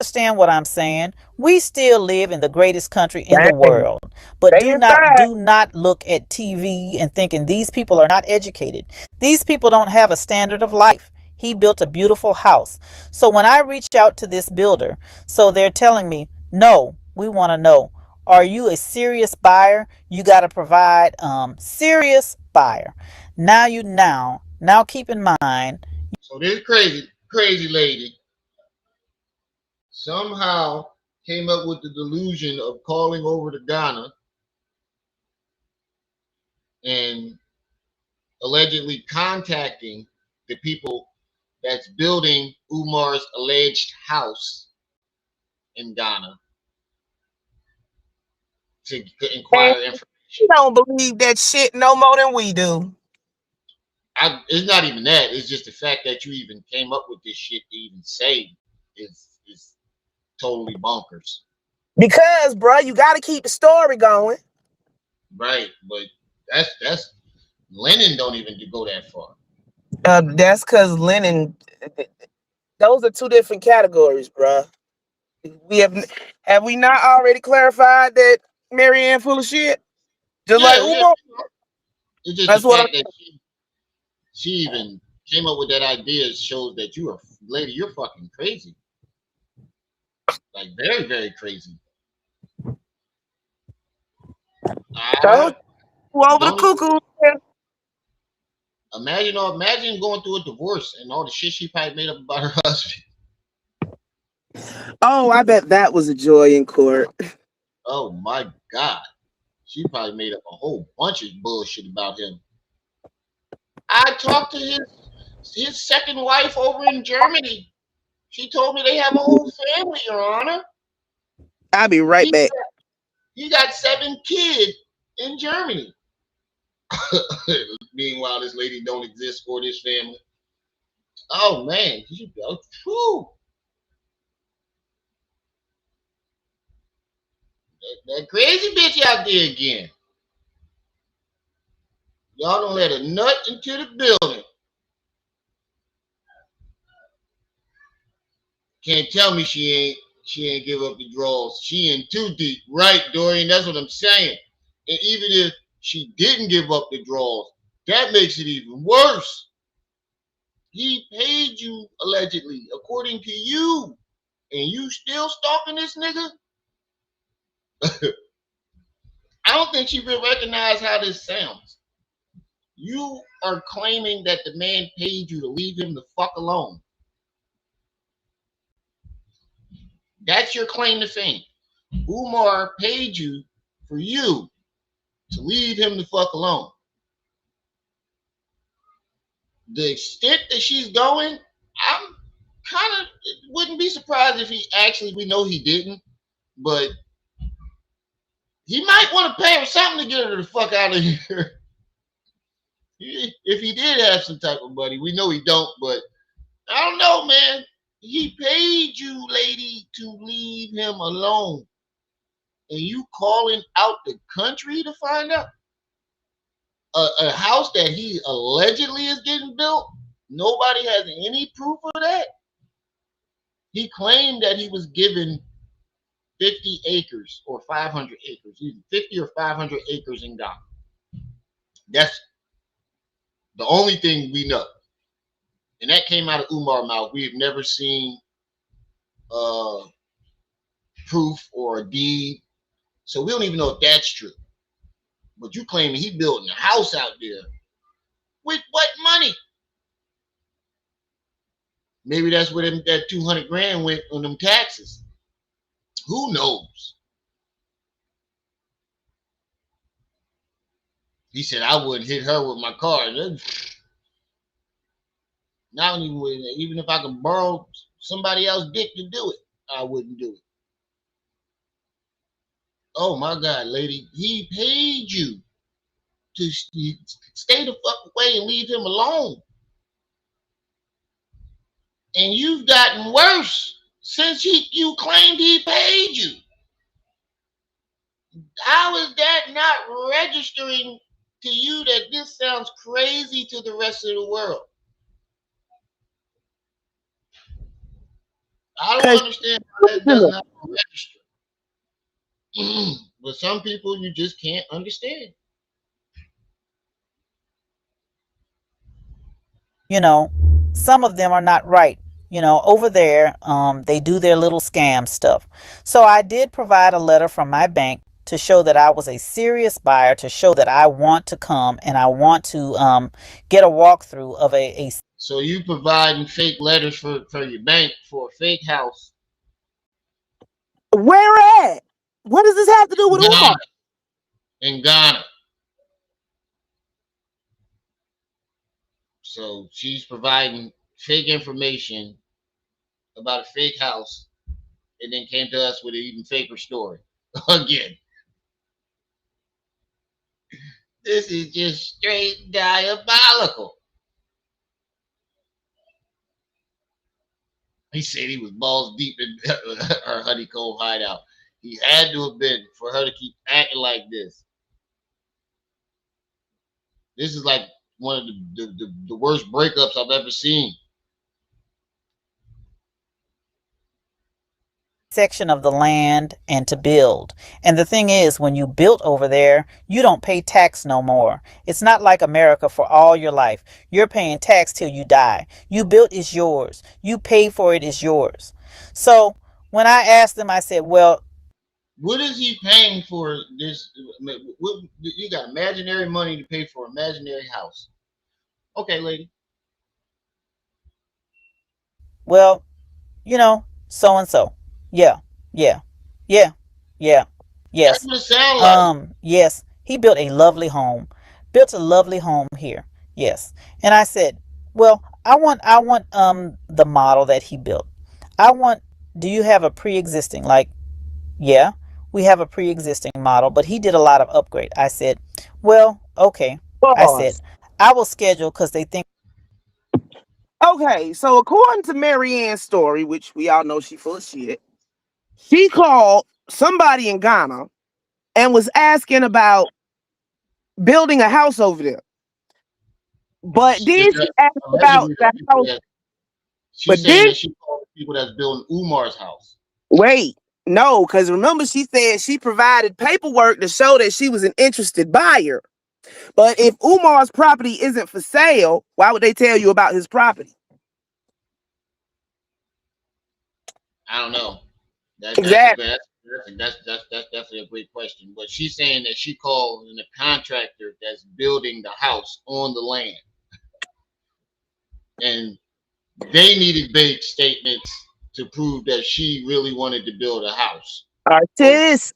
Speaker 7: Understand what I'm saying? We still live in the greatest country in the
Speaker 9: Dang.
Speaker 7: world. But
Speaker 9: Stay inside.
Speaker 7: do not look at TV and thinking these people are not educated. These people don't have a standard of life. He built a beautiful house. So when I reach out to this builder, so they're telling me, no, we want to know, are you a serious buyer? You got to provide serious buyer. Now keep in mind.
Speaker 2: So this crazy lady somehow came up with the delusion of calling over to Ghana and allegedly contacting the people that's building Umar's alleged house in Ghana to
Speaker 9: And
Speaker 2: inquire information.
Speaker 9: you don't believe that shit no more than we do.
Speaker 2: It's not even that. It's just the fact that you even came up with this shit to even say is totally bonkers.
Speaker 9: Because, bro, you got to keep the story going.
Speaker 2: Right, but that's Lennon don't even go that far.
Speaker 9: That's because Lennon. Those are two different categories, bro. We have we not already clarified that Marianne full of shit? Just like
Speaker 2: Yeah.
Speaker 9: Umar.
Speaker 2: It's just
Speaker 9: That's
Speaker 2: the
Speaker 9: what
Speaker 2: fact that she even came up with that idea shows that lady, you're fucking crazy. Like very, very crazy.
Speaker 9: I'm over the cuckoo.
Speaker 2: Imagine going through a divorce and all the shit she probably made up about her husband.
Speaker 9: Oh, I bet that was a joy in court.
Speaker 2: Oh my God. She probably made up a whole bunch of bullshit about him. I talked to his second wife over in Germany. She told me they have a whole family, Your Honor.
Speaker 9: I'll be right back.
Speaker 2: He got 7 kids in Germany. Meanwhile, this lady don't exist for this family. Oh man, that crazy bitch out there again. Y'all don't let a nut into the building. Can't tell me she ain't give up the draws. She in too deep, right, Dorian? That's what I'm saying. And even if she didn't give up the draws, that makes it even worse. He paid you allegedly, according to you, and you still stalking this nigga. I don't think she will recognize how this sounds. You are claiming that the man paid you to leave him the fuck alone. That's your claim to fame. Umar paid you for you to leave him the fuck alone. The extent that she's going, I'm kind of wouldn't be surprised if we know he didn't, but he might want to pay her something to get her the fuck out of here. If he did have some type of money, we know he don't, but I don't know, man. He paid you, lady, to leave him alone. And you calling out the country to find out a house that he allegedly is getting built? Nobody has any proof of that. He claimed that he was given 50 acres or 500 acres, either 50 or 500 acres in Ghana. That's the only thing we know. And that came out of Umar's mouth. We've never seen proof or a deed. So we don't even know if that's true. But you claiming he building a house out there. With what money? Maybe that's where that 200 grand went on them taxes. Who knows? He said, I wouldn't hit her with my car. Not even if I could borrow somebody else's dick to do it, I wouldn't do it. Oh my God, lady, he paid you to stay the fuck away and leave him alone. And you've gotten worse since you claimed he paid you. How is that not registering to you that this sounds crazy to the rest of the world? I don't
Speaker 9: Cause
Speaker 2: understand how that does not register. But some people you just can't understand.
Speaker 7: You know, some of them are not right. You know, over there, they do their little scam stuff. So I did provide a letter from my bank to show that I was a serious buyer, to show that I want to come and I want to get a walkthrough of a.
Speaker 2: So you providing fake letters for your bank for a fake house.
Speaker 9: where at? What does this have to do with Umar?
Speaker 2: In Ghana. So she's providing fake information about a fake house and then came to us with an even faker story. Again. This is just straight diabolical. He said he was balls deep in her honeycomb hideout. He had to have been for her to keep acting like this. This is like one of the worst breakups I've ever seen.
Speaker 7: Section of the land and to build. And the thing is, when you built over there, you don't pay tax no more. It's not like America for all your life. You're paying tax till you die. You built is yours. You pay for it is yours. So when I asked them, I said, well,
Speaker 2: what is he paying for this? You got imaginary money to pay for imaginary house. Okay, lady.
Speaker 7: Well, you know, so and so. Yeah, yeah, yeah, yeah,
Speaker 2: That's
Speaker 7: yes.
Speaker 2: what it sounds like.
Speaker 7: Yes, he built a lovely home. Built a lovely home here. Yes. And I said, well, I want the model that he built. I want do you have a pre-existing like yeah, we have a pre-existing model, but he did a lot of upgrade. I said, well, okay. I said,
Speaker 9: Pause.
Speaker 7: I will schedule because they think
Speaker 9: Okay, so according to Marianne's story, which we all know she full of shit, she called somebody in Ghana and was asking about building a house over there. But
Speaker 2: She did
Speaker 9: then she
Speaker 2: that
Speaker 9: asked about
Speaker 2: allegedly.
Speaker 9: the house.
Speaker 2: She's
Speaker 9: But
Speaker 2: saying
Speaker 9: then
Speaker 2: that she called the people that's building Umar's house.
Speaker 9: wait, no, because remember she said she provided paperwork to show that she was an interested buyer. But if Umar's property isn't for sale, why would they tell you about his property?
Speaker 2: I don't know.
Speaker 9: Exactly.
Speaker 2: That's definitely a great question. But she's saying that she called in a contractor that's building the house on the land, and they needed bank statements to prove that she really wanted to build a house. So
Speaker 9: Artists.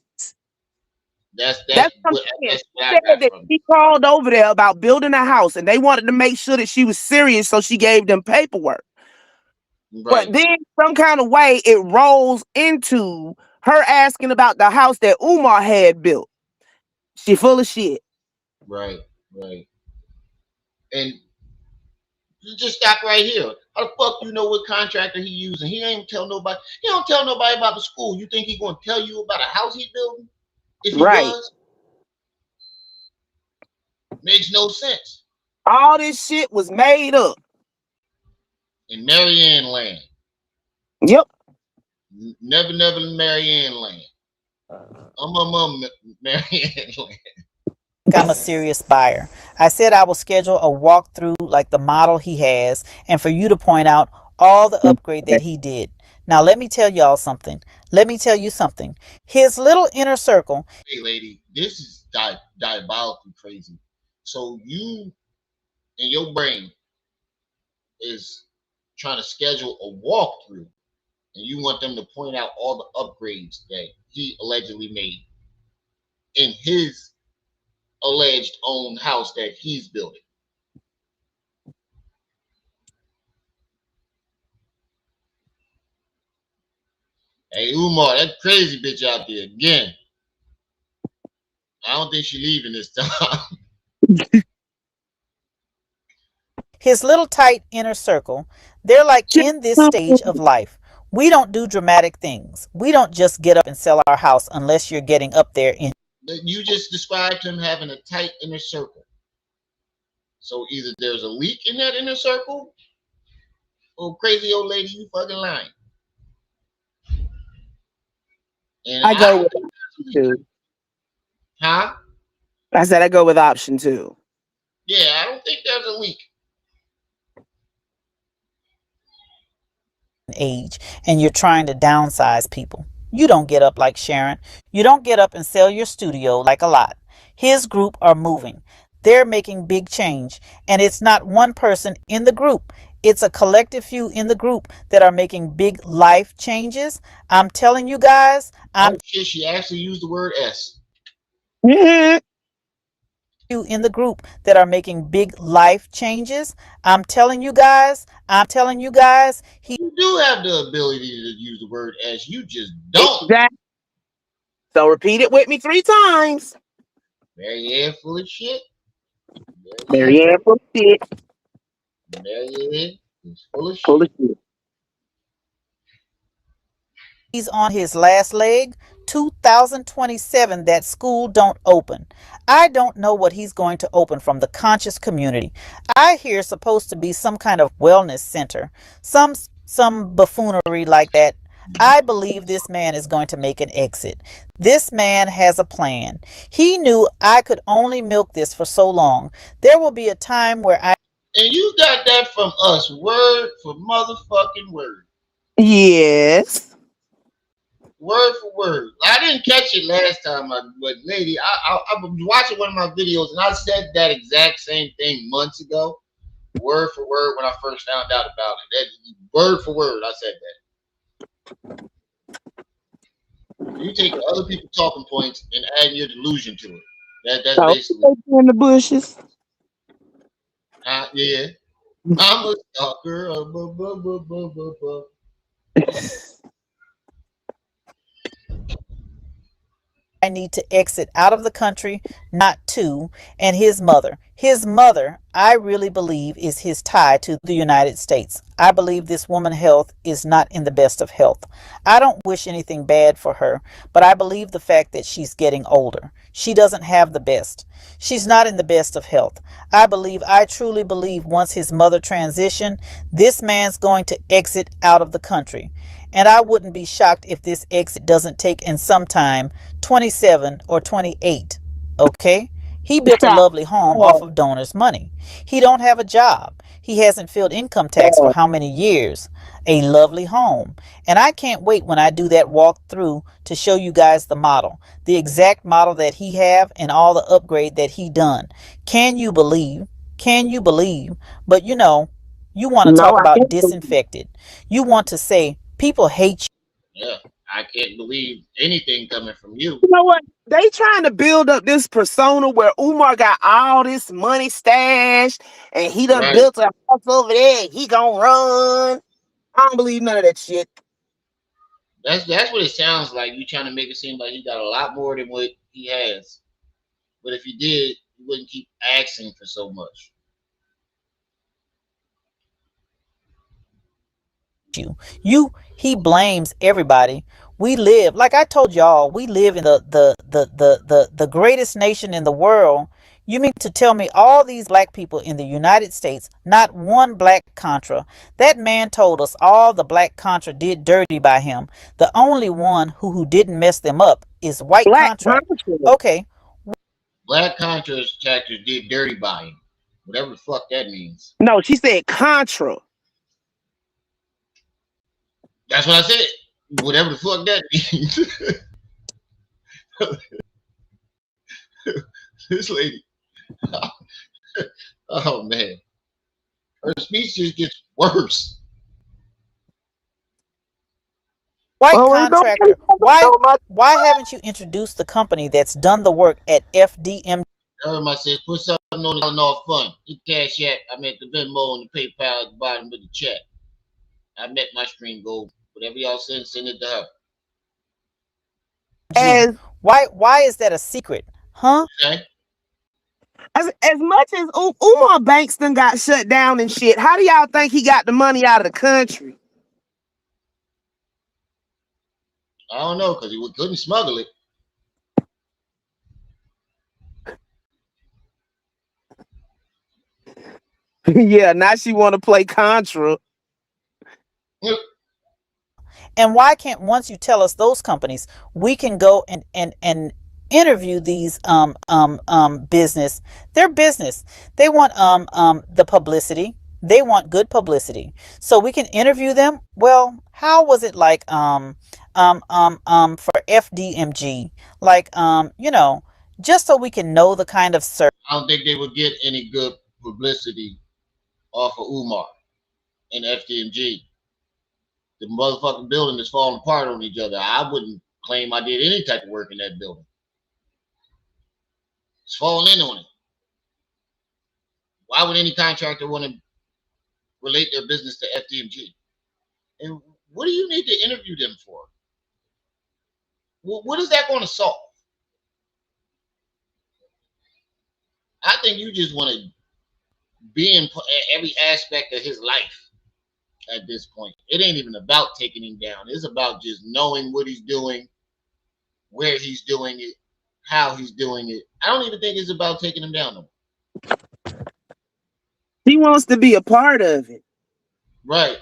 Speaker 9: That's what I'm saying.
Speaker 2: that's what
Speaker 9: She
Speaker 2: I
Speaker 9: said
Speaker 2: got
Speaker 9: that
Speaker 2: from
Speaker 9: she called over there about building a house and they wanted to make sure that she was serious, so she gave them paperwork.
Speaker 2: it.
Speaker 9: But
Speaker 2: Right,
Speaker 9: then some kind of way it rolls into her asking about the house that Umar had built. She full of shit.
Speaker 2: right, right. And you just stop right here. How the fuck you know what contractor he using? He ain't tell nobody. He don't tell nobody about the school. You think he gonna tell you about a house he building? If he
Speaker 9: Right.
Speaker 2: was, makes no sense.
Speaker 9: All this shit was made up.
Speaker 2: In Marianne Land,
Speaker 9: Yep.
Speaker 2: never Marianne Land. Marianne Land.
Speaker 7: I'm a serious buyer. I said I will schedule a walkthrough like the model he has and for you to point out all the upgrade that he did. Now let me tell y'all something. Let me tell you something. His little inner circle.
Speaker 2: Hey, lady, this is diabolically crazy. So you and your brain is trying to schedule a walkthrough, and you want them to point out all the upgrades that he allegedly made in his alleged own house that he's building. Hey, Umar, that crazy bitch out there again. I don't think she's leaving this time.
Speaker 7: His little tight inner circle, they're like in this stage of life. We don't do dramatic things. We don't just get up and sell our house unless you're getting up there in.
Speaker 2: You just described him having a tight inner circle. So either there's a leak in that inner circle, or crazy old lady, you fucking lying. And
Speaker 9: I
Speaker 2: I
Speaker 9: go
Speaker 2: don't
Speaker 9: with
Speaker 2: think
Speaker 9: option two.
Speaker 2: huh?
Speaker 9: I said I go with option two.
Speaker 2: Yeah, I don't think there's a leak.
Speaker 7: Age and you're trying to downsize people. You don't get up like Sharon. You don't get up and sell your studio like a lot. His group are moving. They're making big change. And it's not one person in the group. It's a collective few in the group that are making big life changes. I'm telling you guys,
Speaker 2: Oh shit, she actually used the word S.
Speaker 7: you in the group that are making big life changes. I'm telling you guys, he
Speaker 2: You do have the ability to use the word S. You just don't.
Speaker 9: Exactly. So repeat it with me 3 times.
Speaker 2: Marianne full of shit.
Speaker 9: Marianne full of shit.
Speaker 2: Marianne is full of
Speaker 9: Full
Speaker 2: shit.
Speaker 9: of shit.
Speaker 7: he's on his last leg. 2027 that school don't open. I don't know what he's going to open from the conscious community. I hear supposed to be some kind of wellness center, some buffoonery like that. I believe this man is going to make an exit. This man has a plan. He knew I could only milk this for so long. There will be a time where I.
Speaker 2: And you got that from us, word for motherfucking word.
Speaker 9: Yes.
Speaker 2: Word for word. I didn't catch it last time, but lady, I was watching one of my videos and I said that exact same thing months ago. Word for word when I first found out about it. Word for word, I said that. You taking other people's talking points and adding your delusion to it. That's
Speaker 9: So
Speaker 2: basically
Speaker 9: in the bushes.
Speaker 2: yeah. I'm a stalker.
Speaker 7: I need to exit out of the country, not to, and his mother. His mother, I really believe, is his tie to the United States. I believe this woman's health is not in the best of health. I don't wish anything bad for her, but I believe the fact that she's getting older. She doesn't have the best. She's not in the best of health. I truly believe once his mother transitioned, this man's going to exit out of the country. And I wouldn't be shocked if this exit doesn't take in some time 27 or 28. Okay? He built a lovely home off of donors' money. He don't have a job. He hasn't filled income tax for how many years? A lovely home. And I can't wait when I do that walkthrough to show you guys the model. The exact model that he have and all the upgrade that he done. Can you believe? Can you believe? But you know, you want to talk about disinfected. You want to say people hate you.
Speaker 2: Yeah, I can't believe anything coming from you.
Speaker 9: You know what? They trying to build up this persona where Umar got all this money stashed and he done built a house over there. He gonna run. I don't believe none of that shit.
Speaker 2: That's what it sounds like. You trying to make it seem like he got a lot more than what he has. But if he did, he wouldn't keep asking for so much.
Speaker 7: He blames everybody. We live, like I told y'all, we live in the greatest nation in the world. You mean to tell me all these black people in the United States, not one black Contra? That man told us all the black Contra did dirty by him. The only one who didn't mess them up is white Contra. Okay.
Speaker 2: Black contractors did dirty by him. Whatever the fuck that means.
Speaker 9: No, she said Contra.
Speaker 2: That's what I said. Whatever the fuck that means. This lady. Oh man. Her speech just gets worse.
Speaker 7: White contractor, why haven't you introduced the company that's done the work at FDM?
Speaker 2: Everybody says put something on off fund. The cash app. I meant the Venmo and the PayPal at the bottom of the chat. I met my stream goal. Whatever y'all send it to her.
Speaker 7: And why is that a secret? Huh?
Speaker 2: Okay.
Speaker 9: As much as Umar Bankston got shut down and shit, how do y'all think he got the money out of the country?
Speaker 2: I don't know, because he couldn't smuggle it.
Speaker 9: Yeah, now she want to play Contra.
Speaker 7: And why can't, once you tell us those companies, we can go and interview these business. Their business. They want the publicity. They want good publicity. So we can interview them. Well, how was it like for FDMG? Like just so we can know the kind of service.
Speaker 2: I don't think they would get any good publicity off of Umar and FDMG. The motherfucking building is falling apart on each other. I wouldn't claim I did any type of work in that building. It's falling in on it. Why would any contractor want to relate their business to FDMG? And what do you need to interview them for? What is that going to solve? I think you just want to be in every aspect of his life at this point. It ain't even about taking him down. It's about just knowing what he's doing, where he's doing it, how he's doing it. I don't even think it's about taking him down no more.
Speaker 9: He wants to be a part of it.
Speaker 2: Right.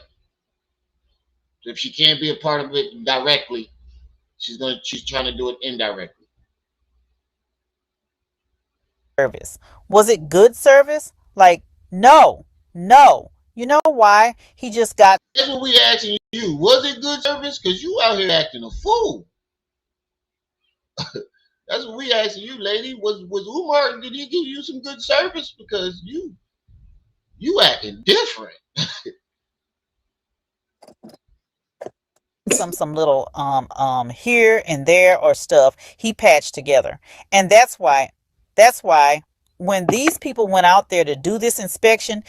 Speaker 2: If she can't be a part of it directly, she's trying to do it indirectly.
Speaker 7: Service. Was it good service? Like, no. You know why? He just got.
Speaker 2: That's what we asking you. Was it good service? Because you out here acting a fool. That's what we asking you, lady. Was Umar, did he give you some good service? Because you acting different.
Speaker 7: some little here and there or stuff he patched together. And that's why when these people went out there to do this inspection,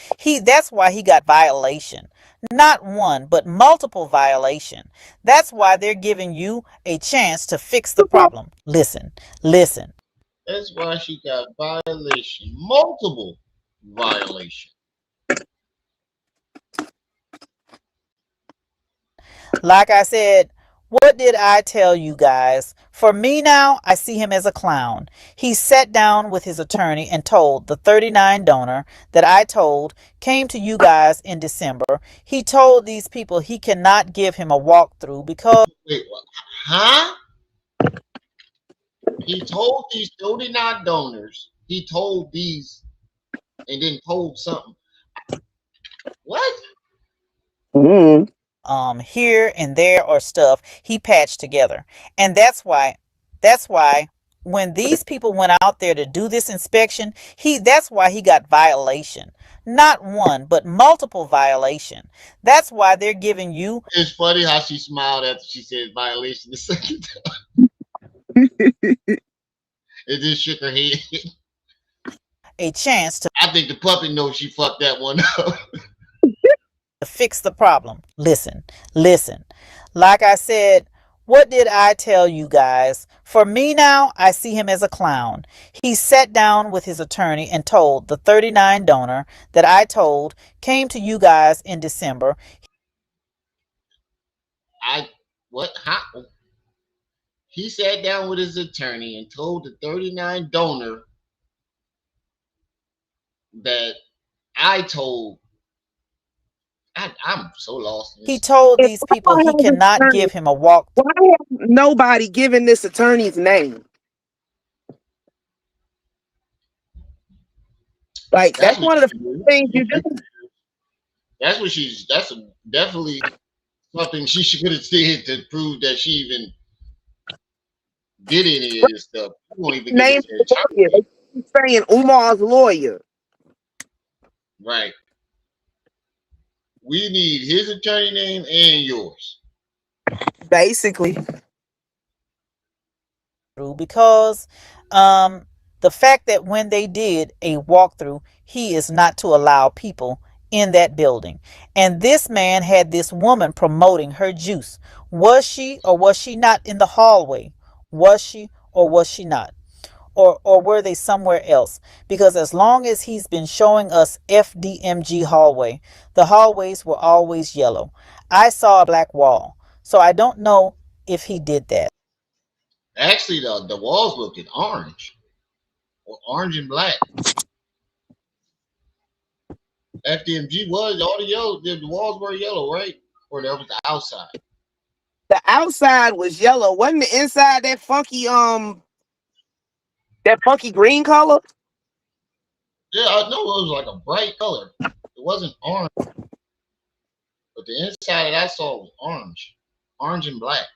Speaker 7: that's why he got violation. Not one, but multiple violation. That's why they're giving you a chance to fix the problem. Listen.
Speaker 2: That's why she got violation. Multiple violation.
Speaker 7: Like I said, what did I tell you guys? For me now, I see him as a clown. He sat down with his attorney and told the 39 donor that I told came to you guys in December. He told these people he cannot give him a walkthrough because...
Speaker 2: Wait, what? Huh? He told these 39 donors, he told these, and then told something. What?
Speaker 9: Mm-hmm.
Speaker 7: Here and there or stuff he patched together. And that's why when these people went out there to do this inspection, that's why he got violation. Not one, but multiple violation. That's why they're giving you...
Speaker 2: It's funny how she smiled after she said violation the second time. It just shook her head.
Speaker 7: A chance to...
Speaker 2: I think the puppet knows she fucked that one up.
Speaker 7: To fix the problem. Listen. Like I said, what did I tell you guys? For me now, I see him as a clown. He sat down with his attorney and told the 39 donor that I told came to you guys in December.
Speaker 2: What? How? He sat down with his attorney and told the 39 donor that I told... I'm so lost.
Speaker 7: He told these people he cannot give him a walk.
Speaker 9: Why hasn't nobody given this attorney's name? Like, that's one of the things you do.
Speaker 2: That's definitely something she should have said to prove that she even did any of this stuff. You won't even
Speaker 9: name saying Umar's lawyer.
Speaker 2: Right. We need his attorney name and yours.
Speaker 9: Basically.
Speaker 7: Because the fact that when they did a walkthrough, he is not to allow people in that building. And this man had this woman promoting her juice. Was she or was she not in the hallway? Was she or was she not? or were they somewhere else? Because as long as he's been showing us FDMG hallway, the hallways were always yellow. I saw a black wall, so I don't know if he did that.
Speaker 2: Actually, the walls looked orange, or orange and black. FDMG was all the yellow. The walls were yellow, right? Or that was the outside.
Speaker 9: The outside was yellow. Wasn't the inside that funky green color?
Speaker 2: Yeah, I know it was like a bright color. It wasn't orange, but the inside that I saw was orange and black.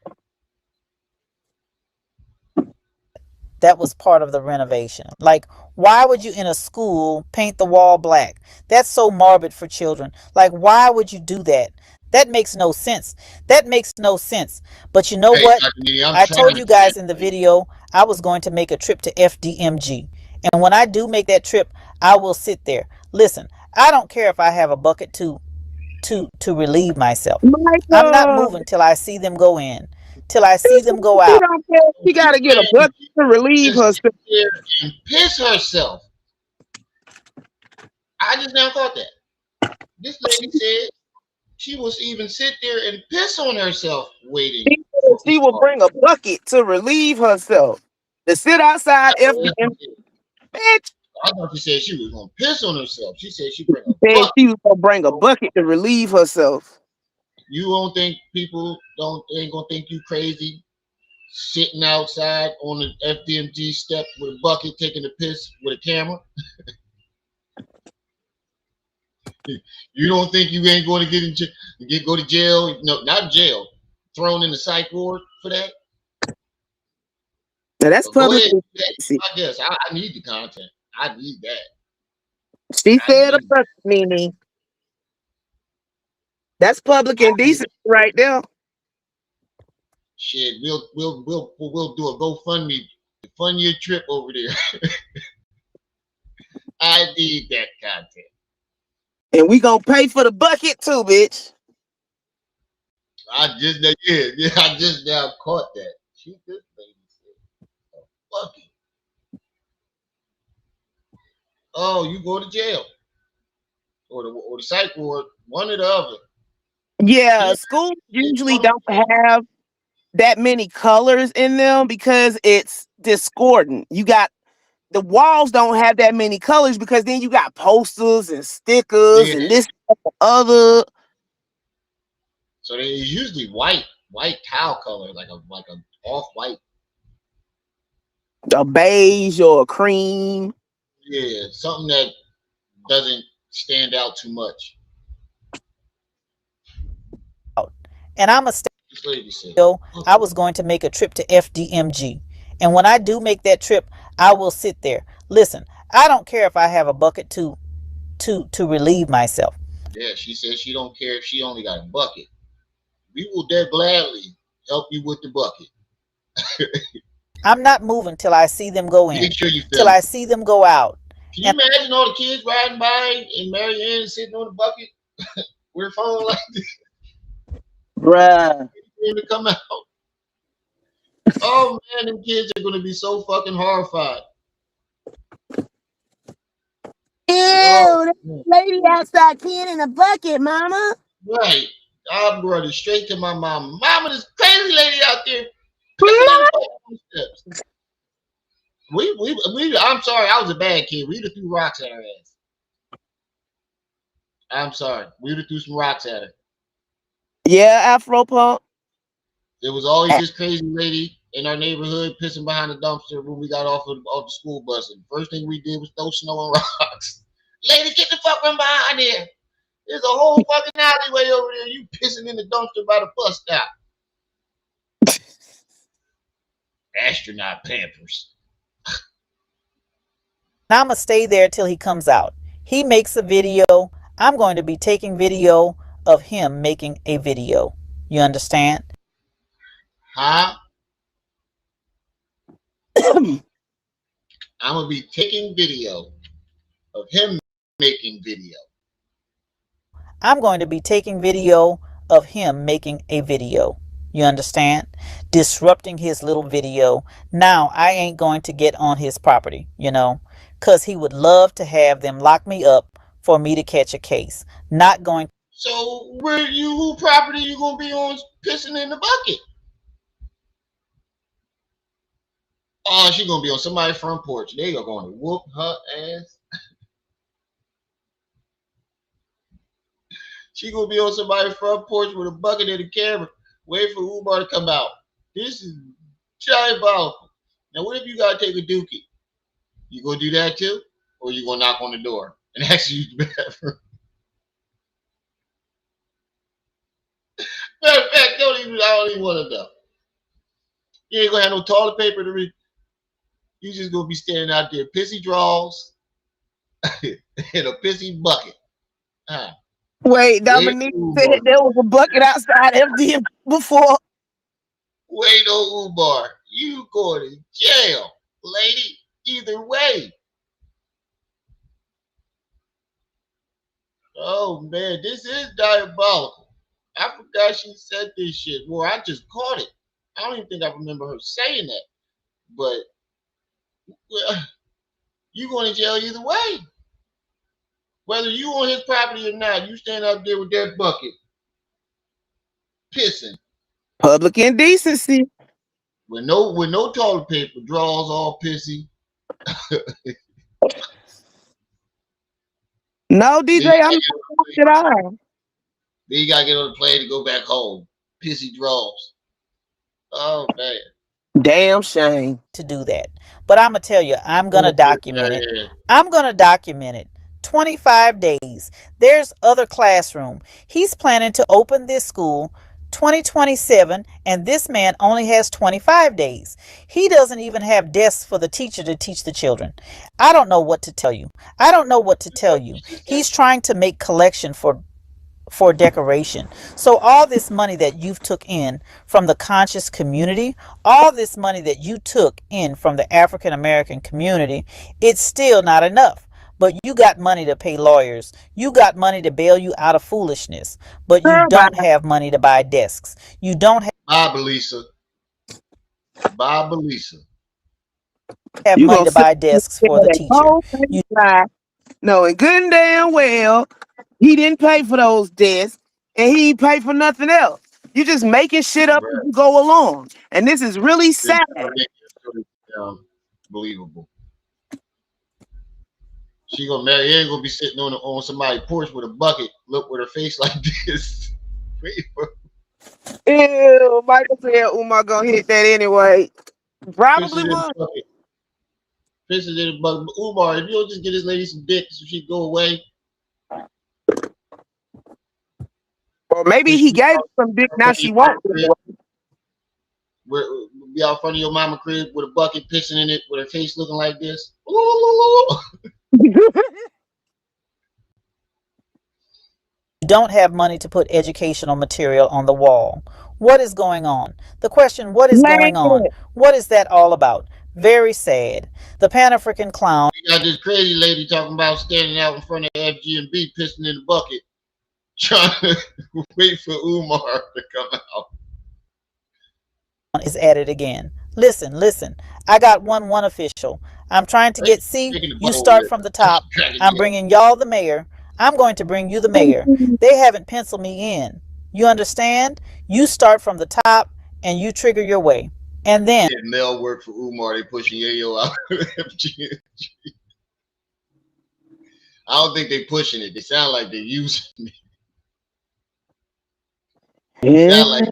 Speaker 7: That was part of the renovation. Like, why would you in a school paint the wall black? That's so morbid for children. Like, why would you do that? That makes no sense. That makes no sense. But you know what? I told you guys in the video I was going to make a trip to FDMG. And when I do make that trip, I will sit there. Listen, I don't care if I have a bucket to relieve myself. I'm not moving till I see them go in. Till I see them go out.
Speaker 9: She gotta get a bucket to relieve herself.
Speaker 2: And piss herself. I just now caught that. This lady said she was even sit there and piss on herself waiting.
Speaker 9: She will bring a bucket to relieve herself. To sit outside FDMG. Bitch.
Speaker 2: I thought she said she was gonna piss on herself. She said she bring a
Speaker 9: bucket. She was gonna bring a bucket to relieve herself.
Speaker 2: You don't think people ain't gonna think you crazy sitting outside on the FDMG step with a bucket taking a piss with a camera? You don't think you ain't going to go to jail? No, not jail. Thrown in the psych ward for that?
Speaker 9: Now that's public.
Speaker 2: I guess I need the content. I need that.
Speaker 9: She said a bucket, NeNe. That's public indecency right there.
Speaker 2: Shit, we'll do a GoFundMe, fund your trip over there. I need that content.
Speaker 9: And we gonna pay for the bucket too, bitch.
Speaker 2: I just now caught that. This lady said a bucket. Oh, you go to jail. Or the psych ward, one or the other.
Speaker 9: Yeah, schools usually don't have that many colors in them because it's discordant. You got the walls don't have that many colors because then you got posters and stickers and this and the other.
Speaker 2: So they usually white tile color, like a off-white,
Speaker 9: a beige or a cream.
Speaker 2: Yeah, something that doesn't stand out too much.
Speaker 7: And I'm a still. I was going to make a trip to FDMG. And when I do make that trip, I will sit there. Listen, I don't care if I have a bucket to relieve myself.
Speaker 2: Yeah, she said she don't care if she only got a bucket. We will dead gladly help you with the bucket.
Speaker 7: I'm not moving till I see them go in.
Speaker 2: Make sure you
Speaker 7: till I see them go out.
Speaker 2: Can you imagine all the kids riding by and Marianne sitting on the bucket with her phone like this?
Speaker 9: Bruh.
Speaker 2: To come out. Oh man, them kids are gonna be so fucking horrified.
Speaker 9: Ew, that lady outside peeing in a bucket, mama.
Speaker 2: Right. I'm running straight to my mama. Mama, this crazy lady out there. I'm sorry, I was a bad kid. We'd have threw rocks at her ass. I'm sorry. We'd have threw some rocks at her.
Speaker 9: Yeah, Afro Punk.
Speaker 2: There was always this crazy lady in our neighborhood pissing behind the dumpster when we got off the school bus. And the first thing we did was throw snow and rocks. Lady, get the fuck from behind here. There's a whole fucking alleyway over there. You pissing in the dumpster by the bus stop. Astronaut Pampers.
Speaker 7: Now I'm going to stay there till he comes out. He makes a video. I'm going to be taking video of him making a video. You understand?
Speaker 2: Huh? I'm going to be taking video of him making video.
Speaker 7: I'm going to be taking video of him making a video. You understand? Disrupting his little video. Now I ain't going to get on his property, because he would love to have them lock me up for me to catch a case. Not going.
Speaker 2: So who property you gonna be on pissing in the bucket? Oh, she gonna be on somebody's front porch. They are going to whoop her ass. She gonna be on somebody's front porch with a bucket and a camera, wait for Umar to come out. This is diabolical. Now, what if you gotta take a dookie? You gonna do that too, or you gonna knock on the door and ask you to use the bathroom? Matter of fact, I don't even want to know. You ain't gonna have no toilet paper to read. You just gonna be standing out there, pissy draws, in a pissy bucket. Huh.
Speaker 9: Wait, Dominique said there was a bucket outside empty before.
Speaker 2: Wait, no, Umar. You going to jail, lady. Either way. Oh, man, this is diabolical. I forgot she said this shit. Well, I just caught it. I don't even think I remember her saying that. But, well, you going to jail either way. Whether you on his property or not, you stand up there with that bucket, pissing.
Speaker 9: Public indecency.
Speaker 2: With no toilet paper, draws all pissy.
Speaker 9: No, DJ, I'm not at all.
Speaker 2: Then you gotta get on the plane to go back home. Pissy draws. Oh man.
Speaker 9: Damn shame.
Speaker 7: To do that. But I'm going to tell you, I'm going to document it. I'm going to document it. 25 days. There's other classroom. He's planning to open this school 2027, and this man only has 25 days. He doesn't even have desks for the teacher to teach the children. I don't know what to tell you. He's trying to make collection for decoration. So all this money that you've took in from the conscious community, all this money that you took in from the African American community, it's still not enough. But you got money to pay lawyers. You got money to bail you out of foolishness. But you don't have money to buy desks. You don't
Speaker 2: Bob Elisa.
Speaker 7: have money to buy desks for the teacher.
Speaker 9: Knowing good and damn well he didn't pay for those desks and he didn't pay for nothing else. You just making shit up as you go along. And this is really sad.
Speaker 2: Believable. She gonna marry. Ain't gonna be sitting on somebody's porch with a bucket, look with her face like this.
Speaker 9: Ew, Michael said Umar gonna hit that anyway. Probably would.
Speaker 2: Pisses in the bucket. Umar, if you don't just get this lady some dick so she go away.
Speaker 9: Or maybe he gave her some dick, now she won't.
Speaker 2: Be out front of your mama crib with a bucket pissing in it with her face looking like this.
Speaker 7: You don't have money to put educational material on the wall. What is going on? The question, what is going on? What is that all about? Very sad. The Pan-African clown.
Speaker 2: You got this crazy lady talking about standing out in front of FGB pissing in the bucket, trying to wait for Umar to come out.
Speaker 7: Is at it again. Listen. I got one official. I'm trying to get, you start from the top. I'm bringing y'all the mayor. I'm going to bring you the mayor. They haven't penciled me in. You understand? You start from the top and you trigger your way. And then
Speaker 2: Mel work for Umar, they pushing Yayo out of FGG. I don't think they pushing it. They sound like they're using it. They sound like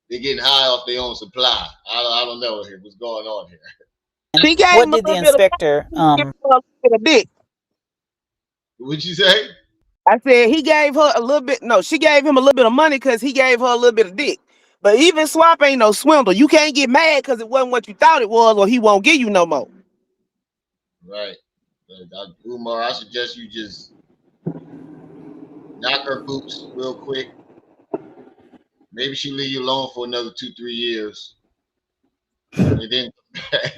Speaker 2: they're getting high off their own supply. I don't know what's going on here.
Speaker 7: What did the inspector
Speaker 9: dick?
Speaker 2: What'd you say?
Speaker 9: I said he gave her a little bit. No, she gave him a little bit of money because he gave her a little bit of dick. But even swap ain't no swindle. You can't get mad because it wasn't what you thought it was, or he won't give you no more.
Speaker 2: Right. Umar, I suggest you just knock her boots real quick. Maybe she leave you alone for another 2-3 years. And then come back.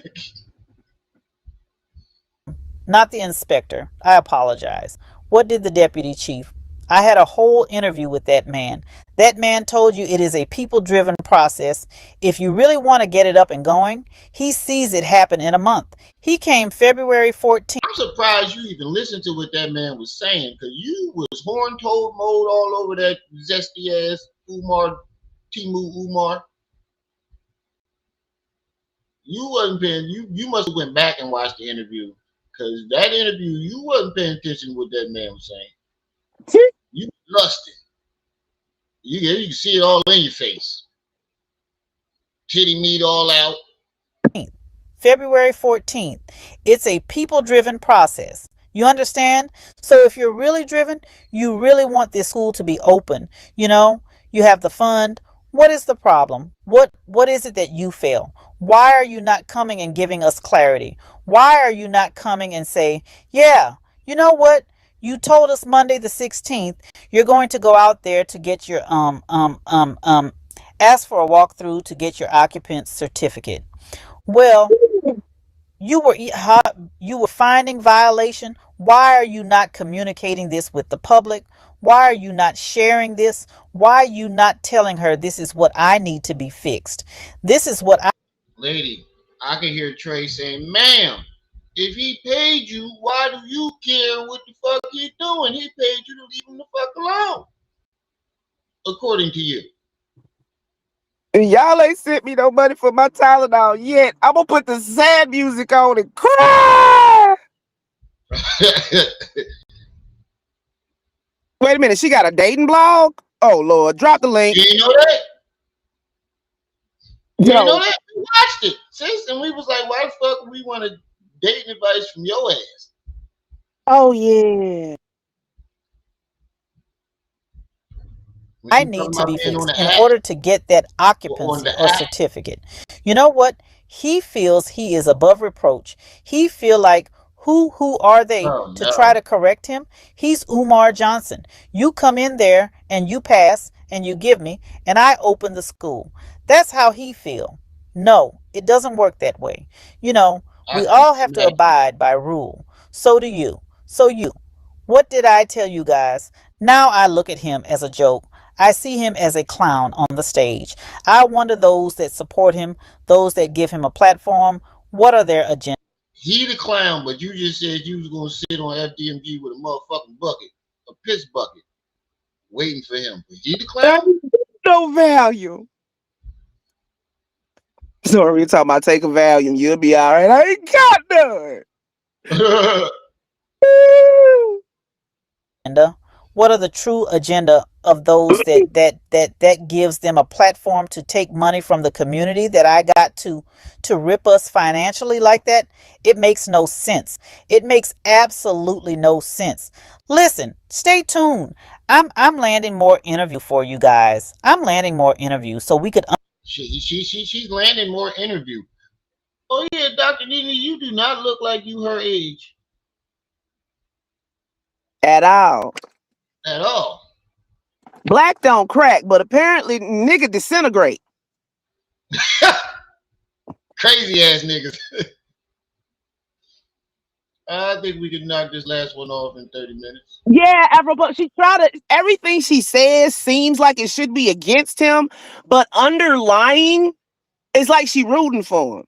Speaker 7: Not the inspector. I apologize. What did the deputy chief I had a whole interview with that man. That man told you it is a people-driven process. If you really want to get it up and going, he sees it happen in a month. He came February 14th.
Speaker 2: I'm surprised you even listened to what that man was saying, because you was horn-toad mode all over that zesty ass Umar. You wasn't paying. You must have went back and watched the interview, because that interview you wasn't paying attention to what that man was saying. You lusted. You can see it all in your face. Titty meat all out.
Speaker 7: February 14th. It's a people-driven process. You understand? So if you're really driven, you really want this school to be open. You know, you have the fund. What is the problem? What is it that you feel? Why are you not coming and giving us clarity? Why are you not coming and say, yeah, you know what? You told us Monday the 16th you're going to go out there to get your ask for a walkthrough to get your occupant certificate. Well, you were finding violation. Why are you not communicating this with the public? Why are you not sharing this? Why are you not telling her this is what I need to be fixed? This is what I...
Speaker 2: Lady, I can hear Trey saying, ma'am, if he paid you, why do you care what the fuck he doing? He paid you to leave him the fuck alone. According to you.
Speaker 9: Y'all ain't sent me no money for my Tylenol yet. I'm gonna put the sad music on and cry. Wait a minute, she got a dating blog? Oh Lord, drop the link.
Speaker 2: You didn't know that? You didn't know that? We watched it, sis, and we was like, why the fuck we want to dating advice from your ass?
Speaker 9: Oh yeah.
Speaker 7: I need to be fixed in order to get that occupancy or certificate. You know what? He feels he is above reproach. He feel like who are they to try to correct him? He's Umar Johnson. You come in there and you pass and you give me and I open the school. That's how he feel. No, it doesn't work that way. You know, we all have to abide by rule. So do you. So you. What did I tell you guys? Now I look at him as a joke. I see him as a clown on the stage. I wonder those that support him, those that give him a platform, what are their agendas?
Speaker 2: He the clown, but you just said you was going to sit on FDMG with a motherfucking bucket, a piss bucket, waiting for him. But he the clown?
Speaker 9: No value. Sorry, we're talking about take a Valium. You'll be all right. I ain't got none.
Speaker 7: What are the true agenda of those that gives them a platform to take money from the community that I got to rip us financially like that? It makes no sense. It makes absolutely no sense. Listen, stay tuned. I'm landing more interview for you guys. I'm landing more interviews so we could.
Speaker 2: She's landing more interview. Oh yeah, Dr.NeNe, you do not look like you her age.
Speaker 9: At all.
Speaker 2: At all.
Speaker 9: Black don't crack, but apparently nigga disintegrate.
Speaker 2: Crazy ass niggas. I think we can knock this last one off in 30 minutes.
Speaker 9: Yeah, but she tried to, everything she says seems like it should be against him, but underlying, it's like she rooting for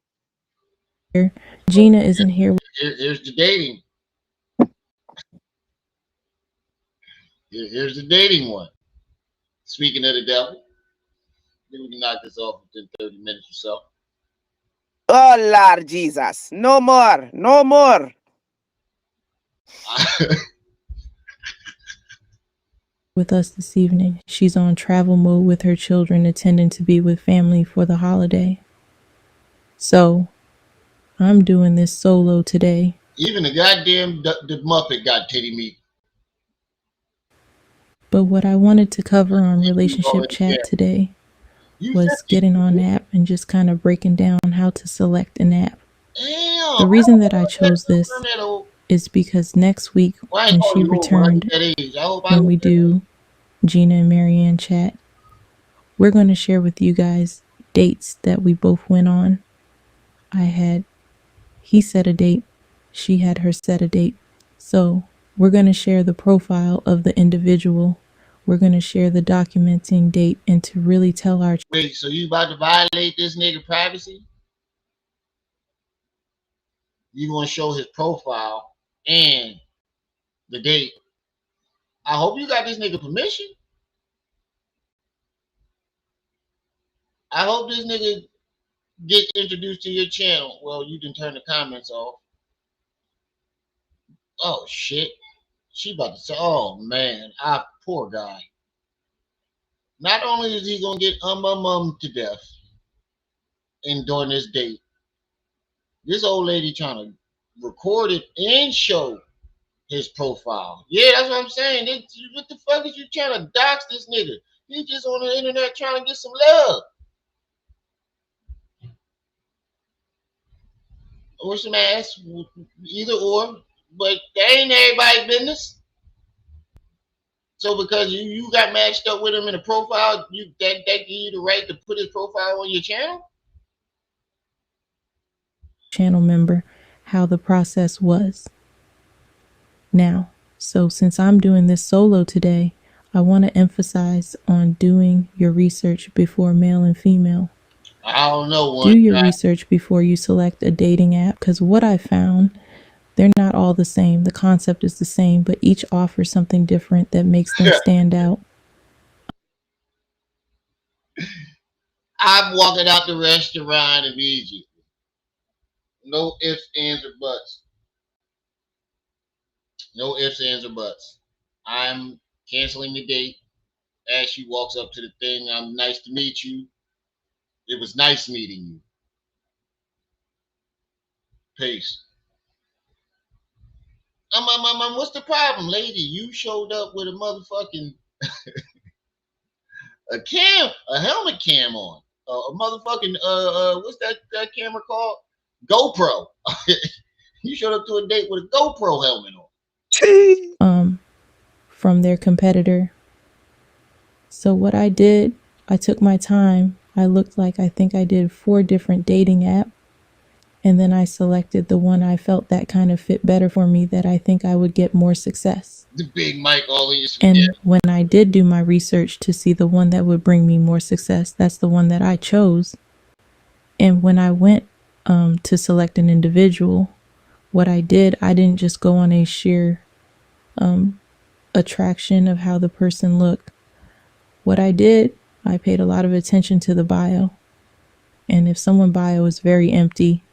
Speaker 9: him.
Speaker 11: Gina isn't here.
Speaker 2: Here's the dating. Here's the dating one. Speaking of the devil, I think we can knock this off within 30 minutes or so.
Speaker 9: Oh, Lord Jesus. No more. No more.
Speaker 11: With us this evening. She's on travel mode with her children, intending to be with family for the holiday. So, I'm doing this solo today.
Speaker 2: Even the goddamn the Muppet got titty meat.
Speaker 11: But what I wanted to cover on relationship chat today was getting on an app and just kind of breaking down how to select an app. The reason that I chose this is because next week when she returned, when we do Gina and Marianne chat, we're going to share with you guys dates that we both went on. He set a date, she had her set a date. So We're going to share the profile of the individual. We're going to share the documenting date and to really tell our...
Speaker 2: Wait, so you about to violate this nigga privacy? You gonna show his profile and the date. I hope you got this nigga permission. I hope this nigga get introduced to your channel. Well, you can turn the comments off. Oh shit. She about to say, oh man, poor guy. Not only is he gonna get to death and during this date, this old lady trying to record it and show his profile. Yeah, that's what I'm saying. What the fuck is you trying to dox this nigga? He just on the internet trying to get some love. Or some ass. Either or. But that ain't everybody's business. So because you got matched up with him in a profile, that give you the right to put his profile on your channel?
Speaker 11: Channel member, how the process was. Now, so since I'm doing this solo today, I want to emphasize on doing your research before male and female.
Speaker 2: I don't know.
Speaker 11: Do your research before you select a dating app, because what I found, they're not all the same. The concept is the same, but each offers something different that makes them stand out.
Speaker 2: I'm walking out the restaurant immediately. No ifs, ands, or buts. No ifs, ands, or buts. I'm canceling the date. As she walks up to the thing, I'm nice to meet you. It was nice meeting you. Peace. What's the problem, lady? You showed up with a motherfucking a helmet cam on. A motherfucking what's that camera called? GoPro. You showed up to a date with a GoPro helmet
Speaker 11: on. From their competitor. So what I did, I took my time. I looked like I think I did 4 different dating apps. And then I selected the one I felt that kind of fit better for me, that I think I would get more success.
Speaker 2: The big mic all in your
Speaker 11: And when I did do my research to see the one that would bring me more success, that's the one that I chose. And when I went to select an individual, what I did, I didn't just go on a sheer attraction of how the person looked. What I did, I paid a lot of attention to the bio. And if someone's bio is very empty,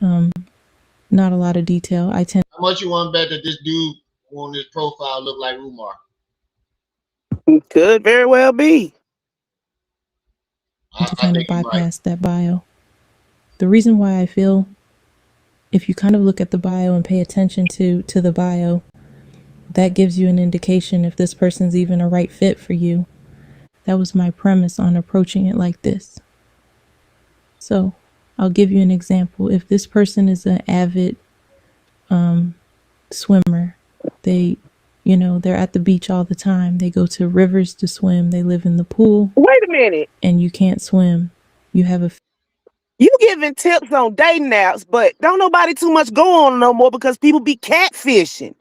Speaker 11: not a lot of detail, I tend...
Speaker 2: How much you want to bet that this dude on his profile look like Umar?
Speaker 9: Could very well be.
Speaker 11: To kind of bypass that bio. The reason why I feel if you kind of look at the bio and pay attention to the bio, that gives you an indication if this person's even a right fit for you. That was my premise on approaching it like this. So I'll give you an example. If this person is an avid swimmer, they're at the beach all the time. They go to rivers to swim. They live in the pool.
Speaker 9: Wait a minute.
Speaker 11: And you can't swim. You have
Speaker 9: You giving tips on dating apps, but don't nobody too much go on no more because people be catfishing.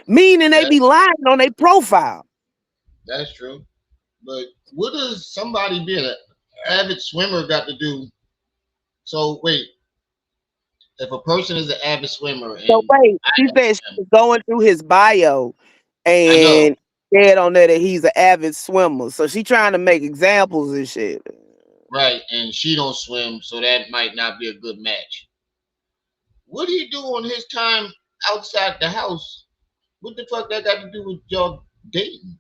Speaker 9: Meaning they be lying on their profile.
Speaker 2: That's true. But what does somebody being an avid swimmer got to do? So wait, if a person is an avid swimmer, and
Speaker 9: so wait, she said she was going through his bio and said on there that he's an avid swimmer. So she trying to make examples and shit.
Speaker 2: Right, and she don't swim, so that might not be a good match. What do you do on his time outside the house? What the fuck that got to do with y'all dating?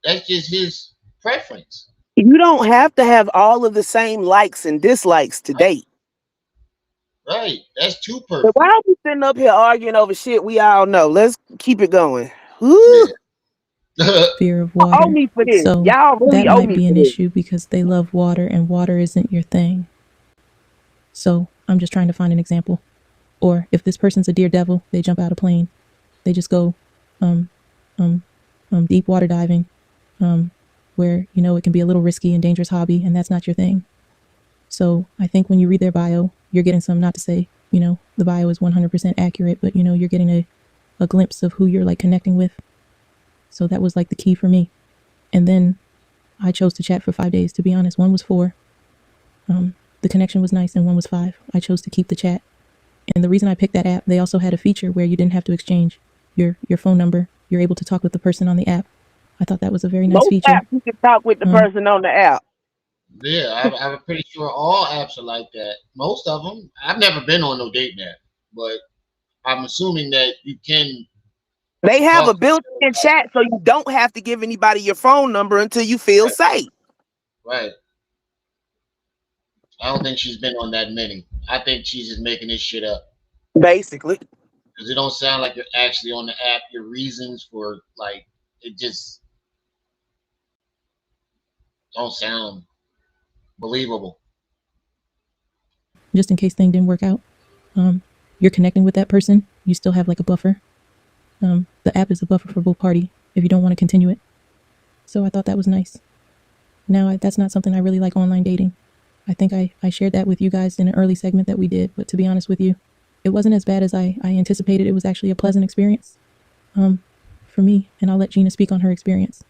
Speaker 2: That's just his preference.
Speaker 9: You don't have to have all of the same likes and dislikes to date.
Speaker 2: Right, that's too perfect.
Speaker 9: So why are we sitting up here arguing over shit we all know? Let's keep it going.
Speaker 11: fear of water.
Speaker 9: Owe me for this.
Speaker 11: So
Speaker 9: Y'all really
Speaker 11: that
Speaker 9: owe
Speaker 11: might
Speaker 9: me
Speaker 11: be
Speaker 9: for
Speaker 11: an
Speaker 9: this.
Speaker 11: issue because they love water and water isn't your thing. So I'm just trying to find an example. Or if this person's a deer devil, they jump out of plane. They just go deep water diving, where, it can be a little risky and dangerous hobby, and that's not your thing. So I think when you read their bio, you're getting some, not to say, the bio is 100% accurate, but, you're getting a glimpse of who you're like connecting with. So that was like the key for me. And then I chose to chat for 5 days. To be honest, one was 4. The connection was nice, and one was 5. I chose to keep the chat. And the reason I picked that app, they also had a feature where you didn't have to exchange your phone number. You're able to talk with the person on the app. I thought that was a very nice
Speaker 9: Most
Speaker 11: feature.
Speaker 9: apps you can talk with the person on the app.
Speaker 2: Yeah, I'm pretty sure all apps are like that. Most of them. I've never been on no dating app, but I'm assuming that you can.
Speaker 9: They have a built-in chat, so you don't have to give anybody your phone number until you feel safe.
Speaker 2: Right. I don't think she's been on that many. I think she's just making this shit up.
Speaker 9: Basically.
Speaker 2: Because it don't sound like you're actually on the app. Your reasons for like it just don't sound believable.
Speaker 11: Just in case things didn't work out, you're connecting with that person. You still have like a buffer. The app is a buffer for both parties if you don't want to continue it. So I thought that was nice. Now, that's not something I really like, online dating. I think I shared that with you guys in an early segment that we did, but to be honest with you, it wasn't as bad as I anticipated. It was actually a pleasant experience for me, and I'll let Gina speak on her experience.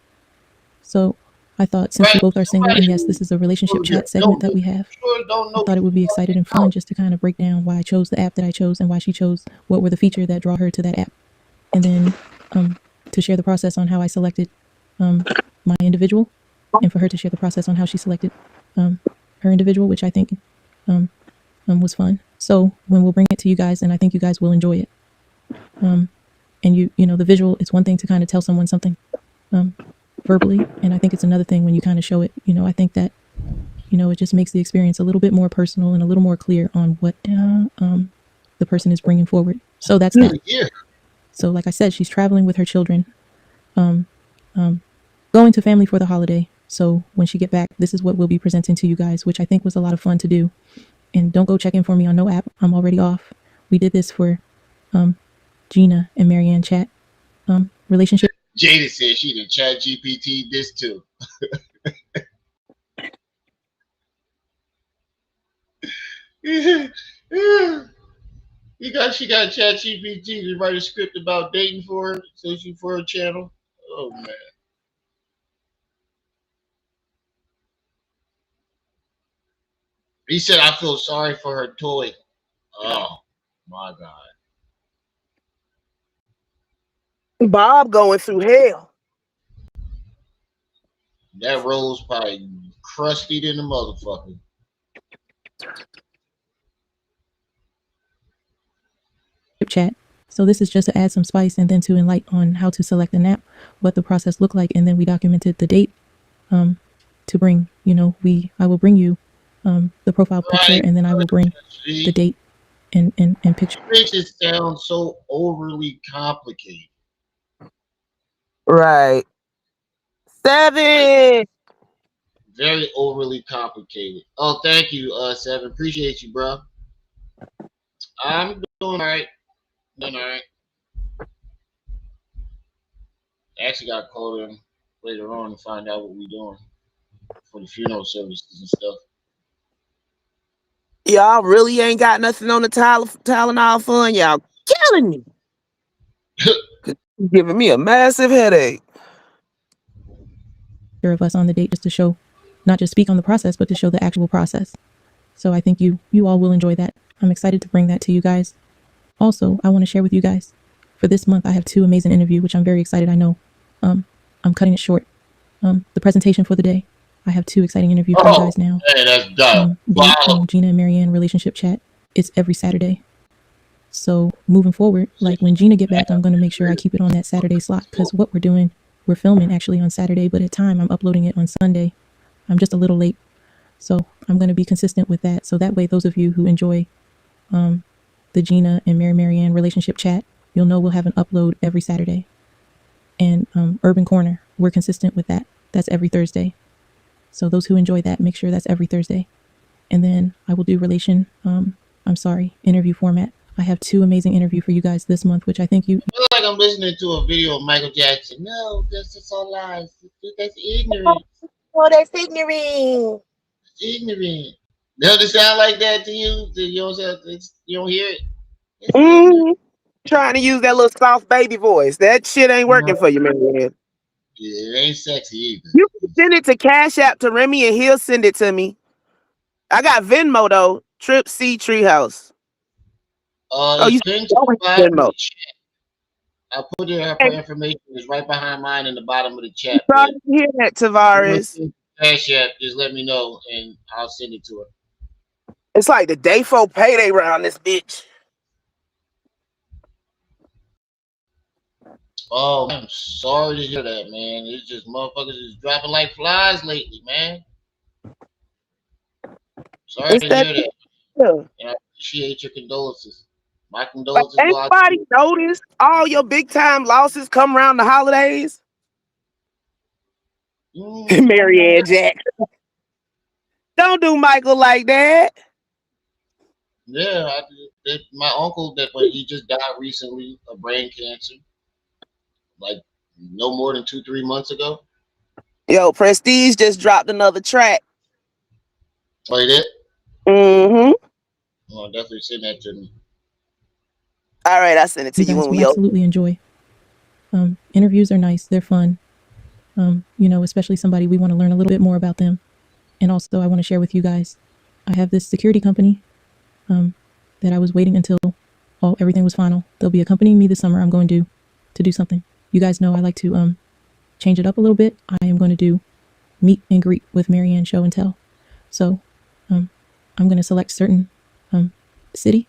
Speaker 11: So I thought, since we both are single, and yes, this is a relationship chat segment that we have, I thought it would be exciting and fun just to kind of break down why I chose the app that I chose and why she chose what were the features that draw her to that app. And then to share the process on how I selected my individual, and for her to share the process on how she selected her individual, which I think was fun. So when we'll bring it to you guys, and I think you guys will enjoy it. And you know, the visual, it's one thing to kind of tell someone something verbally, and I think it's another thing when you kind of show it. You know, I think that, you know, it just makes the experience a little bit more personal and a little more clear on what the person is bringing forward. So that's that. So like I said, she's traveling with her children, going to family for the holiday. So when she get back, this is what we'll be presenting to you guys, which I think was a lot of fun to do. And don't go check in for me on no app. I'm already off. We did this for Gina and Marianne chat relationship.
Speaker 2: Jada said she did chat GPT this too. She got chat GPT to write a script about dating for her, so she for her channel. Oh man. He said, I feel sorry for her toy. Oh my God.
Speaker 9: Bob going through hell.
Speaker 2: That roll's probably crusty than the motherfucker.
Speaker 11: Chat. So this is just to add some spice and then to enlighten on how to select an app, what the process looked like, and then we documented the date to bring, you know, I will bring you the profile picture, and then I will bring the date and picture.
Speaker 2: It makes it sound so overly complicated.
Speaker 9: Right. 7.
Speaker 2: Very overly complicated. Oh, thank you, 7. Appreciate you, bro. I'm doing all right. Doing all right. I actually got called in later on to find out what we're doing for the funeral services and stuff.
Speaker 9: Y'all really ain't got nothing on the Tylenol fund. Y'all killing me. Giving me a massive headache.
Speaker 11: Of us on the date, just to show, not just speak on the process, but to show the actual process. So I think you all will enjoy that. I'm excited to bring that to you guys. Also, I want to share with you guys, for this month, I have 2 amazing interviews, which I'm very excited. I know I'm cutting it short. The presentation for the day, I have 2 exciting interviews for you guys now.
Speaker 2: Hey, that's dope.
Speaker 11: Gina and Marianne relationship chat. It's every Saturday. So moving forward, like when Gina get back, I'm going to make sure I keep it on that Saturday slot, because what we're doing, we're filming actually on Saturday, but at time I'm uploading it on Sunday. I'm just a little late. So I'm going to be consistent with that. So that way, those of you who enjoy the Gina and Marianne relationship chat, you'll know we'll have an upload every Saturday. And Urban Corner, we're consistent with that. That's every Thursday. So those who enjoy that, make sure that's every Thursday. And then I will do interview format. I have 2 amazing interviews for you guys this month, which I think you...
Speaker 2: I feel like I'm listening to a video of Michael Jackson. No, that's just all lies. That's ignorant.
Speaker 9: Oh, that's ignorant.
Speaker 2: Ignorant. Does it sound like that to you? You don't hear it?
Speaker 9: Trying to use that little soft baby voice. That shit ain't working for you, man.
Speaker 2: Yeah, it ain't sexy either.
Speaker 9: You can send it to Cash App to Remy and he'll send it to me. I got Venmo though. Trip C Treehouse. Oh, you
Speaker 2: Pin to
Speaker 9: don't
Speaker 2: the
Speaker 9: have
Speaker 2: bottom of
Speaker 9: Venmo.
Speaker 2: the chat. I put it. Her
Speaker 9: Hey,
Speaker 2: information is right behind mine in the bottom of the
Speaker 9: you
Speaker 2: chat. But
Speaker 9: probably hear that,
Speaker 2: if you want
Speaker 9: Tavares.
Speaker 2: to Cash App, just let me know and I'll send it to her.
Speaker 9: It's like the day for payday round this bitch.
Speaker 2: Oh, I'm sorry to hear that, man. It's just motherfuckers is dropping like flies lately, man. Sorry
Speaker 9: It's
Speaker 2: to
Speaker 9: that
Speaker 2: hear that.
Speaker 9: yeah.
Speaker 2: And I appreciate your condolences. My
Speaker 9: Like,
Speaker 2: condolences go out to
Speaker 9: anybody
Speaker 2: you.
Speaker 9: notice all your big time losses come around the holidays? Marianne Jack. Don't do Michael like that.
Speaker 2: Yeah, my uncle that but he just died recently of brain cancer, like no more than 2-3 months ago.
Speaker 9: Yo, Prestige just dropped another track.
Speaker 2: Oh, you did?
Speaker 9: Mm-hmm.
Speaker 2: Oh, definitely send that to me.
Speaker 9: All right, I send it to
Speaker 11: You
Speaker 9: you
Speaker 11: guys
Speaker 9: when
Speaker 11: will
Speaker 9: we open.
Speaker 11: absolutely enjoy. Interviews are nice. They're fun. Especially somebody we want to learn a little bit more about them. And also, I want to share with you guys, I have this security company that I was waiting until everything was final. They'll be accompanying me this summer. I'm going to do something. You guys know I like to change it up a little bit. I am going to do meet and greet with Marianne show and tell. So I'm going to select certain city.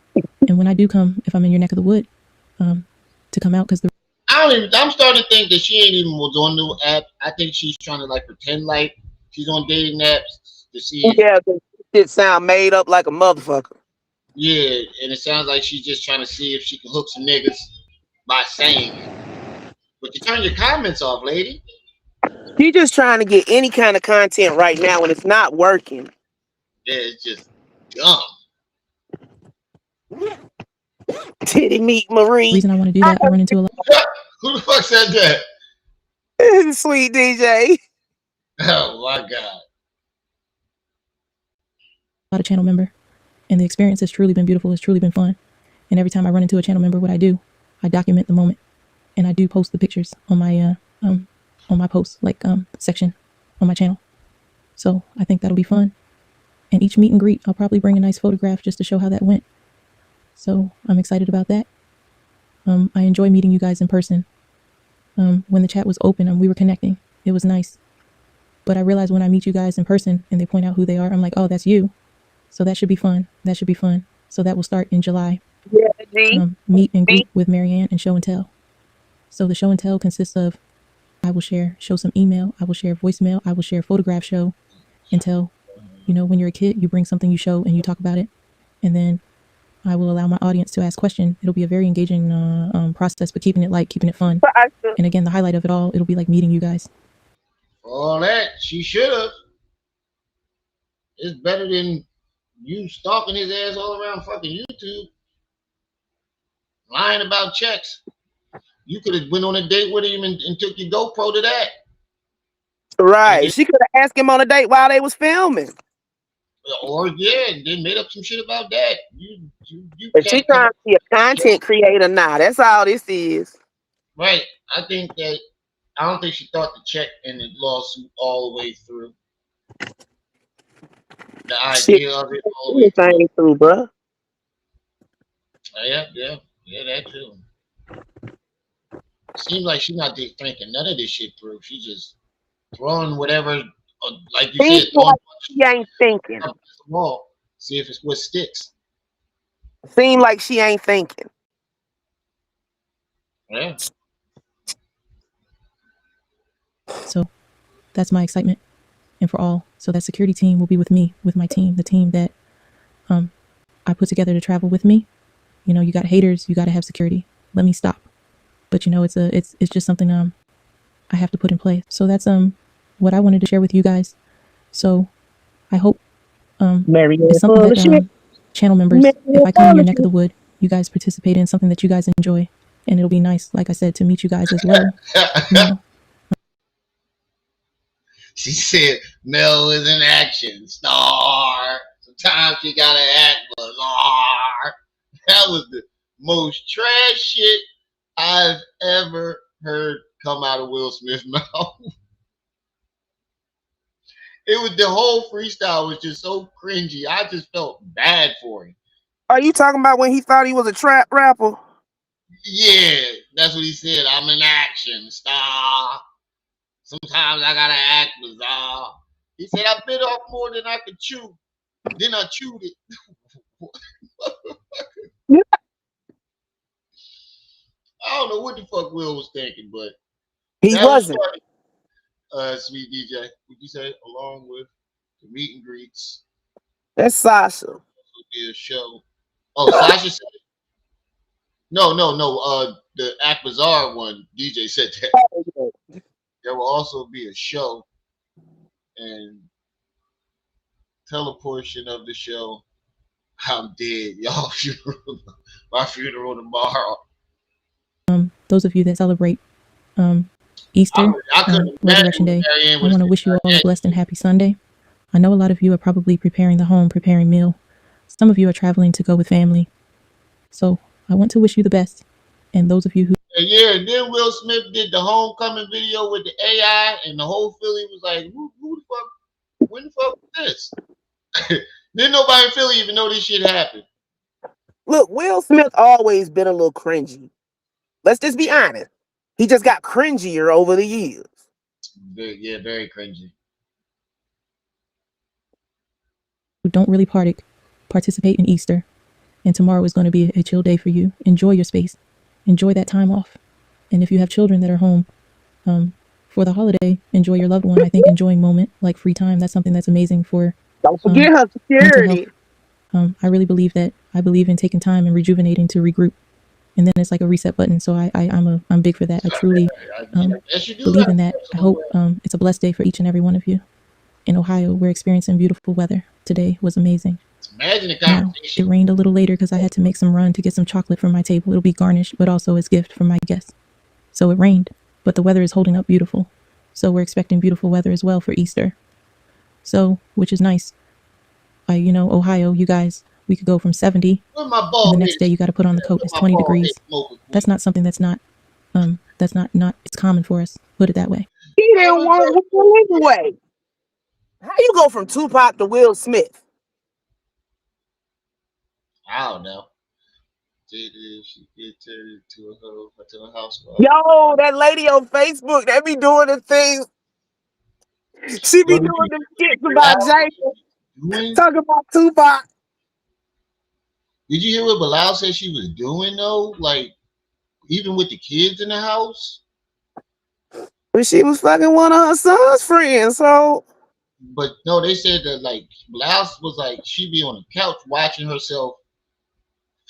Speaker 11: And when I do come, if I'm in your neck of the wood, to come out because
Speaker 2: I'm starting to think that she ain't even was on the app. I think she's trying to like pretend like she's on dating apps to see.
Speaker 9: Yeah, it sound made up like a motherfucker.
Speaker 2: Yeah, and it sounds like she's just trying to see if she can hook some niggas by saying it. But you turn your comments off, lady.
Speaker 9: She just trying to get any kind of content right now, and it's not working.
Speaker 2: Yeah, it's just dumb.
Speaker 9: Titty meat Marie.
Speaker 11: reason I want to do that, I run into a lot
Speaker 2: Who the fuck said that?
Speaker 9: Sweet DJ.
Speaker 2: Oh my god.
Speaker 11: of channel member, and the experience has truly been beautiful. It's truly been fun. And every time I run into a channel member, what I do, I document the moment, and I do post the pictures on my post section on my channel. So I think that'll be fun. And each meet and greet, I'll probably bring a nice photograph just to show how that went. So I'm excited about that. I enjoy meeting you guys in person. When the chat was open and we were connecting, it was nice. But I realized when I meet you guys in person and they point out who they are, I'm like, oh, that's you. So that should be fun. That should be fun. So that will start in July.
Speaker 9: Yeah,
Speaker 11: Meet and greet with Marianne and show and tell. So the show and tell consists of, I will show some email, I will share voicemail, I will share photograph show and tell. When you're a kid, you bring something you show and you talk about it. And then I will allow my audience to ask questions. It'll be a very engaging process, but keeping it light, keeping it fun. And again, the highlight of it all, it'll be like meeting you guys.
Speaker 2: All that, she should have. It's better than you stalking his ass all around fucking YouTube. Lying about checks. You could have went on a date with him and took your GoPro to that.
Speaker 9: Right. She could have asked him on a date while they was filming.
Speaker 2: Or yeah, and then made up some shit about that. You
Speaker 9: But she trying to be a content creator now. That's all this is.
Speaker 2: Right. I don't think she thought the check and the lawsuit all the way through. The idea of it all the way
Speaker 9: through, bro.
Speaker 2: Yeah, that too. Seems like she's not thinking none of this shit through. She just throwing whatever, like you said,
Speaker 9: like she ain't thinking.
Speaker 2: Wall, see if it's what sticks.
Speaker 9: Seem like she ain't thinking.
Speaker 2: Yeah.
Speaker 11: So that's my excitement. And for all, so that security team will be with me, with my team, the team that I put together to travel with me. You got haters, you got to have security. Let me stop. But it's just something I have to put in place. So that's what I wanted to share with you guys. So I hope it's something that channel members, if I come in your neck of the wood, you guys participate in something that you guys enjoy, and it'll be nice, like I said, to meet you guys as well.
Speaker 2: She said Mel is an action star. Sometimes you gotta act bizarre. That was the most trash shit I've ever heard come out of Will Smith's mouth. It was the whole freestyle was just so cringy. I just felt bad for him.
Speaker 9: Are you talking about when he thought he was a trap rapper?
Speaker 2: Yeah, that's what he said. I'm an action star. Sometimes I gotta act bizarre. He said I bit off more than I could chew. Then I chewed it. I don't know what the fuck Will was thinking, but
Speaker 9: He
Speaker 2: that was
Speaker 9: wasn't.
Speaker 2: funny. Sweet DJ, would you say along with the meet and greets?
Speaker 9: That's Sasha.
Speaker 2: Will be a show. Oh, Sasha said it? No. The Act Bizarre one, DJ said that. There will also be a show and teleportion of the show. I'm dead, y'all. My funeral tomorrow.
Speaker 11: Those of you that celebrate Easter, Resurrection Day, I want to wish you all a blessed and happy Sunday. I know a lot of you are probably preparing meal. Some of you are traveling to go with family. So I want to wish you the best. And those of you who...
Speaker 2: Yeah, and then Will Smith did the homecoming video with the AI, and the whole Philly was like, who the fuck, when the fuck was this? Then nobody in Philly even know this shit happened.
Speaker 9: Look, Will Smith always been a little cringy. Let's just be honest. He just got cringier over the years.
Speaker 2: Yeah, very cringy.
Speaker 11: who don't really participate in Easter, and tomorrow is going to be a chill day for you. Enjoy your space. Enjoy that time off. And if you have children that are home for the holiday, enjoy your loved one. I think enjoying moment, like free time, that's something that's amazing for
Speaker 9: don't forget her security.
Speaker 11: I really believe that. I believe in taking time and rejuvenating to regroup. And then it's like a reset button. So I'm big for that. I truly believe in that. I hope it's a blessed day for each and every one of you. In Ohio, we're experiencing beautiful weather. Today was amazing.
Speaker 2: Imagine the
Speaker 11: Now, it rained a little later because I had to make some run to get some chocolate for my table. It'll be garnished, but also as gift for my guests. So it rained, but the weather is holding up beautiful. So we're expecting beautiful weather as well for Easter. So, which is nice. Ohio, you guys, we could go from 70, and the next day you got to put on the coat. It's 20 degrees. That's not something that's not it's common for us. Put it that way.
Speaker 9: He didn't want to anyway. How you go from Tupac to Will Smith?
Speaker 2: I don't know. She get to a house.
Speaker 9: Yo, that lady on Facebook, they be doing the things. She be doing the skits about Jay. Talking about Tupac.
Speaker 2: Did you hear what Bilal said she was doing though? Like, even with the kids in the house?
Speaker 9: But she was fucking one of her son's friends, so.
Speaker 2: But no, they said that like Bilal was like she'd be on the couch watching herself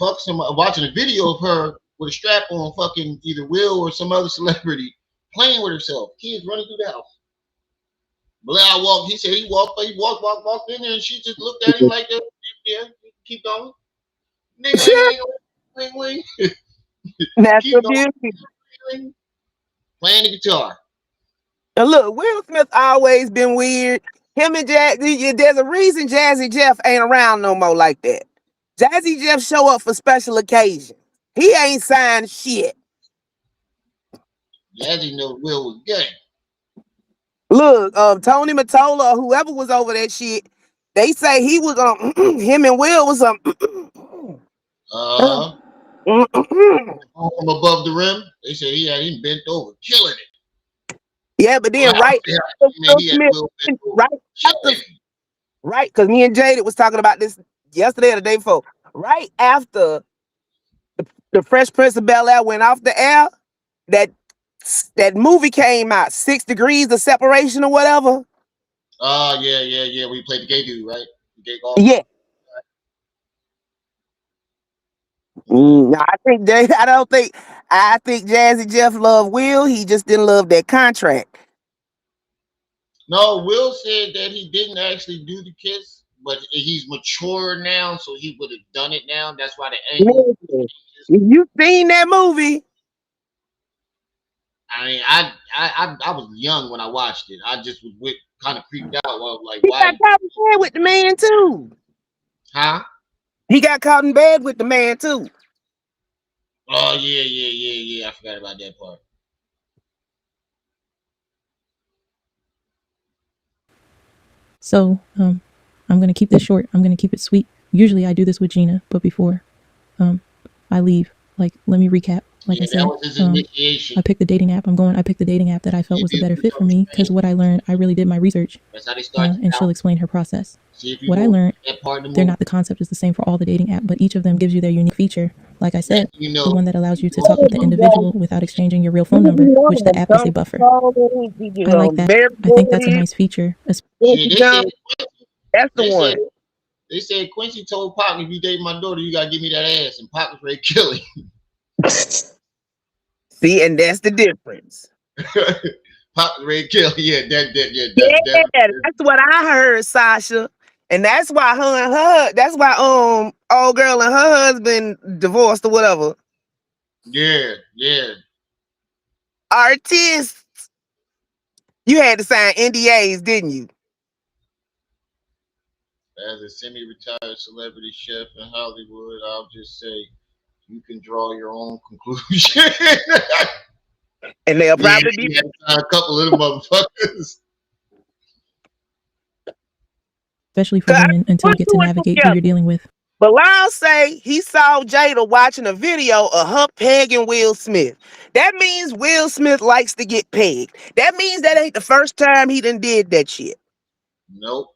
Speaker 2: watching a video of her with a strap on, fucking either Will or some other celebrity playing with herself. Kids running through the house. Bilal walked. He said he walked in there, and she just looked at him like that. Yeah, keep going. Ling.
Speaker 9: Natural beauty.
Speaker 2: Playing the guitar.
Speaker 9: Now look, Will Smith always been weird. Him and Jazzy, there's a reason Jazzy Jeff ain't around no more like that. Jazzy Jeff show up for special occasions. He ain't signed shit.
Speaker 2: Jazzy know Will was gay.
Speaker 9: Look, Tony Mottola or whoever was over that shit, they say he was him and Will was
Speaker 2: from above the rim. They said he had him bent over, killing it.
Speaker 9: Yeah, but then right because me and Jada was talking about this yesterday or the day before. Right after the Fresh Prince of Bel-Air went off the air, that movie came out, 6 Degrees of Separation or whatever.
Speaker 2: Oh, yeah. We played the gay dude, right? The gay golf.
Speaker 9: Yeah. I think Jazzy Jeff loved Will. He just didn't love that contract.
Speaker 2: No, Will said that he didn't actually do the kiss, but he's mature now, so he would have done it now. That's why the angle.
Speaker 9: You seen that movie?
Speaker 2: I mean, I was young when I watched it. I just was kind of creeped out. Like, why?
Speaker 9: He got caught in bed with the man too.
Speaker 2: Huh?
Speaker 9: He got caught in bed with the man too.
Speaker 2: Oh yeah. I forgot about that part.
Speaker 11: So, I'm going to keep this short. I'm going to keep it sweet. Usually I do this with Gina, but before I leave, like, let me recap. Like I said, I picked the dating app. I picked the dating app that I felt was a better fit for me because what I learned, I really did my research. And she'll explain her process. What I learned, they're not the concept is the same for all the dating app, but each of them gives you their unique feature. Like I said, the one that allows you to talk with the individual without exchanging your real phone number, which the app is a buffer. I like that. I think that's a nice feature.
Speaker 9: That's the one.
Speaker 2: They said Quincy told Pop, if you date my daughter, you gotta give me that ass, and Pop was ready to kill him.
Speaker 9: See, and that's the difference.
Speaker 2: Pop was ready to kill him. Yeah,
Speaker 9: that's what I heard, Sasha. And that's why that's why old girl and her husband divorced or whatever.
Speaker 2: Yeah.
Speaker 9: Artists. You had to sign NDAs, didn't you?
Speaker 2: As a semi-retired celebrity chef in Hollywood, I'll just say you can draw your own conclusion.
Speaker 9: And they'll probably be
Speaker 2: a couple of them motherfuckers.
Speaker 11: Especially for women until you get to navigate who you're dealing with.
Speaker 9: But Lyle say he saw Jada watching a video of her pegging Will Smith. That means Will Smith likes to get pegged. That means that ain't the first time he done did that shit.
Speaker 2: Nope.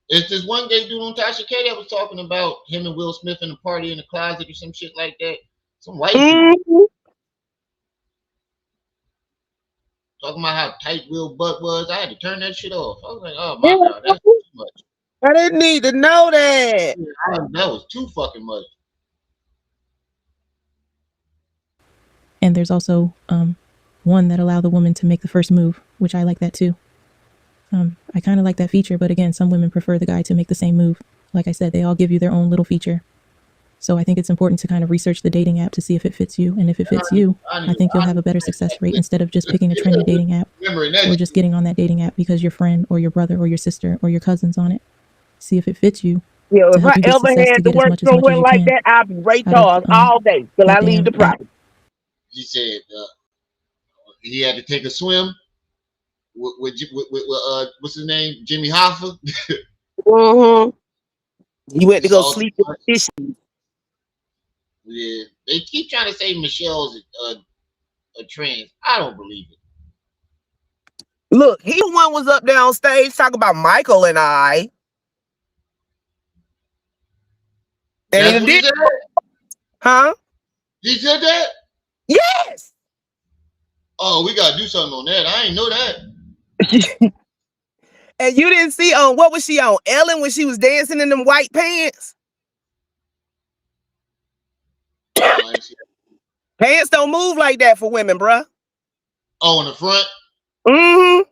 Speaker 2: It's this one gay dude on Tasha K that was talking about him and Will Smith in a party in the closet or some shit like that. Some white people. Talking about how tight Will butt was. I had to turn that shit off. I was like, oh my God, that's too much.
Speaker 9: I didn't need to know that.
Speaker 2: That was too fucking much.
Speaker 11: And there's also one that allowed the woman to make the first move, which I like that too. I kind of like that feature, but again, some women prefer the guy to make the same move. Like I said, they all give you their own little feature. So I think it's important to kind of research the dating app to see if it fits you. And if it fits you, I think you'll have a better success rate instead of just picking a trendy dating app or just getting on that dating app because your friend or your brother or your sister or your cousin's on it. See if it fits you.
Speaker 9: Yeah, if I ever had to work somewhere like that, I'd be Ray Charles all day till I leave the property.
Speaker 2: He said he had to take a swim with what's his name, Jimmy Hoffa.
Speaker 9: He went to go sleep with fish.
Speaker 2: Yeah, they keep trying to say Michelle's a trans. I don't believe it.
Speaker 9: Look, he one was up there on stage talking about Michael and I. And he did. Huh?
Speaker 2: He said that?
Speaker 9: Yes.
Speaker 2: Oh, we gotta do something on that. I ain't know that.
Speaker 9: And you didn't see what was she on? Ellen when she was dancing in them white pants? Pants don't move like that for women, bruh.
Speaker 2: Oh, in the front?
Speaker 9: Mm-hmm.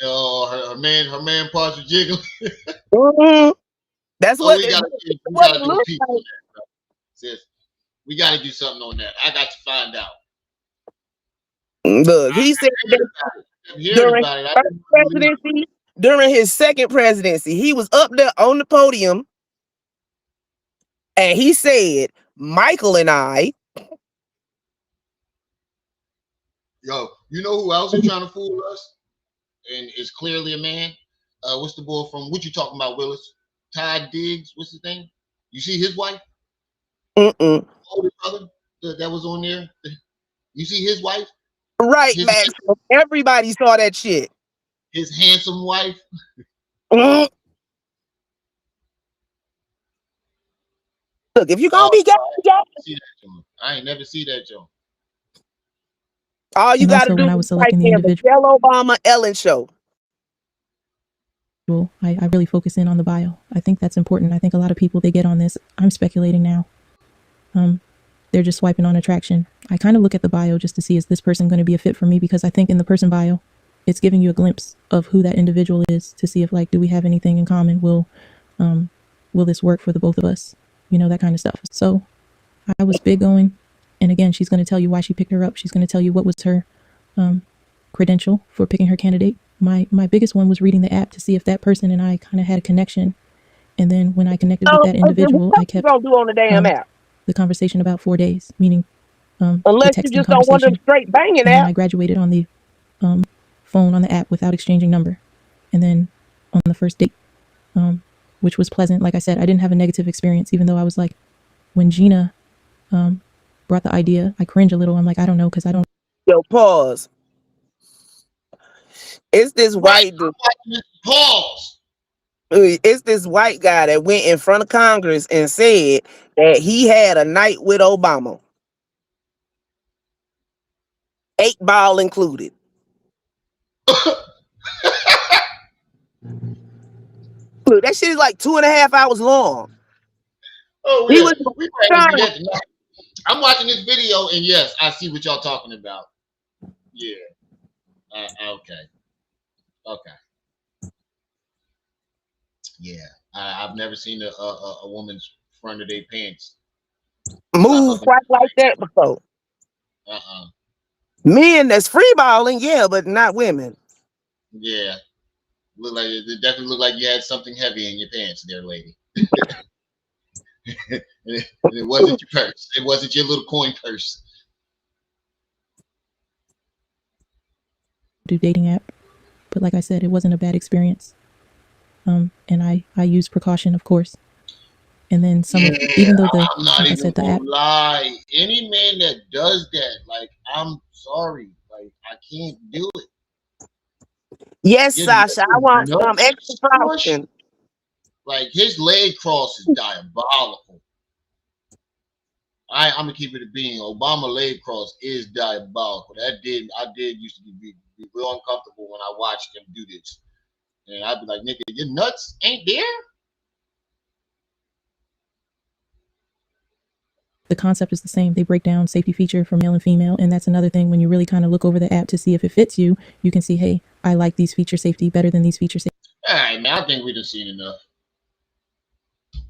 Speaker 2: Oh, her man parts are jiggling.
Speaker 9: Mm-hmm. That's what
Speaker 2: we gotta do a piece on that, sis. We gotta do something on that. I got to find out.
Speaker 9: Look, he said during his second presidency, he was up there on the podium and he said, Michael and I.
Speaker 2: Yo, you know who else is trying to fool us? And is clearly a man? What's the boy from what you talking about, Willis? Todd Diggs, what's his name? You see his wife? Older brother that was on there. You see his wife?
Speaker 9: Right, Max. Everybody saw that shit.
Speaker 2: His handsome wife.
Speaker 9: Look, if you gonna be gay,
Speaker 2: I ain't never see that, Joe.
Speaker 9: All you gotta do is type in the Michelle Obama Ellen show.
Speaker 11: I really focus in on the bio. I think that's important. I think a lot of people, they get on this. I'm speculating now. They're just swiping on attraction. I kind of look at the bio just to see, is this person going to be a fit for me? Because I think in the person bio, it's giving you a glimpse of who that individual is to see if, like, do we have anything in common? Will this work for the both of us? You know, that kind of stuff. So I was big going. And again, she's going to tell you why she picked her up. She's going to tell you what was her credential for picking her candidate. My biggest one was reading the app to see if that person and I kind of had a connection. And then when I connected with that individual, I kept
Speaker 9: do on the damn app.
Speaker 11: The conversation about 4 days, meaning the
Speaker 9: Unless you
Speaker 11: texting
Speaker 9: just don't want them
Speaker 11: conversation,
Speaker 9: straight banging
Speaker 11: and then I
Speaker 9: out.
Speaker 11: graduated on the phone on the app without exchanging number, and then on the first date, which was pleasant. Like I said, I didn't have a negative experience, even though I was like, when Gina brought the idea, I cringe a little. I'm like, I don't know, because I don't.
Speaker 9: Yo, pause. It's this white dude.
Speaker 2: Pause.
Speaker 9: It's this white guy that went in front of Congress and said that he had a night with Obama. 8 ball included. Look, that shit is like 2.5 hours long.
Speaker 2: Oh
Speaker 9: He
Speaker 2: yeah,
Speaker 9: was
Speaker 2: we might have to do that tonight. I'm watching this video, and yes, I see what y'all talking about. Yeah. Okay. Yeah. I've never seen a woman's front of their pants flap
Speaker 9: move
Speaker 2: up.
Speaker 9: quite like that before. Men that's free balling, yeah, but not women.
Speaker 2: Yeah. Look like it definitely looked like you had something heavy in your pants, there, lady. and it wasn't your purse. It wasn't your little coin purse.
Speaker 11: Do dating app, but like I said, it wasn't a bad experience. And I used precaution, of course. And then even though
Speaker 2: I'm not
Speaker 11: like I
Speaker 2: even
Speaker 11: said, the
Speaker 2: gonna
Speaker 11: app.
Speaker 2: lie. Any man that does that, like, I'm sorry, like, I can't do it.
Speaker 9: Yes, Sasha, I want some extra caution.
Speaker 2: Like, his leg cross is diabolical. I'm gonna keep it a bean. Obama leg cross is diabolical. I did used to be real uncomfortable when I watched him do this, and I'd be like, "Nigga, your nuts ain't there."
Speaker 11: The concept is the same. They break down safety feature for male and female, and that's another thing. When you really kind of look over the app to see if it fits you, you can see, hey, I like these feature safety better than these feature safety.
Speaker 2: All right, man. I think we done seen enough.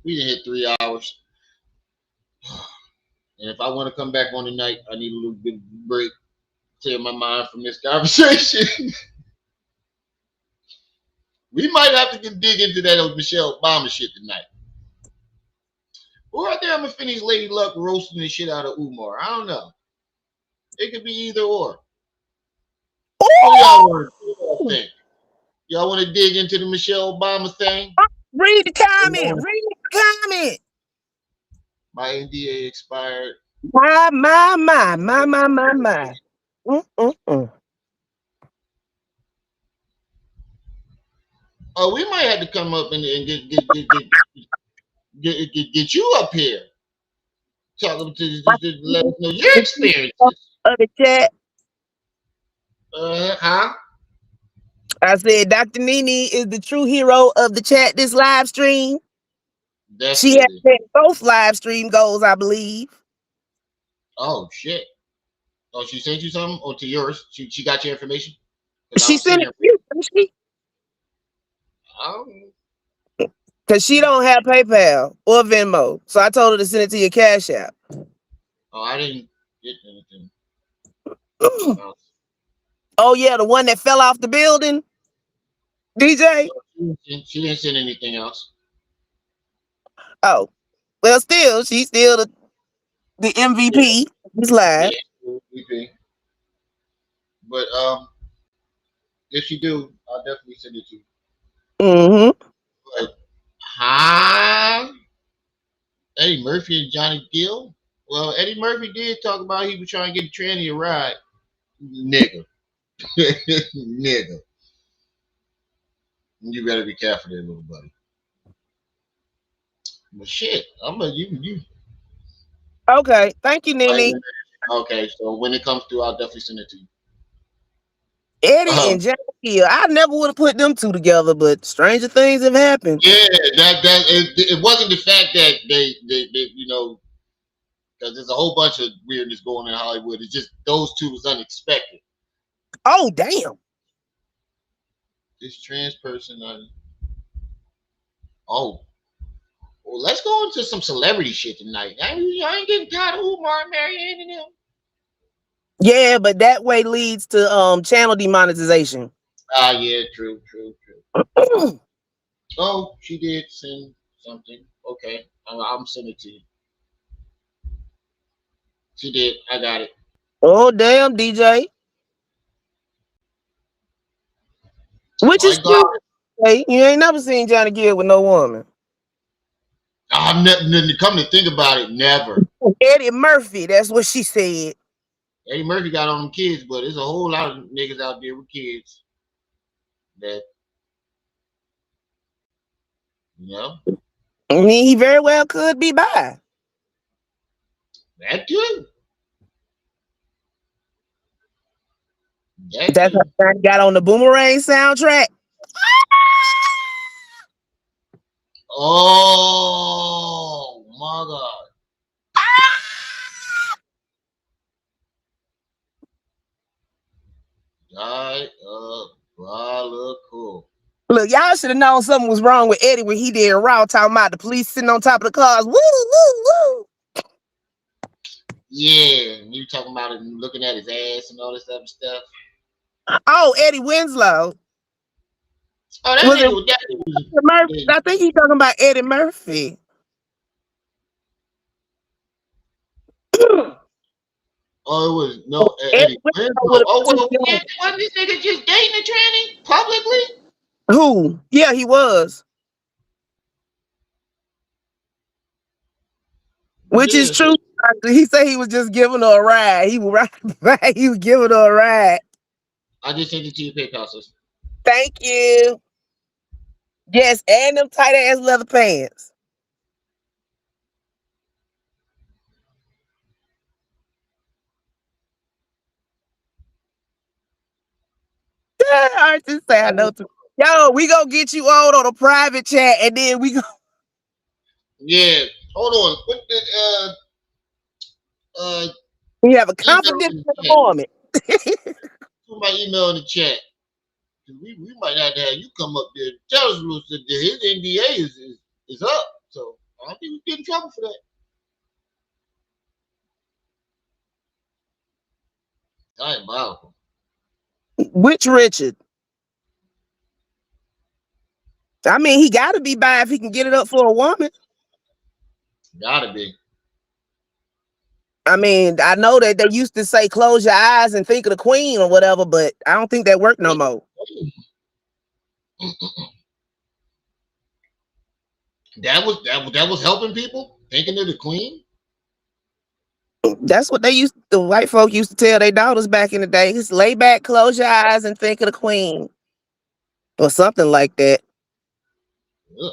Speaker 2: We done hit 3 hours. And if I want to come back on tonight, I need a little bit of break, clear my mind from this conversation. We might have to dig into that Michelle Obama shit tonight. Or I think I'm gonna finish Lady Luck roasting the shit out of Umar. I don't know. It could be either or. What do y'all think? Y'all want to dig into the Michelle Obama thing?
Speaker 9: Read the comment. Read the comment.
Speaker 2: My NDA expired.
Speaker 9: My.
Speaker 2: Oh, we might have to come up and get you up here. Talking to let us know your experiences.
Speaker 9: Of the chat.
Speaker 2: Huh?
Speaker 9: I said Dr.NeNe is the true hero of the chat this live stream.
Speaker 2: Definitely.
Speaker 9: She has set both live stream goals, I believe.
Speaker 2: Oh shit. Oh, she sent you something? Or to yours? She got your information?
Speaker 9: She sent it to you, didn't she? Because she don't have PayPal or Venmo. So I told her to send it to your Cash App.
Speaker 2: Oh, I didn't get anything.
Speaker 9: Oh, yeah, the one that fell off the building? DJ?
Speaker 2: She didn't send anything else.
Speaker 9: Oh. Well, she's still the MVP. He's live.
Speaker 2: Yeah, MVP. But if she do, I'll definitely send it to you.
Speaker 9: Mm-hmm.
Speaker 2: But Eddie Murphy and Johnny Gill? Well, Eddie Murphy did talk about he was trying to get a tranny a ride. Nigga. Nigga. You better be careful there, little buddy. But shit, I'm gonna you.
Speaker 9: Okay, thank you, NeNe.
Speaker 2: Okay, so when it comes through, I'll definitely send it to you.
Speaker 9: Eddie and Johnny Gill. I never would have put them two together, but stranger things have happened.
Speaker 2: Yeah, it wasn't the fact that they you know, because there's a whole bunch of weirdness going on in Hollywood. It's just those two was unexpected.
Speaker 9: Oh damn!
Speaker 2: This trans person. Well, let's go into some celebrity shit tonight. I ain't getting tired of Umar and Marianne and them.
Speaker 9: Yeah, but that way leads to channel demonetization.
Speaker 2: Yeah, true. Oh, she did send something. Okay, I'm sending it to you. She did. I got it.
Speaker 9: Oh, damn, DJ. Which
Speaker 2: Oh,
Speaker 9: is
Speaker 2: I got
Speaker 9: true.
Speaker 2: it.
Speaker 9: Hey, you ain't never seen Johnny Gill with no woman.
Speaker 2: I'm never come to think about it, never.
Speaker 9: Eddie Murphy, that's what she said.
Speaker 2: Eddie Murphy got on them kids, but there's a whole lot of niggas out there with kids that, you know,
Speaker 9: I mean, he very well could be bi.
Speaker 2: that too. That
Speaker 9: That's
Speaker 2: too.
Speaker 9: how Johnny got on the Boomerang soundtrack.
Speaker 2: Oh my God. Diabolical.
Speaker 9: Look, y'all should have known something was wrong with Eddie when he did Raw talking about the police sitting on top of the cars. Woo, woo, woo.
Speaker 2: Yeah, you talking about it and looking at his ass and all this other stuff.
Speaker 9: Oh, Eddie Winslow.
Speaker 2: Oh, that
Speaker 9: Was it
Speaker 2: nigga, that nigga was,
Speaker 9: Murphy? I think he's talking about Eddie Murphy.
Speaker 2: oh, it was no Eddie Winslow. Oh, well, yeah, wasn't this nigga just dating a tranny publicly?
Speaker 9: Who? Yeah, he was. Which is
Speaker 2: Yeah,
Speaker 9: true. He said he was just giving her a ride. He was right. He was giving her a ride.
Speaker 2: I just sent it to your PayPal, sis.
Speaker 9: Thank you. Yes, and them tight ass leather pants. I just say I know too. Yo, we gonna get you on a private chat, and then we go.
Speaker 2: Yeah, hold on. What the
Speaker 9: We have a
Speaker 2: email
Speaker 9: confidential
Speaker 2: in the chat?
Speaker 9: informant.
Speaker 2: Put my email in the chat. We might have to have you come up there and tell us that his NDA is up. So I don't think we get in trouble for that. Diabolical.
Speaker 9: Which Richard? I mean, he got to be bi if he can get it up for a woman.
Speaker 2: Gotta be.
Speaker 9: I mean, I know that they used to say close your eyes and think of the queen or whatever, but I don't think that worked no more.
Speaker 2: That was helping people thinking of the queen.
Speaker 9: That's what the white folk used to tell their daughters back in the day. Just lay back, close your eyes, and think of the queen. Or something like that.
Speaker 2: Ugh.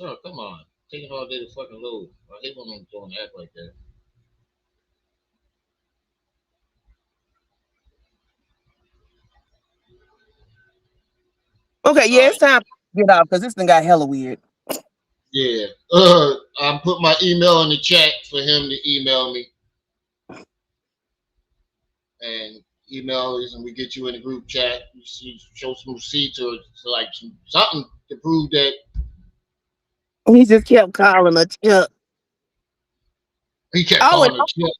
Speaker 2: Oh, come on. Taking all day to fucking load. I hate when I'm doing act like that.
Speaker 9: Okay, yeah, it's time to get off because this thing got hella weird.
Speaker 2: Yeah. I put my email in the chat for him to email me. And email is, and we get you in the group chat. You see, show some receipts or like something to prove that.
Speaker 9: He just kept calling her Chuck.
Speaker 2: He kept calling her Chuck.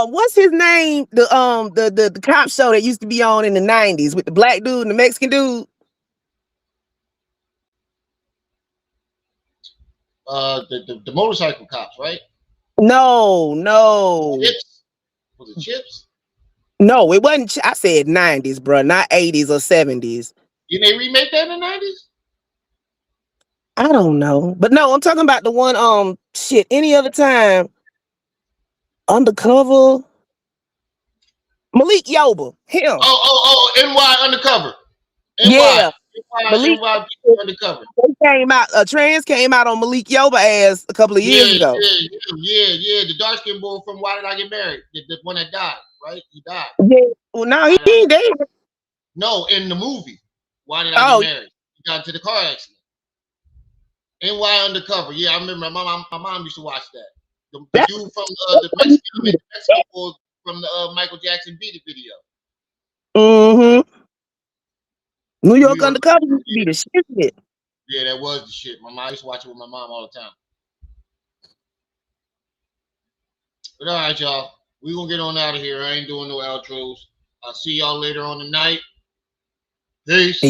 Speaker 9: What's his name? The cop show that used to be on in the 90s with the black dude and the Mexican dude.
Speaker 2: The motorcycle cops, right?
Speaker 9: No.
Speaker 2: Chips? Was it Chips?
Speaker 9: No, it wasn't. I said 90s, bro, not 80s or 70s.
Speaker 2: Did they remake that in the 90s?
Speaker 9: I don't know. But no, I'm talking about the one, shit, any other time. Undercover. Malik Yoba. Him.
Speaker 2: Oh, NY Undercover. NY.
Speaker 9: Yeah.
Speaker 2: NY Undercover.
Speaker 9: They came out, a trans came out on Malik Yoba ass a couple of years ago.
Speaker 2: Yeah. The dark skinned boy from Why Did I Get Married? The one that died, right? He died.
Speaker 9: Yeah. Well, no, he ain't dead.
Speaker 2: No, in the movie. Why Did I Get Married? He got into the car accident. NY Undercover. Yeah, I remember my mom used to watch that. The dude from the Mexican boy from the Michael Jackson Beat It video.
Speaker 9: Mm-hmm. New York Undercover used to be the shit.
Speaker 2: Yeah, that was the shit. My mom used to watch it with my mom all the time. But all right, y'all. We're going to get on out of here. I ain't doing no outros. I'll see y'all later on tonight. Peace.